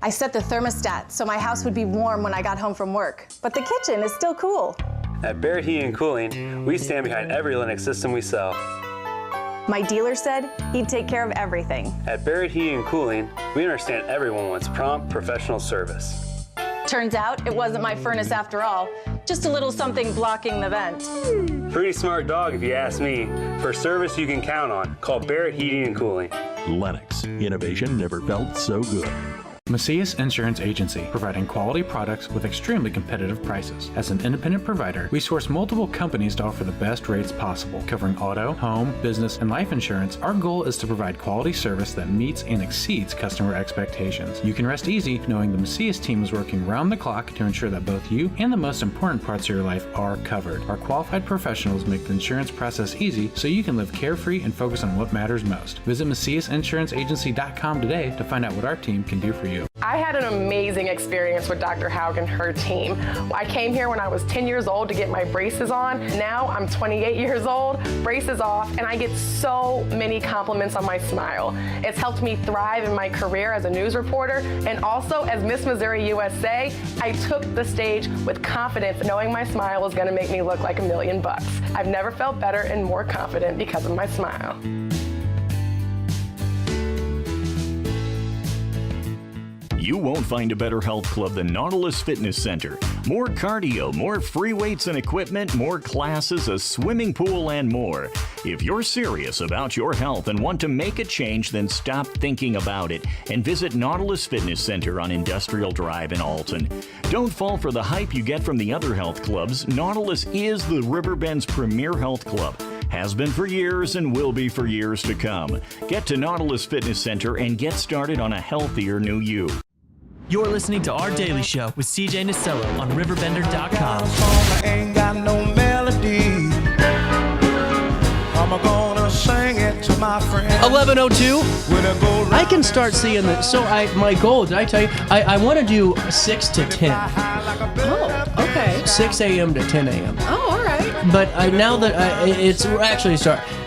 I set the thermostat so my house would be warm when I got home from work, but the kitchen is still cool. At Barrett Heating and Cooling, we stand behind every Lennox system we sell. My dealer said he'd take care of everything. At Barrett Heating and Cooling, we understand everyone wants prompt, professional service. Turns out it wasn't my furnace after all. Just a little something blocking the vent. Pretty smart dog if you ask me. For service you can count on, call Barrett Heating and Cooling. Lennox. Innovation never felt so good. Macias Insurance Agency, providing quality products with extremely competitive prices. As an independent provider, we source multiple companies to offer the best rates possible, covering auto, home, business, and life insurance. Our goal is to provide quality service that meets and exceeds customer expectations. You can rest easy knowing the Macias team is working round the clock to ensure that both you and the most important parts of your life are covered. Our qualified professionals make the insurance process easy so you can live carefree and focus on what matters most. Visit MaciasInsuranceAgency.com today to find out what our team can do for you. I had an amazing experience with Dr. Haug and her team. I came here when I was 10 years old to get my braces on. Now I'm 28 years old, braces off, and I get so many compliments on my smile. It's helped me thrive in my career as a news reporter, and also as Miss Missouri USA, I took the stage with confidence, knowing my smile was gonna make me look like $1 million. I've never felt better and more confident because of my smile. You won't find a better health club than Nautilus Fitness Center. More cardio, more free weights and equipment, more classes, a swimming pool, and more. If you're serious about your health and want to make a change, then stop thinking about it and visit Nautilus Fitness Center on Industrial Drive in Alton. Don't fall for the hype you get from the other health clubs. Nautilus is the Riverbend's premier health club. Has been for years and will be for years to come. Get to Nautilus Fitness Center and get started on a healthier new you. You're listening to Our Daily Show with CJ Nasello on RiverBender.com. I ain't got no melody. I'm gonna sing it to my friends. 11:02. I can start seeing that. So my goal, did I tell you? I want to do 6 to 10. Oh, okay. 6 a.m. to 10 a.m. Oh, all right. But now that it's actually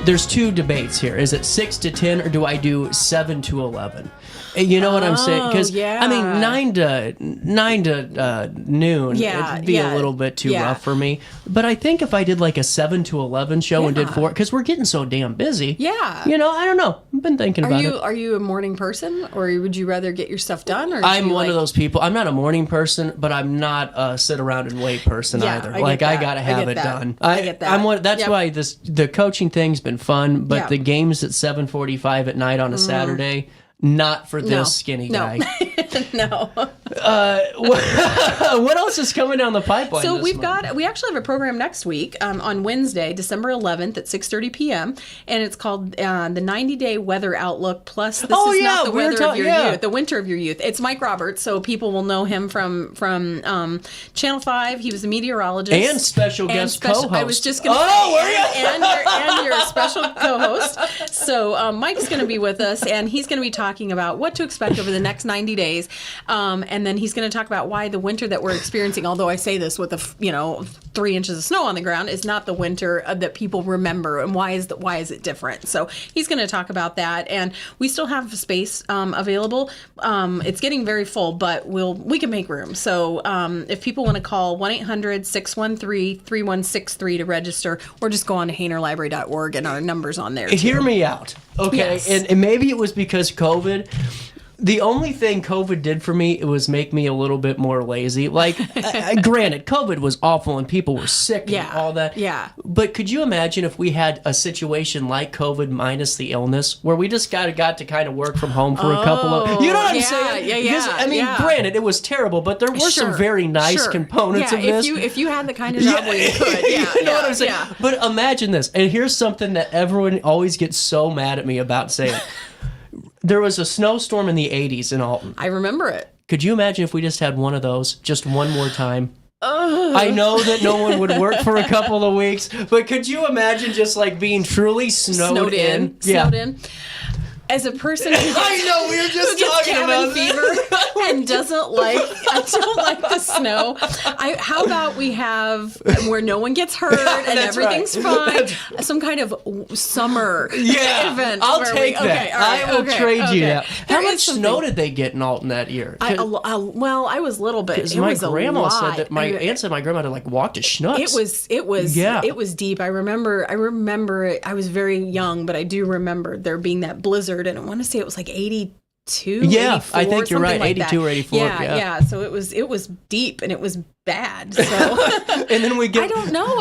there's two debates here. Is it 6 to 10 or do I do 7 to 11? You know what I'm saying? Because yeah. I mean, 9 to noon, it'd be a little bit too rough for me. But I think if I did like a 7 to 11 show and did 4, because we're getting so damn busy. Yeah. You know, I don't know. I've been thinking about it. Are you a morning person, or would you rather get your stuff done? Or I'm one of those people. I'm not a morning person, but I'm not a sit around and wait person either. I gotta have it done. I get that. That's why the coaching thing's been fun, but the games at 7:45 at night on a Saturday. Not for this skinny guy. No. What else is coming down the pipeline? So we actually have a program next week on Wednesday, December 11th at 6:30 p.m. and it's called the 90-day weather outlook. Plus, this is not the weather of your youth, the winter of your youth. It's Mike Roberts, so people will know him from Channel 5. He was a meteorologist and special guest co-host. I was just going to say, and your special co-host. So Mike's going to be with us, and he's going to be talking about what to expect over the next 90 days. And then he's going to talk about why the winter that we're experiencing, although I say this with 3 inches of snow on the ground, is not the winter that people remember, and why is it different? So he's going to talk about that, and we still have space available. It's getting very full, but we can make room. So if people want to call 1-800-613-3163 to register, or just go on to HaynerLibrary.org, and our number's on there too. Hear me out, okay? Yes. And maybe it was because COVID. The only thing COVID did for me, it was make me a little bit more lazy. Like, granted, COVID was awful and people were sick and all that. Yeah. But could you imagine if we had a situation like COVID minus the illness, where we just got to kind of work from home for a couple of... You know what I'm saying? Yeah. Because, I mean, granted, it was terrible, but there were some very nice components of this. If you had the kind of job where you could. You know what I'm saying? Yeah. But imagine this, and here's something that everyone always gets so mad at me about saying. There was a snowstorm in the 80s in Alton. I remember it. Could you imagine if we just had one of those just one more time? I know that no one would work for a couple of weeks, but could you imagine just like being truly snowed in? Snowed in. As a person who I know, we were just talking about fever and don't like the snow. How about we have where no one gets hurt and everything's fine? Some kind of summer event. I'll take that. Okay, right, I will trade you that. How much snow something. did they get in Alton that year? Well, I was little bit. Because my grandma said that my aunt said my grandma had walked to Schnucks. It was deep. I remember it. I was very young, but I do remember there being that blizzard. And I want to say it was like 82. Yeah, 84, I think you're right. Like 82 or 84. Yeah. So it was deep and it was bad. So and then we get. I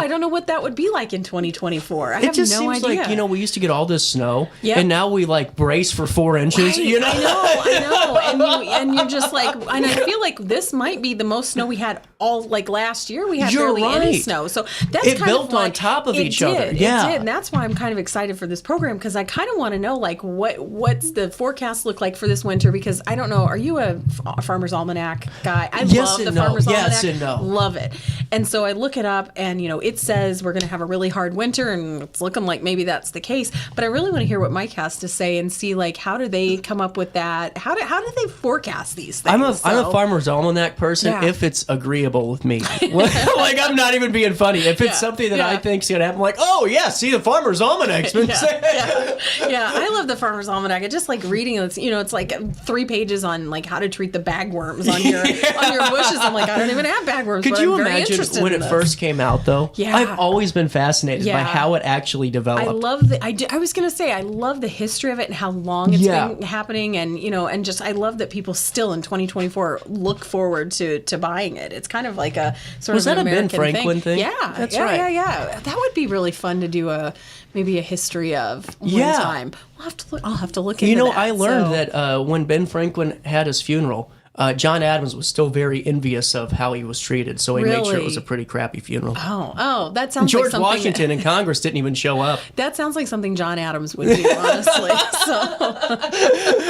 don't know what that would be like in 2024. I It have just no seems idea. like, we used to get all this snow, Yep. and now we like brace for 4 inches. Right, I know. And you're just like, and I feel like this might be the most snow we had all like last year. We had You're barely any right. snow, so that's It kind built of like, on top of it each did, other. It Yeah. did, and that's why I'm kind of excited for this program because I kind of want to know like what's the forecast look like for this winter because I don't know. Are you a Farmer's Almanac guy? I Yes love and the no. Farmer's Yes Almanac. and no. Love it. And so I look it up, and it says we're going to have a really hard winter, and it's looking like maybe that's the case. But I really want to hear what Mike has to say and see like how do they come up with that? How do they forecast these things? I'm a Farmer's Almanac person Yeah. if it's agreeable with me. Like, I'm not even being funny. If it's something that I think's going to happen, I'm like, oh, yeah, see, the Farmer's Almanac's been saying. Yeah, I love the Farmer's Almanac. I just like reading it. It's like 3 pages on like how to treat the bagworms on your bushes. I'm like, I don't even have bagworms. Could but you I'm very imagine interested when in it this. first came out, though? Yeah. I've always been fascinated by Yeah. how it actually developed. I love I was gonna say I love the history of it and how long it's Yeah. been happening, and and just I love that people still in 2024 look forward to buying it. It's kind of like a sort Was of that an a Ben American Franklin thing? Yeah, That's yeah, right. Yeah. That would be really fun to do maybe a history of one Yeah. time. I'll have to look into that. I learned so. that when Ben Franklin had his funeral, John Adams was still very envious of how he was treated, so he made sure it was a Really? pretty crappy funeral. Oh, that sounds George like something. Washington and Congress didn't even show up. That sounds like something John Adams would do, honestly.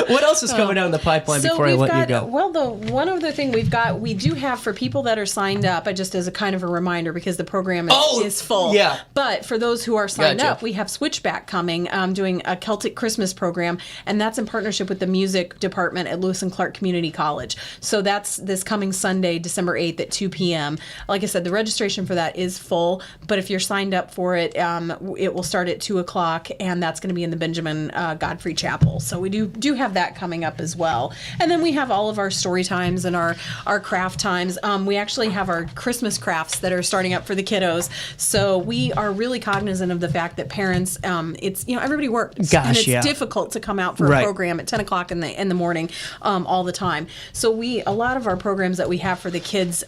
What else is coming down the pipeline before I we've let got, you go? Well, the one other thing we do have for people that are signed up, just as a kind of a reminder, because the program is full. yeah. But for those who are signed Gotcha. up, we have Switchback coming, doing a Celtic Christmas program, and that's in partnership with the music department at Lewis and Clark Community College. So that's this coming Sunday, December 8th at 2 p.m. Like I said, the registration for that is full, but if you're signed up for it, it will start at 2 o'clock, and that's going to be in the Benjamin Godfrey Chapel. So we do have that coming up as well. And then we have all of our story times and our craft times. We actually have our Christmas crafts that are starting up for the kiddos. So we are really cognizant of the fact that parents, it's everybody works, Gosh, and it's yeah. difficult to come out for Right. a program at 10 o'clock in the morning all the time. So a lot of our programs that we have for the kids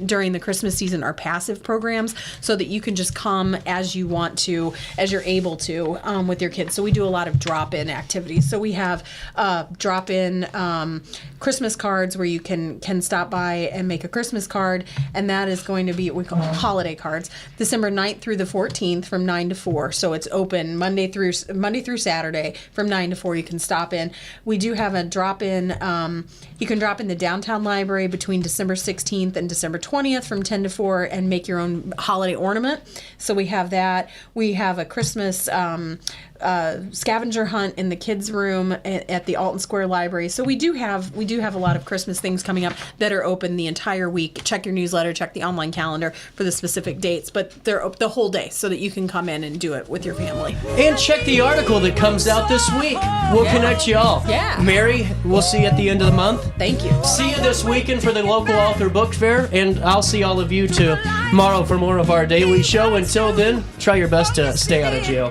during the Christmas season are passive programs, so that you can just come as you want to, as you're able to, with your kids. So we do a lot of drop-in activities. So we have drop-in Christmas cards where you can stop by and make a Christmas card, and that is going to be what we call holiday cards. December 9th through the 14th from 9 to 4. So it's open Monday through Saturday from 9 to 4. You can stop in. We do have a drop-in. You can drop in the downtown library between December 16th and December 20th from 10 to 4 and make your own holiday ornament. So we have that. We have a Christmas scavenger hunt in the kids' room at the Alton Square Library. So we do have a lot of Christmas things coming up that are open the entire week. Check your newsletter, check the online calendar for the specific dates, but they're open the whole day so that you can come in and do it with your family. And check the article that comes out this week. We'll connect you all. Yeah. Mary, we'll see you at the end of the month. Thank you. See you this weekend for the local author book fair, and I'll see all of you tomorrow for more of our daily show. Until then, try your best to stay out of jail.